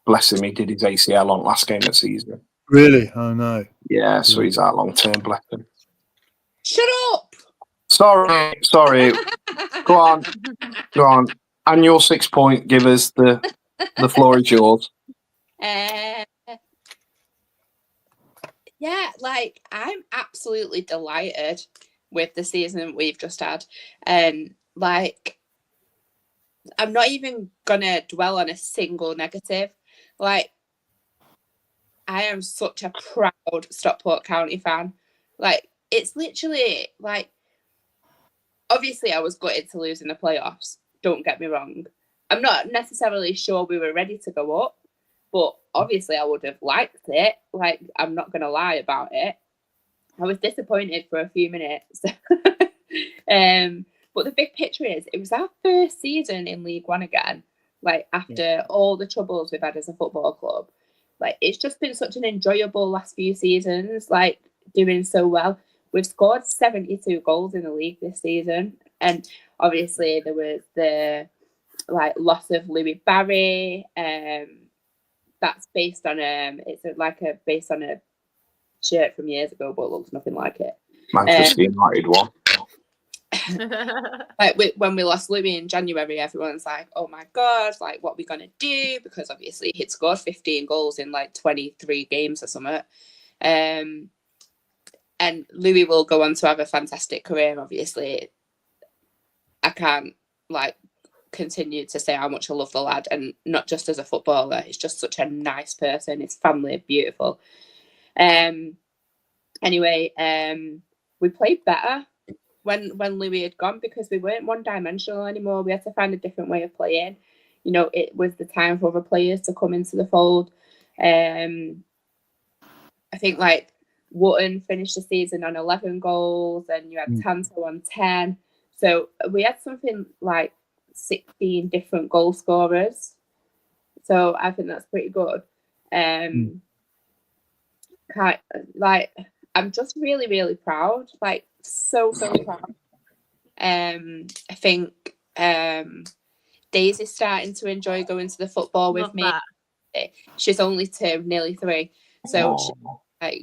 Bless him, he did his ACL on last game of the season. Really? Oh, no. Yeah, so he's out long term, bless him. Shut up! Sorry. Go on. Annual 6 point givers, the floor is yours. I'm absolutely delighted with the season we've just had. And, I'm not even going to dwell on a single negative. I am such a proud Stockport County fan. It's literally obviously I was gutted to lose in the playoffs. Don't get me wrong. I'm not necessarily sure we were ready to go up, but obviously I would have liked it. I'm not going to lie about it. I was disappointed for a few minutes. But the big picture is it was our first season in League One again. After all the troubles we've had as a football club, it's just been such an enjoyable last few seasons, doing so well. We've scored 72 goals in the league this season. And obviously there was the loss of Louis Barry. That's based on based on a shirt from years ago, but looks nothing like it. Manchester United one. When we lost Louis in January, everyone's like, "Oh my god! Like, what are we gonna do?" Because obviously he'd scored 15 goals in 23 games or something. And Louis will go on to have a fantastic career. Obviously, I can't continue to say how much I love the lad, and not just as a footballer. He's just such a nice person. His family, beautiful. Anyway, we played better when Louis had gone because we weren't one-dimensional anymore. We had to find a different way of playing. It was the time for other players to come into the fold. I think Wootton finished the season on 11 goals, and you had Tanto on 10. So we had something like 16 different goal scorers. So I think that's pretty good. I'm just really, really proud. So proud. I think Daisy's starting to enjoy going to the football with me. She's only 2, nearly 3. So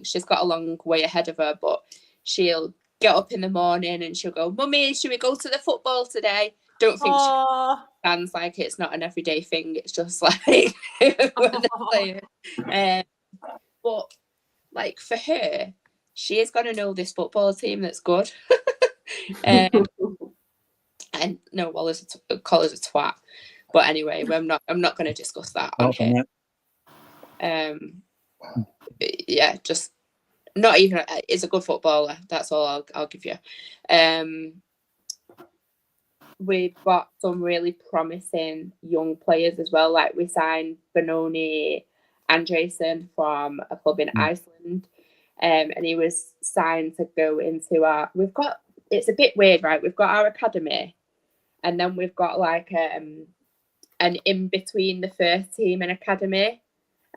she's got a long way ahead of her, but she'll get up in the morning and she'll go, "Mummy, should we go to the football today?" Don't think she stands it's not an everyday thing. It's just when they're playing. But for her, she is going to know this football team that's good. And no, Collar's a twat. But anyway, I'm not going to discuss that on here. Yeah, just not even. Is a good footballer. That's all I'll give you. We've got some really promising young players as well. We signed Benoni Andresen from a club in Iceland, and he was signed to go into our. It's a bit weird, right? We've got our academy, and then we've got an in between the first team and academy,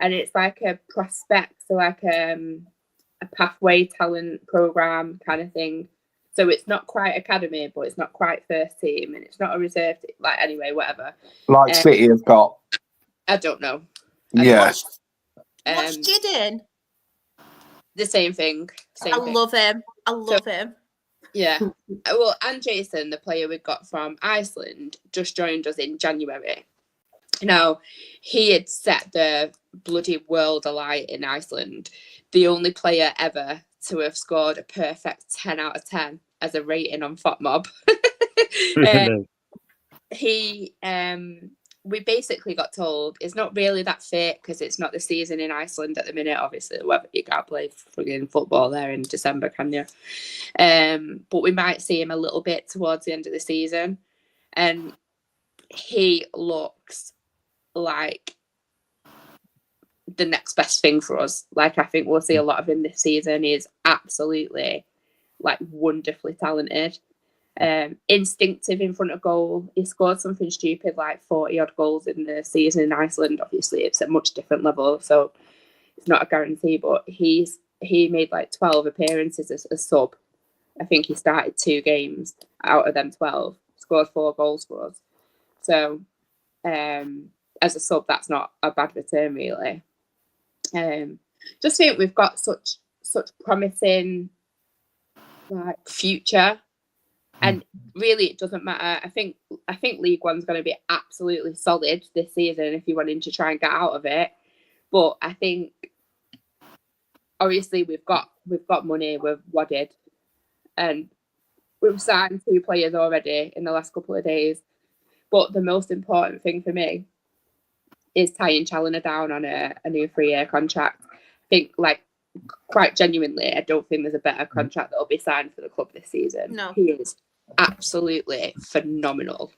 and it's a prospect, so a pathway talent program kind of thing. So it's not quite academy, but it's not quite first team, and it's not a reserve team. Anyway, whatever. City have got. I don't know. Yes. What's Jidden? The same thing. Love him. I love him. Yeah. Well, and Jason, the player we got from Iceland, just joined us in January. Now, he had set the bloody world alight in Iceland. The only player ever to have scored a perfect 10 out of 10 as a rating on FOTMob. We basically got told it's not really that fit because it's not the season in Iceland at the minute. Obviously, you can't play frigging football there in December, can you? But we might see him a little bit towards the end of the season, and he looks like the next best thing for us. I think we'll see a lot of him this season. He's absolutely wonderfully talented. Instinctive in front of goal. He scored something stupid 40 odd goals in the season in Iceland. Obviously it's a much different level, so it's not a guarantee, but he made 12 appearances as a sub. I think he started 2 games out of them 12, scored 4 goals for us. So as a sub, that's not a bad return really. Just think we've got such promising future. And really, it doesn't matter. I think League One's going to be absolutely solid this season if you're wanting to try and get out of it. But I think, obviously, we've got money. We've wadded, and we've signed 2 players already in the last couple of days. But the most important thing for me is tying Challoner down on a new 3-year contract. I think, quite genuinely, I don't think there's a better contract that will be signed for the club this season. No. He is absolutely phenomenal.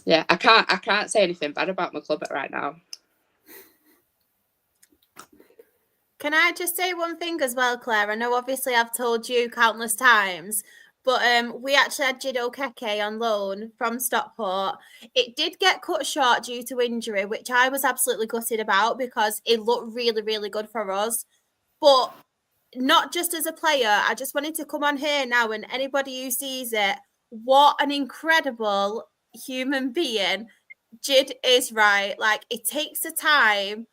Yeah, I can't say anything bad about my club right now. Can I just say one thing as well, Claire? I know obviously I've told you countless times, but we actually had Jido Keke on loan from Stockport. It did get cut short due to injury, which I was absolutely gutted about because it looked really, really good for us. But not just as a player, I just wanted to come on here now, and anybody who sees it, what an incredible human being Jid is, right? Like, it takes the time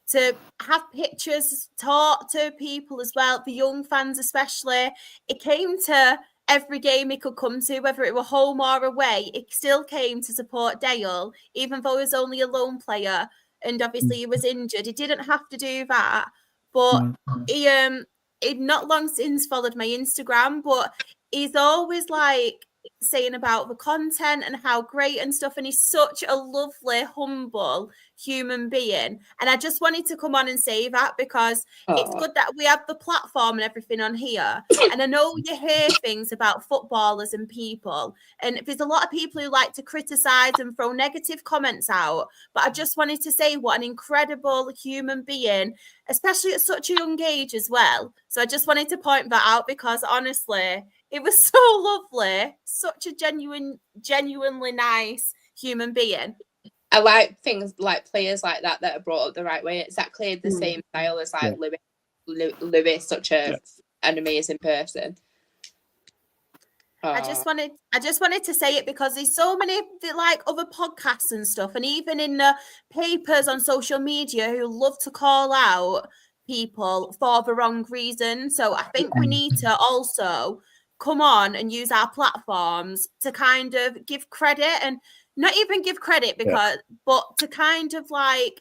to have pictures, talk to people as well, the young fans especially. It came to every game he could come to, whether it were home or away. It still came to support Dale, even though he was only a lone player and obviously he was injured. He didn't have to do that, but he'd not long since followed my Instagram, but he's always like saying about the content and how great and stuff, and he's such a lovely, humble human being. And I just wanted to come on and say that, because it's good that we have the platform and everything on here. And I know you hear things about footballers and people, and there's a lot of people who like to criticize and throw negative comments out, but I just wanted to say what an incredible human being, especially at such a young age as well. So I just wanted to point that out, because honestly, it was so lovely. Such a genuinely nice human being. I like things like players like that are brought up the right way. Exactly the same style as like Louis, such an amazing person. I just wanted to say it, because there's so many like other podcasts and stuff, and even in the papers on social media, who love to call out people for the wrong reason. So I think we need to also come on and use our platforms to kind of give credit, and not even give credit but to kind of like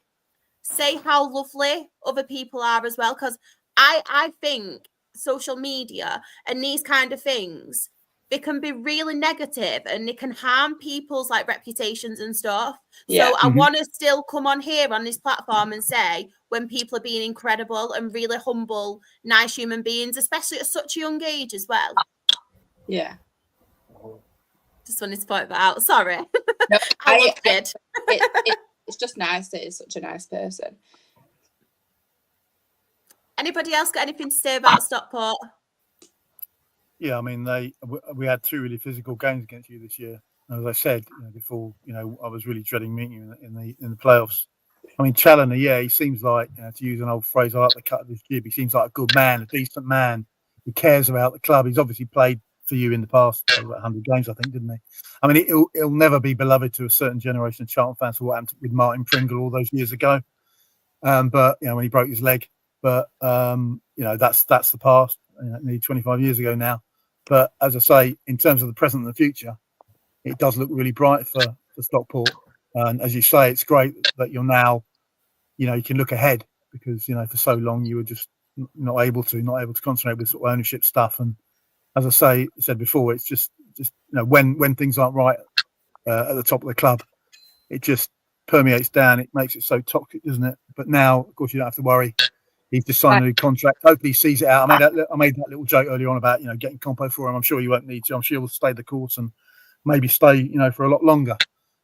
say how lovely other people are as well. Because I think social media and these kind of things, they can be really negative and they can harm people's like reputations and stuff. So I want to still come on here on this platform and say when people are being incredible and really humble, nice human beings, especially at such a young age as well. Yeah. Just wanted to point that out. Sorry. No, I did. It's just nice that he's such a nice person. Anybody else got anything to say about Stockport? Yeah, I mean, we had 2 really physical games against you this year. As I said before, I was really dreading meeting you in the playoffs. I mean, Challoner, he seems like, to use an old phrase, I like the cut of his jib. He seems like a good man, a decent man. He cares about the club. He's obviously played for you in the past, about 100 games, I think, didn't he? I mean, he'll never be beloved to a certain generation of Charlton fans for what happened with Martin Pringle all those years ago. But when he broke his leg. But that's the past. Nearly 25 years ago now. But as I say, in terms of the present and the future, it does look really bright for Stockport. And as you say, it's great that you're now, you can look ahead, because for so long you were just not able to concentrate with sort of ownership stuff. And as I said before, it's just when things aren't right at the top of the club, it just permeates down. It makes it so toxic, doesn't it? But now, of course, you don't have to worry. He's just signed a new contract. Hopefully, he sees it out. I made that little joke earlier on about getting compo for him. I'm sure you won't need to. I'm sure he'll stay the course and maybe stay for a lot longer.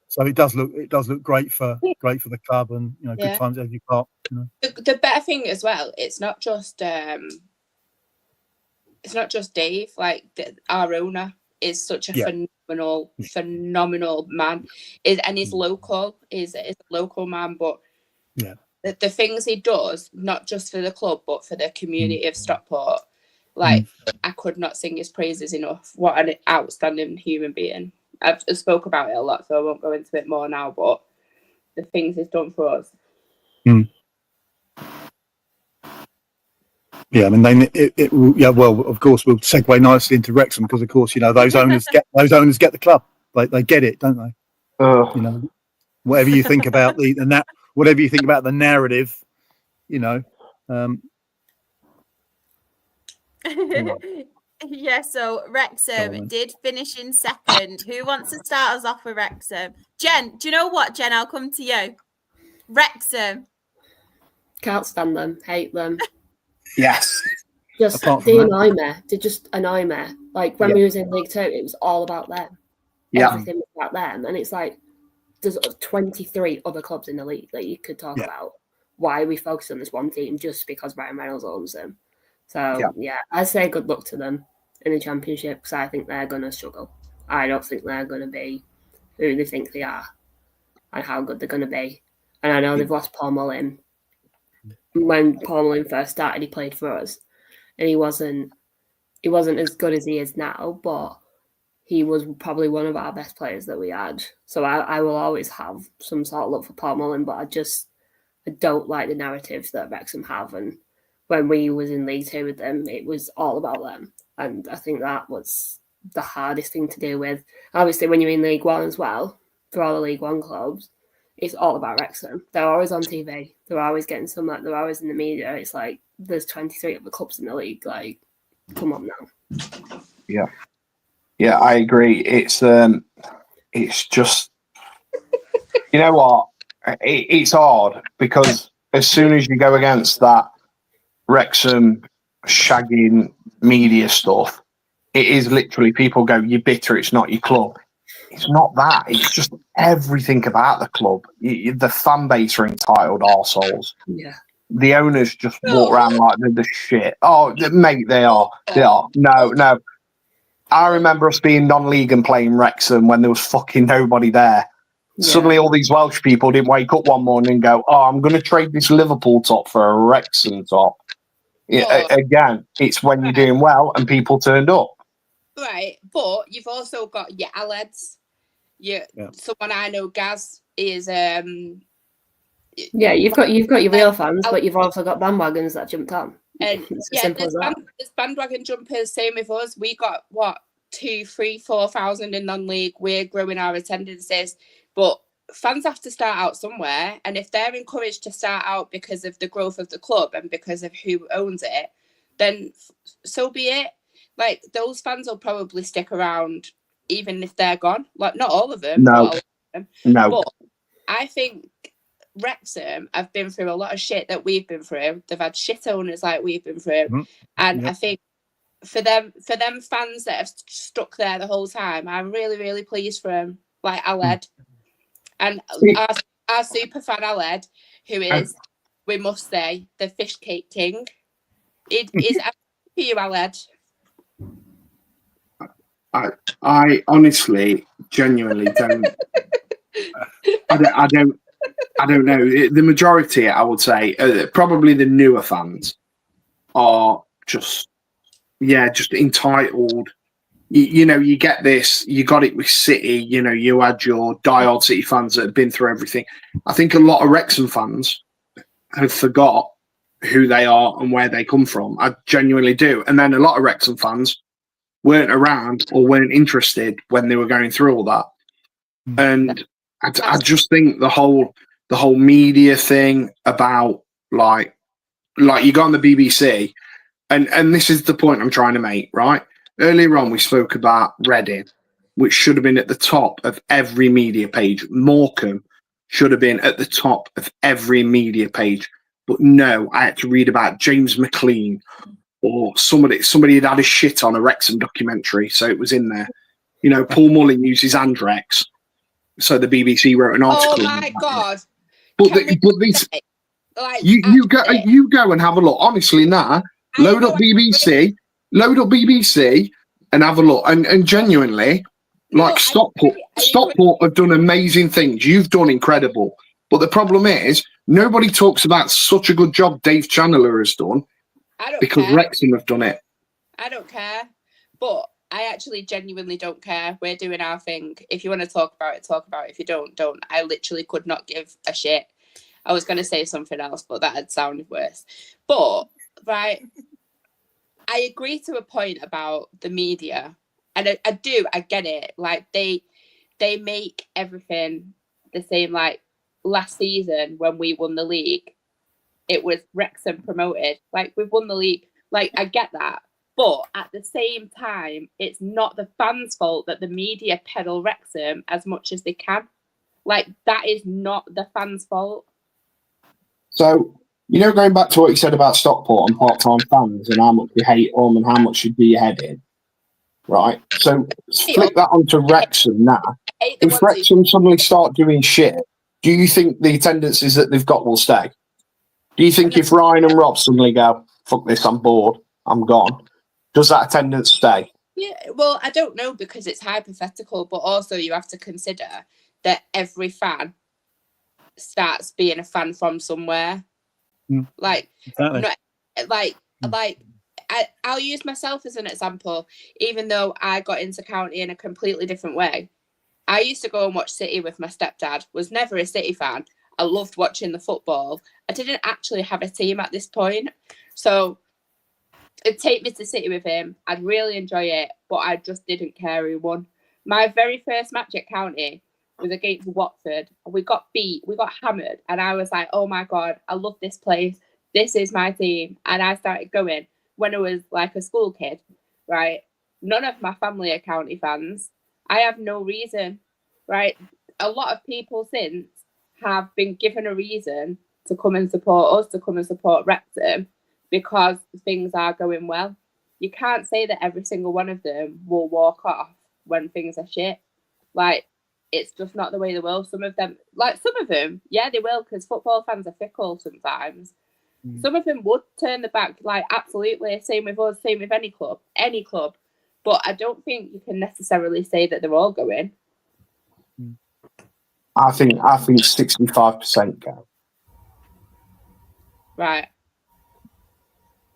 So it does look great for the club, and good times as you part. The better thing as well, it's not just Dave. Like our owner is such a phenomenal man. And he's local. Is a local man, but the things he does, not just for the club but for the community of Stockport, like I could not sing his praises enough. What an outstanding human being. I've spoke about it a lot, so I won't go into it more now, but the things he's done for us. Yeah, I mean, well, of course, we'll segue nicely into Wrexham, because, of course, those owners get the club. They get it, don't they? Whatever you think about whatever you think about the narrative, Yeah, so Wrexham did finish in second. Who wants to start us off with Wrexham? Jen, do you know what, Jen? I'll come to you. Wrexham. Can't stand them. Hate them. Yes. Just they annoy me. They just annoy me. Like when we was in League Two, it was all about them. Yeah. Everything was about them. And it's like, there's 23 other clubs in the league that you could talk about. Why are we focused on this one team just because Ryan Reynolds owns them? So, I say good luck to them in the Championship, because I think they're going to struggle. I don't think they're going to be who they think they are and how good they're going to be. And I know they've lost Paul Mullin. When Paul Mullin first started, he played for us. and he wasn't as good as he is now, but he was probably one of our best players that we had. So I will always have some sort of love for Paul Mullin, but I don't like the narrative that Wrexham have. And when we was in League Two with them, it was all about them. And I think that was the hardest thing to deal with. Obviously, when you're in League One as well, for all the League One clubs, it's all about Wrexham. They're always on TV. They're always getting something. They're always in the media. It's like there's 23 other clubs in the league. Like, come on now. Yeah, I agree. It's just, you know what? It's hard because as soon as you go against that Wrexham shagging media stuff, it is literally people go, "You're bitter. It's not your club." It's not that. It's just everything about the club. The fan base are entitled arseholes. Yeah. The owners just walk around like they're the shit. Oh, mate, they are. They are. No. I remember us being non-league and playing Wrexham when there was fucking nobody there. Yeah. Suddenly all these Welsh people didn't wake up one morning and go, "Oh, I'm going to trade this Liverpool top for a Wrexham top." Again, it's when you're doing well and people turned up. Right, but you've also got your Aleds. Someone I know, Gaz, is Yeah, you've got your real fans, but you've also got bandwagons that jumped on. And it's as simple as that. There's bandwagon jumpers. Same with us. We got 2,000, 3,000, 4,000 in non-league. We're growing our attendances, but fans have to start out somewhere. And if they're encouraged to start out because of the growth of the club and because of who owns it, then so be it. Like, those fans will probably stick around even if they're gone. Like, not all of them. No. But I think Wrexham have been through a lot of shit that we've been through. They've had shit owners like we've been through. Mm-hmm. And I think for them fans that have stuck there the whole time, I'm really, really pleased for them. Like Aled. And our super fan Aled, who is, we must say, the fish cake king. It is for you, Aled. I honestly, genuinely don't. I don't know. The majority, I would say, probably the newer fans, are just entitled. You get this. You got it with City. You had your diehard City fans that have been through everything. I think a lot of Wrexham fans have forgot who they are and where they come from. I genuinely do. And then a lot of Wrexham fans weren't around or weren't interested when they were going through all that. And I just think the whole media thing about like you go on the BBC, and this is the point I'm trying to make, right? Earlier on, we spoke about Reading, which should have been at the top of every media page. Morecambe should have been at the top of every media page. But no, I had to read about James McLean or somebody had a shit on a Wrexham documentary, so it was in there. Paul Mullin uses Andrex, so the BBC wrote an article. Oh my god! But these, you go and have a look. Honestly, load up BBC, and have a look. And genuinely, Stockport have done amazing things. You've done incredible. But the problem is, nobody talks about such a good job Dave Chandler has done. Because Wrexham have done it. I don't care. But I actually genuinely don't care. We're doing our thing. If you want to talk about it, talk about it. If you don't. I literally could not give a shit. I was going to say something else, but that had sounded worse. But, right, I agree to a point about the media. And I get it. Like, they make everything the same. Like, last season when we won the league, it was Wrexham promoted. Like, we've won the league. Like, I get that. But at the same time, it's not the fans' fault that the media peddle Wrexham as much as they can. Like, that is not the fans' fault. So, going back to what you said about Stockport and part-time fans and how much you hate them and how much you'd be your head in, right? So, flip that onto Wrexham now. If Wrexham suddenly start doing shit, do you think the attendances that they've got will stay? Do you think if Ryan and Rob suddenly go, "Fuck this, I'm bored, I'm gone," does that attendance stay? Yeah, well, I don't know because it's hypothetical, but also you have to consider that every fan starts being a fan from somewhere. Exactly. Like I'll use myself as an example. Even though I got into county in a completely different way, I used to go and watch City with my stepdad. Was never a City fan. I loved watching the football. I didn't actually have a team at this point, so it'd take me to City with him. I'd really enjoy it, but I just didn't care who won. My very first match at county was against Watford. We got beat. We got hammered, and I was like, "Oh my god, I love this place. This is my team." And I started going when I was like a school kid, right? None of my family are county fans. I have no reason, right? A lot of people since have been given a reason to come and support us, to come and support Wrexham, because things are going well. You can't say that every single one of them will walk off when things are shit. Like, it's just not the way they will. Some of them, yeah, they will, because football fans are fickle sometimes. Some of them would turn the back, like, absolutely. Same with us, same with any club. But I don't think you can necessarily say that they're all going. I think 65% go. Right.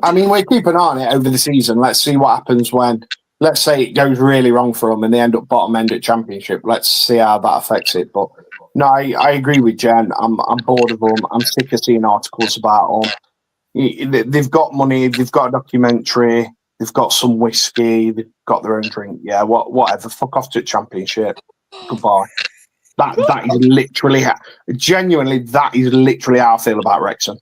I mean, we keep an eye on it over the season. Let's see what happens when, let's say it goes really wrong for them and they end up bottom end at Championship. Let's see how that affects it. But no, I agree with Jen. I'm bored of them. I'm sick of seeing articles about them. They've got money. They've got a documentary. They've got some whiskey. They've got their own drink. Yeah, whatever. Fuck off to a Championship. Goodbye. That is literally genuinely, that is literally how I feel about Wrexham.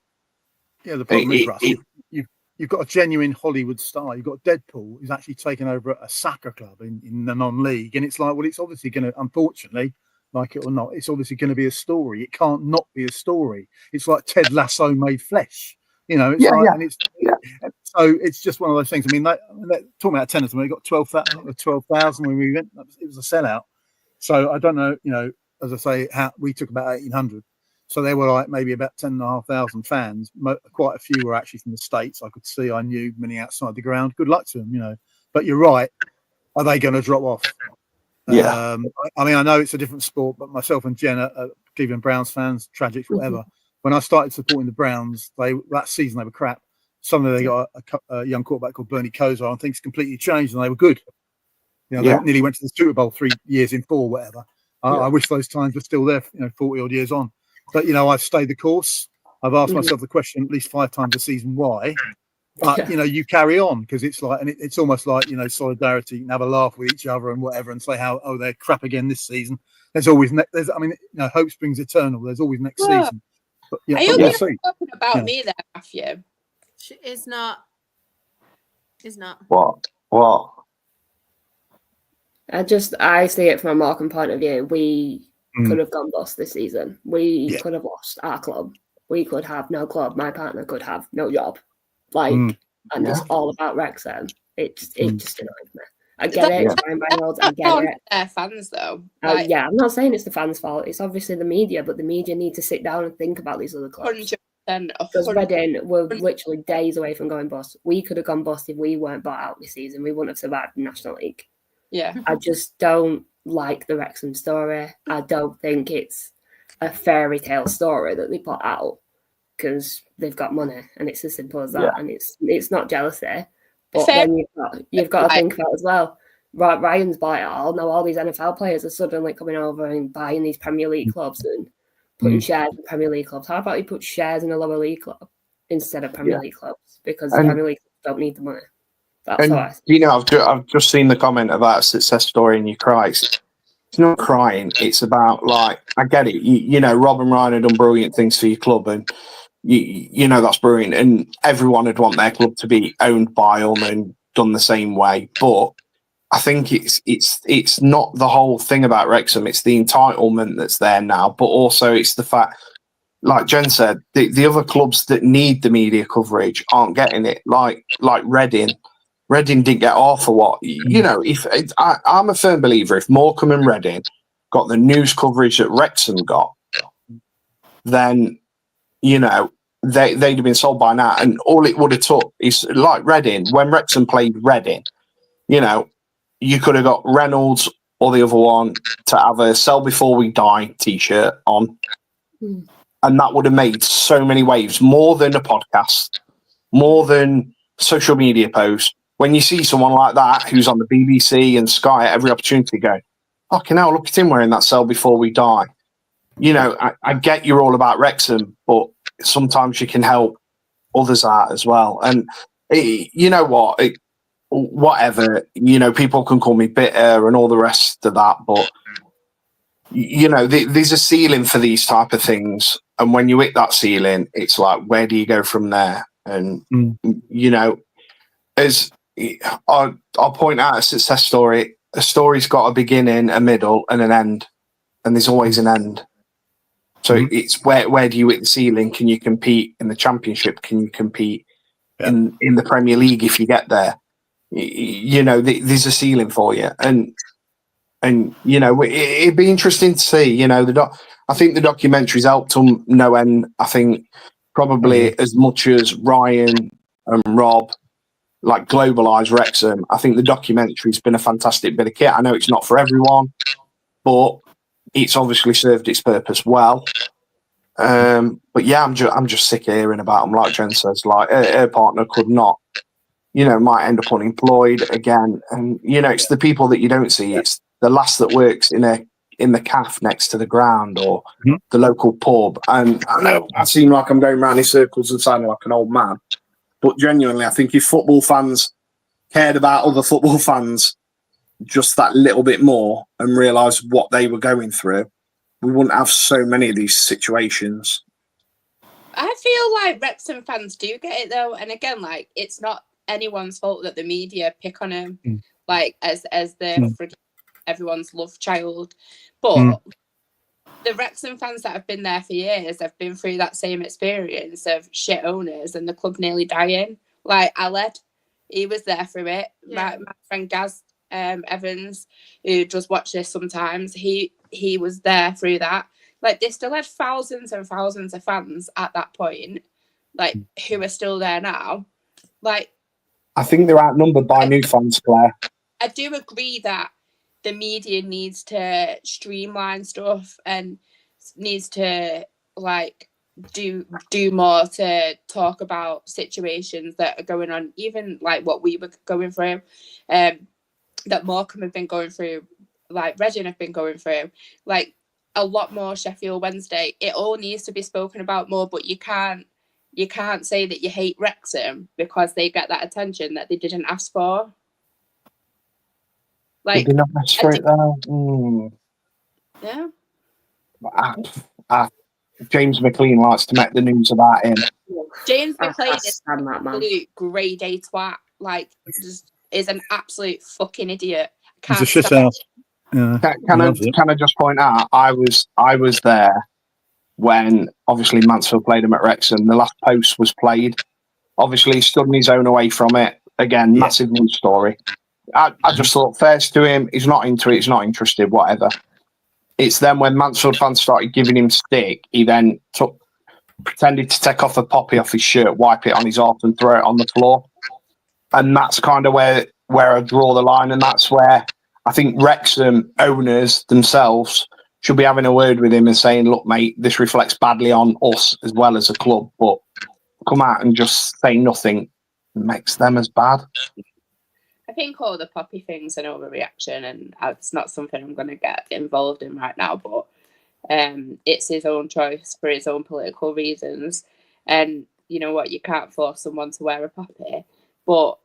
Yeah, the problem is, Russ, you've got a genuine Hollywood star. You've got Deadpool who's actually taken over a soccer club in the non-league. And it's like, well, it's obviously going to, unfortunately, like it or not, it's obviously going to be a story. It can't not be a story. It's like Ted Lasso made flesh. You know, so it's just one of those things. I mean, talking about tennis, we got 12,000 when we went. It was a sellout. So I don't know, you know, as I say, how we took about 1,800. So there were like maybe about 10,500 fans. Quite a few were actually from the States. I could see, I knew many outside the ground. Good luck to them, you know. But you're right. Are they going to drop off? Yeah. I mean, I know it's a different sport, but myself and Jen are Cleveland Browns fans, tragic, whatever. When I started supporting the Browns, that season they were crap. Suddenly they got a young quarterback called Bernie Kosar, and things completely changed, and they were good. You know, they nearly went to the Super Bowl 3 years in 4, whatever. I wish those times were still there, you know, 40 odd years on. But, you know, I've stayed the course. I've asked myself the question at least 5 times a season, why? But, you know, you carry on because it's like, and it's almost like, you know, solidarity. You can have a laugh with each other and whatever and say how, they're crap again this season. There's always, I mean, you know, hope springs eternal. There's always next season. But, are you talking about me there, Matthew? It's not. It's not. What? I see it from a marketing point of view. We could have gone bust this season. We could have lost our club. We could have no club. My partner could have no job. And it's all about Wrexham. It just annoys me. I get it. It's Ryan Reynolds. I get it. They're fans, though. I'm not saying it's the fans' fault. It's obviously the media, but the media need to sit down and think about these other clubs. 100%. Because Reading were literally days away from going bust. We could have gone bust if we weren't bought out this season. We wouldn't have survived the National League. Yeah. I just don't like the Wrexham story. I don't think it's a fairy tale story that they put out because they've got money, and it's as simple as that. Yeah. And it's not jealousy. But then you've got to think about as well. Ryan's bought it all. Now all these NFL players are suddenly coming over and buying these Premier League clubs and putting shares in Premier League clubs. How about you put shares in a lower league club instead of Premier League clubs? Because the Premier League clubs don't need the money. That's how I see it. You know, I've just seen the comment about a success story and you cry. It's not crying. It's about, like, I get it. You know, Rob and Ryan have done brilliant things for your club, and you know that's brilliant. And everyone would want their club to be owned by them and done the same way. But I think it's not the whole thing about Wrexham. It's the entitlement that's there now, but also it's the fact, like Jen said, the other clubs that need the media coverage aren't getting it. Like Reading. Reading didn't get off for what, you know, I'm a firm believer if Morecambe and Reading got the news coverage that Wrexham got, then, you know, they'd have been sold by now. And all it would have took is, like Reading, when Wrexham played Reading, you know, you could have got Reynolds or the other one to have a Sell Before We Die t-shirt on. And that would have made so many waves, more than a podcast, more than social media post, when you see someone like that who's on the BBC and Sky at every opportunity, go, fucking hell, look at him wearing that Sell Before We Die. You know, I get you're all about Wrexham, but sometimes you can help others out as well. And you know what? Whatever, you know, people can call me bitter and all the rest of that, but you know, there's a ceiling for these type of things, and when you hit that ceiling, it's like, where do you go from there? And you know, as I'll point out a success story. A story's got a beginning, a middle, and an end, and there's always an end. So it's where do you hit the ceiling? Can you compete in the Championship? Can you compete in the Premier League if you get there? You know, there's a ceiling for you, and you know, it'd be interesting to see. You know, I think the documentary's helped them no end. I think probably as much as Ryan and Rob like globalise Wrexham, I think the documentary's been a fantastic bit of kit. I know it's not for everyone, but it's obviously served its purpose well. But yeah, I'm just sick of hearing about them. Like Jen says, like her partner could not, you know, might end up unemployed again. And you know, it's the people that you don't see. It's the lass that works in the cafe next to the ground or the local pub. And I know I seem like I'm going round in circles and sounding like an old man, but genuinely, I think if football fans cared about other football fans just that little bit more and realised what they were going through, we wouldn't have so many of these situations. I feel like Wrexham fans do get it though, and again, like it's not anyone's fault that the media pick on him, like as everyone's love child. But the Wrexham fans that have been there for years have been through that same experience of shit owners and the club nearly dying. Like Aled, he was there through it. My friend Gaz Evans, who does watch this sometimes, he was there through that. Like they still had thousands and thousands of fans at that point, like who are still there now. Like I think they're outnumbered by new fans, Claire. I do agree that the media needs to streamline stuff and needs to like do more to talk about situations that are going on, even like what we were going through, that Morecambe have been going through, like Reading have been going through, like a lot more Sheffield Wednesday. It all needs to be spoken about more, but you can't say that you hate Wrexham because they get that attention that they didn't ask for. Like, did not ask for it though. Yeah. James McLean likes to make the news about him. James McLean is an absolute grade A twat. Like, just is an absolute fucking idiot. He's a shit house. Yeah, can I just point out, I was there when obviously Mansfield played him at Wrexham. The last post was played. Obviously, he stood in his own away from it. Again, massive news story. I just thought, fair's to him. He's not into it. He's not interested. Whatever. It's then when Mansfield fans started giving him stick, he then pretended to take off a poppy off his shirt, wipe it on his arse, and throw it on the floor. And that's kind of where I draw the line, and that's where I think Wrexham owners themselves should be having a word with him and saying, look, mate, this reflects badly on us as well as a club, but come out and just say nothing makes them as bad. I think all the poppy things an overreaction, and it's not something I'm going to get involved in right now, but it's his own choice for his own political reasons. And you know what? You can't force someone to wear a poppy, but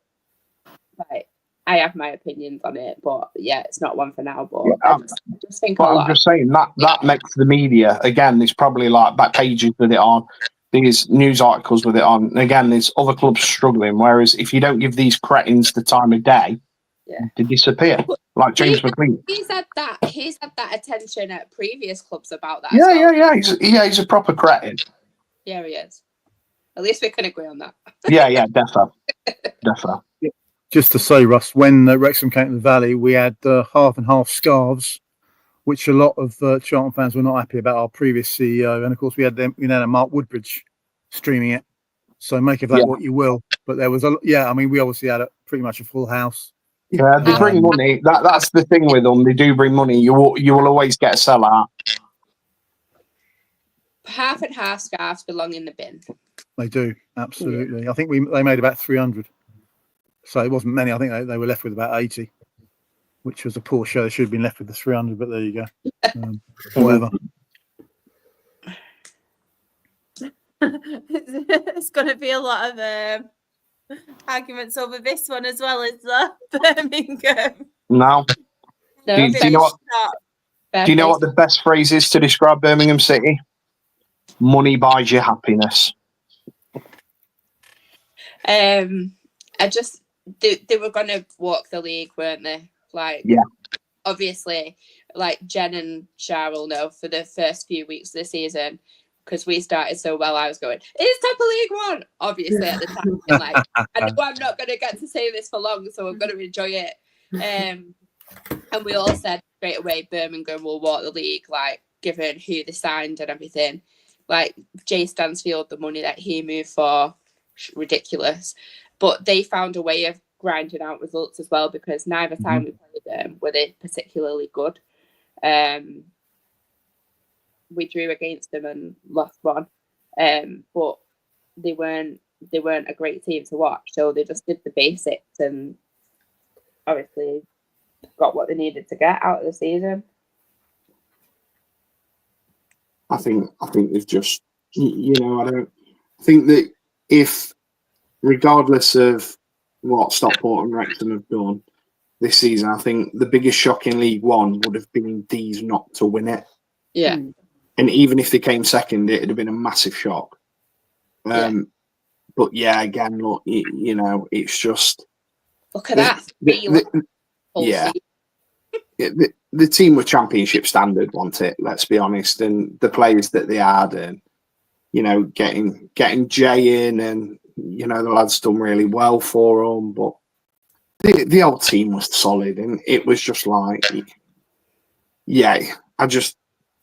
like, I have my opinions on it, but yeah, it's not one for now. But I just think I'm just saying that makes the media, again, there's probably like back pages with it on, there's news articles with it on. And again, there's other clubs struggling. Whereas if you don't give these cretins the time of day, they disappear. Like James McLean. He's had that attention at previous clubs about that. Yeah. He's a proper cretin. Yeah, he is. At least we can agree on that. Yeah, defo. Just to say, Russ, when Wrexham came to the Valley, we had half and half scarves, which a lot of Charlton fans were not happy about our previous CEO. And of course, we had Mark Woodbridge streaming it. So make of that what you will. But there was we obviously had pretty much a full house. Yeah, they bring money. That's the thing with them. They do bring money. You will always get a sellout. Half and half scarves belong in the bin. They do, absolutely. I think they made about 300. So it wasn't many. I think they were left with about 80, which was a poor show. They should have been left with the 300, but there you go. Whatever. It's going to be a lot of arguments over this one as well as Birmingham. No. No, Do you know what? Do you know what the best phrase is to describe Birmingham City? Money buys you happiness. They were going to walk the league, weren't they? Like, yeah. Obviously, like Jen and Cheryl know for the first few weeks of the season, because we started so well, I was going, it's top of League One. Obviously, at the time, I'm like, I know I'm not going to get to say this for long, so I'm going to enjoy it. And we all said straight away, Birmingham will walk the league, like, given who they signed and everything. Like, Jay Stansfield, the money that he moved for, ridiculous. But they found a way of grinding out results as well, because neither time we played them were they particularly good. We drew against them and lost one, but they weren't a great team to watch. So they just did the basics and obviously got what they needed to get out of the season. I think they've just, I think that if, regardless of what Stockport and Wrexham have done this season, I think the biggest shock in League One would have been these not to win it. Yeah. And even if they came second, it'd have been a massive shock. But yeah, again, look, it's just... Look at that. The team were Championship standard, wasn't it? Let's be honest. And the players that they had, and, getting Jay in, and, the lads done really well for them. But the old team was solid, and it was just like,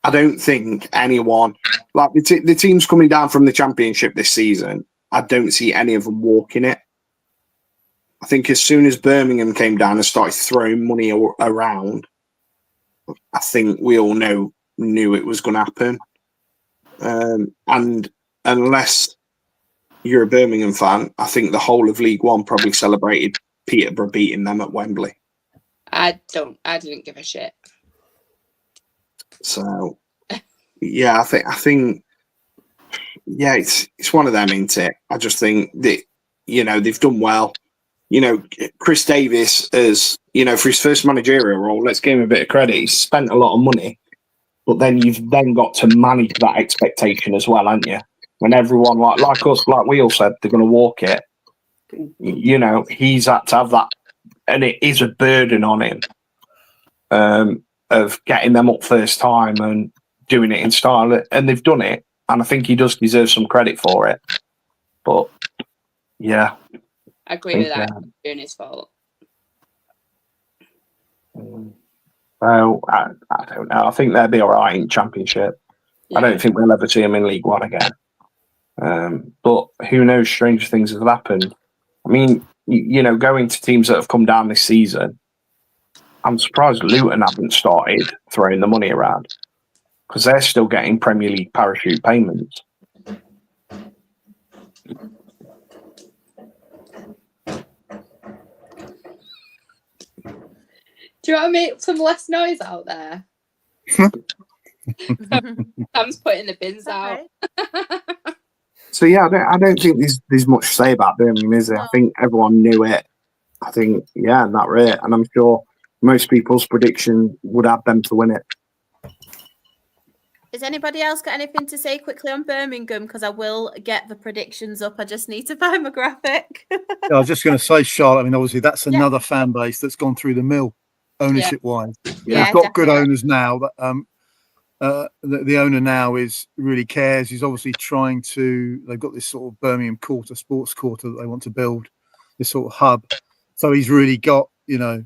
I don't think anyone, like the teams coming down from the Championship this season, I don't see any of them walking it. I think as soon as Birmingham came down and started throwing money around, I think we all knew it was going to happen. And unless you're a Birmingham fan, I think the whole of League One probably celebrated Peterborough beating them at Wembley. I didn't give a shit. So, yeah, I think, it's one of them, isn't it? I just think that, they've done well. Chris Davis, as for his first managerial role, let's give him a bit of credit. He's spent a lot of money, but then you've then got to manage that expectation as well, haven't you? When everyone, like us, like we all said, they're going to walk it. He's had to have that, and it is a burden on him. Of getting them up first time and doing it in style, and they've done it, and I think he does deserve some credit for it. But yeah, I agree with that. Doing his fault. Well, I don't know. I think they'll be all right in Championship. Yeah. I don't think we'll ever see them in League One again. But who knows? Strange things have happened. I mean, going to teams that have come down this season, I'm surprised Luton haven't started throwing the money around, because they're still getting Premier League parachute payments. Do you want to make some less noise out there? Sam's putting the bins out. So yeah, I don't think there's much to say about Birmingham, is there? No. I think everyone knew it. I think, that rate, and I'm sure most people's prediction would have them to win it. Has anybody else got anything to say quickly on Birmingham? Because I will get the predictions up. I just need to find my graphic. I was just going to say, Charlotte, I mean, obviously that's another fan base that's gone through the mill, ownership-wise. Yeah, we've got good owners now, but the owner now really cares. He's obviously trying to, they've got this sort of Birmingham quarter, sports quarter that they want to build, this sort of hub. So he's really got, the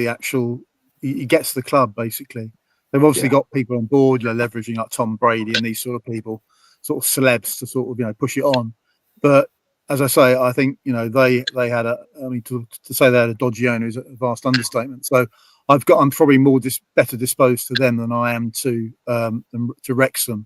actual, he gets the club basically. They've obviously got people on board, leveraging like Tom Brady and these sort of people, sort of celebs to sort of, push it on. But as I say, I think, they had to say they had a dodgy owner is a vast understatement. So I'm probably better disposed to them than I am to Wrexham.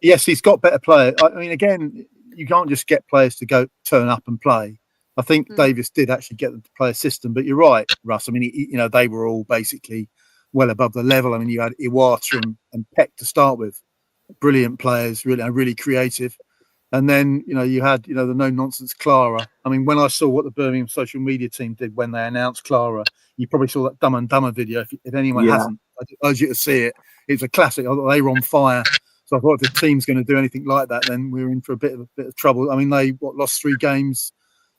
Yes, he's got better players. I mean, again, you can't just get players to go turn up and play. I think Davis did actually get them to play a system, but you're right, Russ. I mean, they were all basically well above the level. I mean, you had Iwata and Peck to start with, brilliant players, really creative. And then, you had, the no-nonsense Clara. I mean, when I saw what the Birmingham social media team did when they announced Clara, you probably saw that Dumb and Dumber video. If anyone hasn't, I urge you to see it. It's a classic. I thought they were on fire. So I thought if the team's going to do anything like that, then we're in for a bit of trouble. I mean, they lost 3 games,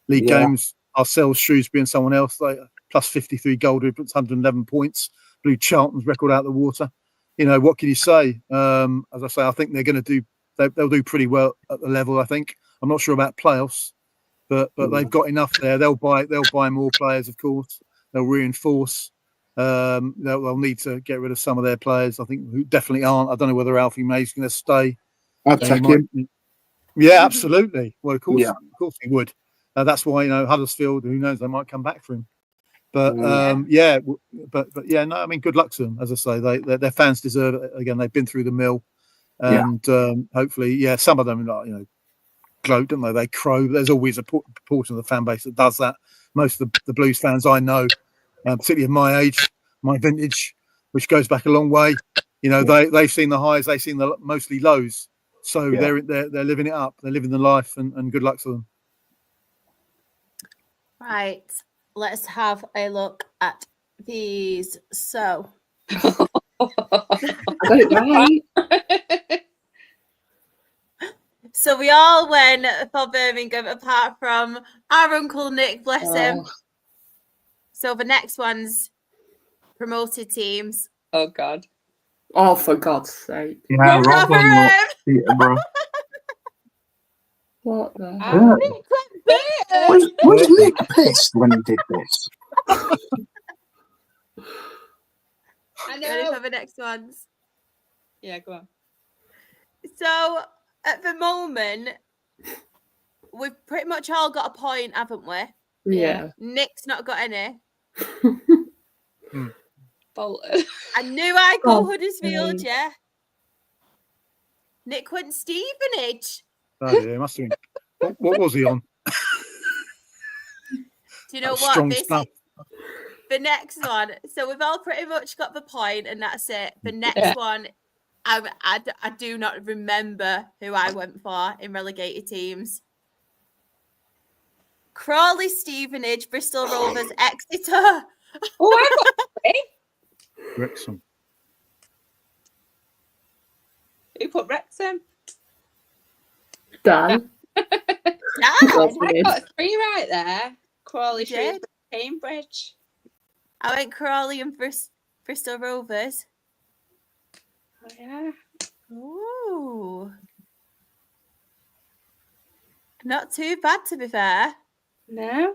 league games, ourselves, Shrewsbury and someone else, like plus 53 goal difference, 111 points, blew Charlton's record out of the water. What can you say? As I say, I think they're going to do. They'll do pretty well at the level. I think. I'm not sure about playoffs, but they've got enough there. They'll buy more players, of course. They'll reinforce. They'll need to get rid of some of their players. I think who definitely aren't. I don't know whether Alfie May's going to stay. I'd take him. Yeah, absolutely. Well, of course he would. That's why Huddersfield. Who knows? They might come back for him. But no. I mean, good luck to them. As I say, their fans deserve it. Again, they've been through the mill. And hopefully, some of them, gloat, don't they? They crow. There's always a portion of the fan base that does that. Most of the Blues fans I know, particularly of my age, my vintage, which goes back a long way, they've seen the highs, they've seen the mostly lows. So they're living it up. They're living the life, and good luck to them. Right. Let's have a look at these. So. So we all went for Birmingham, apart from our Uncle Nick, bless him. So the next one's promoted teams. Oh God! Oh, for God's sake! Yeah, Rotherham, Peterborough. What the? Was Nick pissed when he did this? I Ready know. for the next ones? Yeah, go on. So at the moment, we've pretty much all got a point, haven't we? Yeah. Nick's not got any. Bolton. I knew I'd go Oh, Huddersfield, yeah. Nick went Stevenage. Oh, yeah, must have been. What was he on? Do you know That's what? strong This stuff. the next one. So we've all pretty much got the point, and that's it. The next one, I do not remember who I went for in relegated teams. Crawley, Stevenage, Bristol Rovers, Exeter. Oh, I got 3. Wrexham. Who put Wrexham? Dan. Damn. I got 3 right there. Crawley, You did? Shrewsbury, Cambridge. I went Crawley and Bristol Rovers. Oh yeah. Ooh. Not too bad, to be fair. No.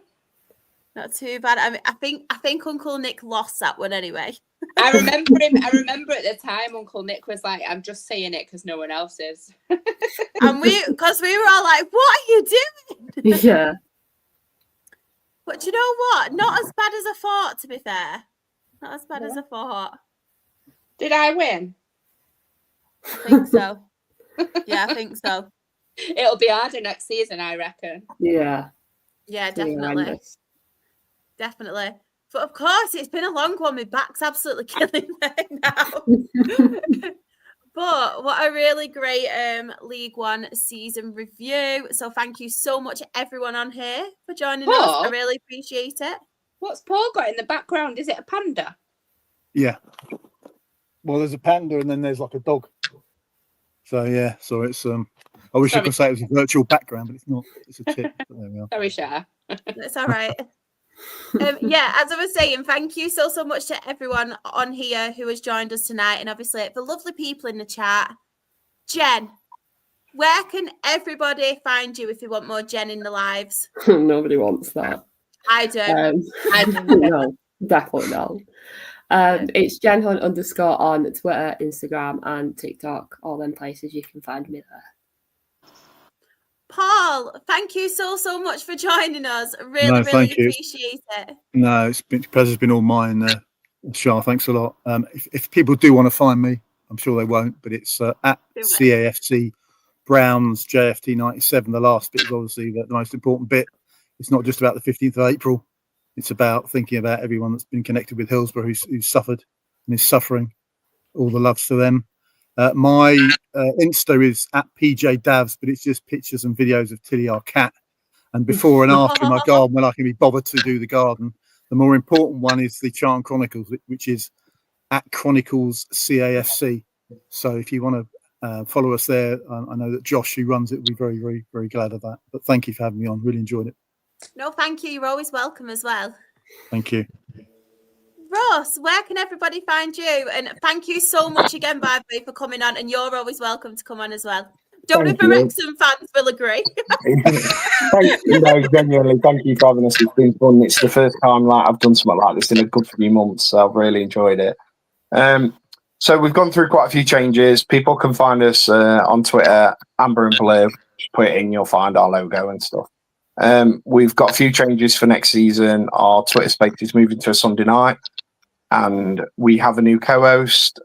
Not too bad. I mean, I think Uncle Nick lost that one anyway. I remember him. I remember at the time, Uncle Nick was like, "I'm just saying it because no one else is." And because we were all like, "What are you doing?" Yeah. But you know what? Not as bad as I thought, to be fair. Not as bad as I thought. Did I win? I think so. Yeah, I think so. It'll be harder next season, I reckon. Yeah. Yeah, Yeah, definitely. horrendous. Definitely. But of course, it's been a long one. My back's absolutely killing me now. But what a really great League One season review. So thank you so much, everyone on here, for joining us. I really appreciate it. What's Paul got in the background? Is it a panda? Yeah. Well, there's a panda and then there's like a dog. So yeah, so it's I wish I could say it was a virtual background, but it's not. It's a chick. But there we are. Very sure. It's all right. Yeah, as I was saying, thank you so much to everyone on here who has joined us tonight, and obviously the lovely people in the chat. Jen, where can everybody find you if you want more Jen in their lives? Nobody wants that. I don't. No, definitely not. It's Jen Hunt _ on Twitter, Instagram, and TikTok. All them places you can find me there. Paul, thank you so much for joining us. Really, No, really thank you. appreciate it. No, pleasure's been all mine. Shah, thanks a lot. If people do want to find me, I'm sure they won't, but it's at CAFC Browns JFT 97. The last bit is obviously the most important bit. it's not just about the 15th of April. It's about thinking about everyone that's been connected with Hillsborough who's suffered and is suffering. All the loves to them. My Insta is at PJ Davs, but it's just pictures and videos of Tilly, our cat, and before and after my garden when I can be bothered to do the garden. The more important one is the Charlton Chronicles, which is at Chronicles CAFC. So if you want to follow us there, I know that Josh, who runs it, will be very, very, very glad of that. But thank you for having me on. Really enjoyed it. No, thank you. You're always welcome as well. Thank you. Ross, where can everybody find you? And thank you so much again, by the way, for coming on. And you're always welcome to come on as well. Don't know if the Wrexham fans will agree. Genuinely, thank you for having us. It's been fun. It's the first time I've done something like this in a good few months, so I've really enjoyed it. So we've gone through quite a few changes. People can find us on Twitter, Amber and Blue. Just put it in, you'll find our logo and stuff. We've got a few changes for next season. Our Twitter space is moving to a Sunday night, and we have a new co-host.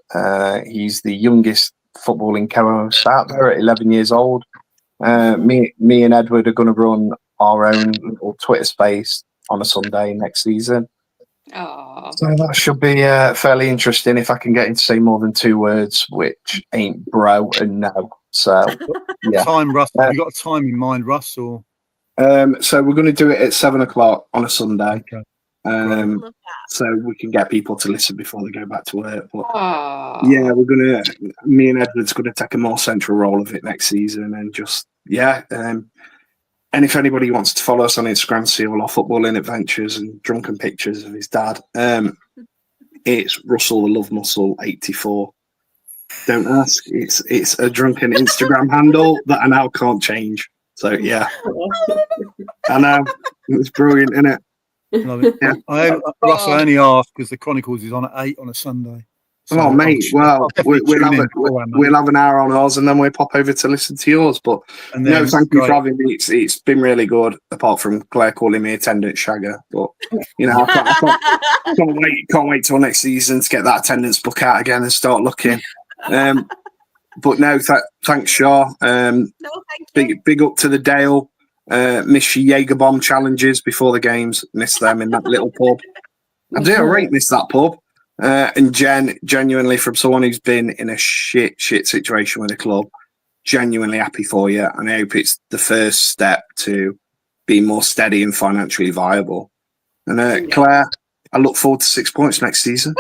He's the youngest footballing co-host out there at 11 years old. Me and Edward are going to run our own little Twitter space on a Sunday next season. Aww. So that should be fairly interesting if I can get him to say more than 2 words, which ain't bro and no. So yeah. Time, Russ. Have you got a time in mind, Russ? Or so we're going to do it at 7 o'clock on a Sunday. Okay. So we can get people to listen before they go back to work. But Aww. yeah, me and Edward's going to take a more central role of it next season, and just and if anybody wants to follow us on Instagram, see all our footballing adventures and drunken pictures of his dad, it's Russell the Love Muscle 84. Don't ask. It's a drunken Instagram handle that I now can't change. So yeah, I know, it's brilliant, isn't it? Love it. Yeah. Russ, I only asked because the Chronicles is on at 8 on a Sunday. So Oh mate, well we'll tune in. we'll have an hour on ours and then we'll pop over to listen to yours. But And no, then- thank you for right. having me. It's been really good, apart from Claire calling me attendance shagger. But you know, I can't wait till next season to get that attendance book out again and start looking. But no, thanks, Shaw. No, thank you. Big up to the Dale. Miss your Jaeger bomb challenges before the games. Miss them in that little pub. I do rate miss that pub. And Jen, genuinely, from someone who's been in a shit situation with the club, genuinely happy for you. And I hope it's the first step to being more steady and financially viable. And Claire, I look forward to 6 points next season.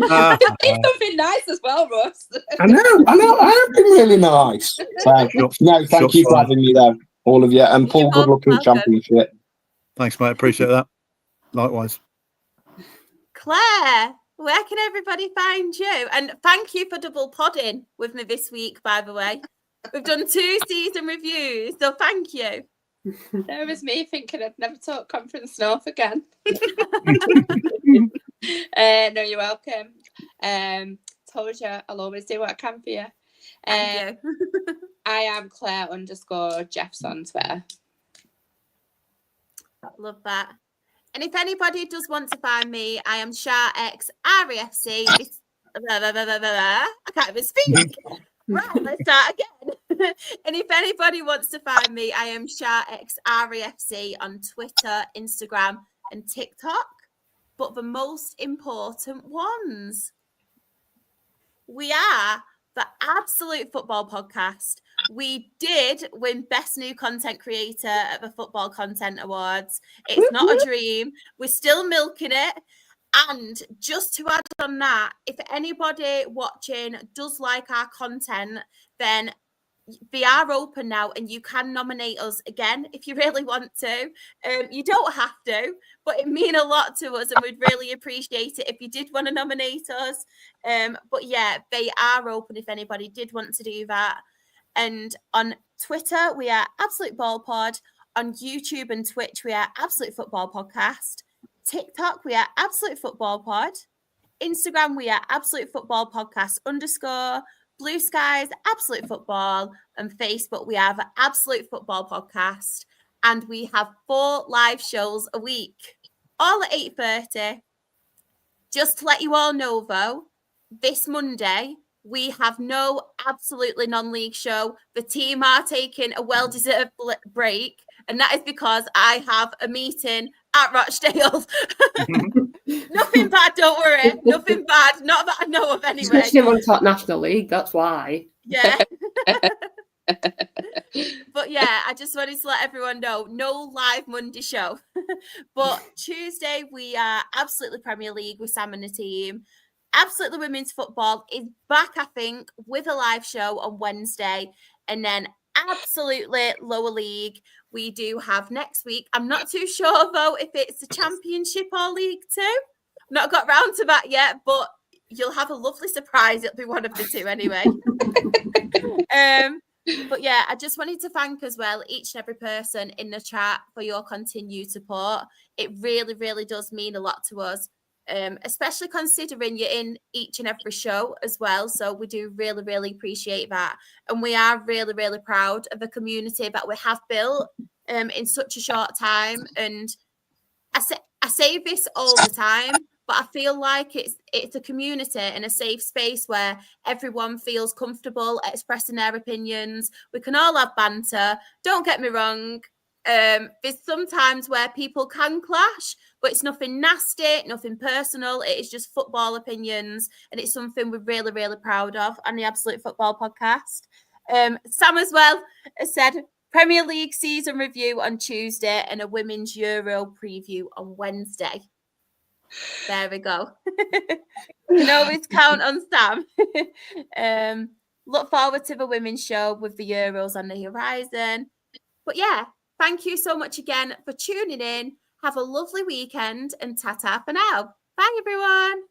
It's something nice as well, Russ. I know. I have been really nice. So, no, thank you for having me, though, all of you. And Paul, good luck in the championship. Thanks, mate. Appreciate that. Likewise. Claire, where can everybody find you? And thank you for double podding with me this week, by the way. We've done 2 season reviews, so thank you. There was me thinking I'd never talk Conference North again. No, you're welcome. Told you I'll always do what I can for you. Thank you. I am Claire_Jeffs on Twitter. Love that. And if anybody does want to find me, I am Shah X REFC. I can't even speak. Right, let's start again. And if anybody wants to find me, I am Shah X REFC on Twitter, Instagram, and TikTok. But the most important ones, we are the Absolute Football Podcast. We did win Best New Content Creator at the Football Content Awards. It's not a dream. We're still milking it. And just to add on that, if anybody watching does like our content, then they are open now and you can nominate us again if you really want to. You don't have to, but it means a lot to us and we'd really appreciate it if you did want to nominate us. But yeah, they are open if anybody did want to do that. And on Twitter, we are Absolute Ball Pod. On YouTube and Twitch, we are Absolute Football Podcast. TikTok, we are Absolute Football Pod. Instagram, we are Absolute Football Podcast _ Blue Skies, Absolute Football. And Facebook, we have Absolute Football Podcast. And we have 4 live shows a week, all at 8:30. Just to let you all know, though, this Monday, we have no absolutely non-league show. The team are taking a well-deserved break And that is because I have a meeting at Rochdale. Nothing bad, don't worry. Nothing bad. Not that I know of anyway. Especially on top National League, that's why. Yeah. But yeah, I just wanted to let everyone know, no live Monday show. But Tuesday, we are absolutely Premier League with Sam and the team. Absolutely Women's Football is back, I think, with a live show on Wednesday. And then absolutely Lower League, we do have next week. I'm not too sure, though, if it's the Championship or League Two. Not got round to that yet, but you'll have a lovely surprise. It'll be one of the two anyway. But yeah, I just wanted to thank as well each and every person in the chat for your continued support. It really, really does mean a lot to us, especially considering you're in each and every show as well. So we do really, really appreciate that. And we are really, really proud of the community that we have built in such a short time. And I say this all the time, but I feel like it's a community and a safe space where everyone feels comfortable expressing their opinions. We can all have banter. Don't get me wrong. There's sometimes where people can clash, but it's nothing nasty, nothing personal. It is just football opinions, and it's something we're really, really proud of on the Absolute Football Podcast. Sam as well has said Premier League season review on Tuesday and a Women's Euro preview on Wednesday. There we go. You can always count on Sam. Look forward to the women's show with the Euros on the horizon. But yeah, thank you so much again for tuning in. Have a lovely weekend and ta-ta for now. Bye, everyone.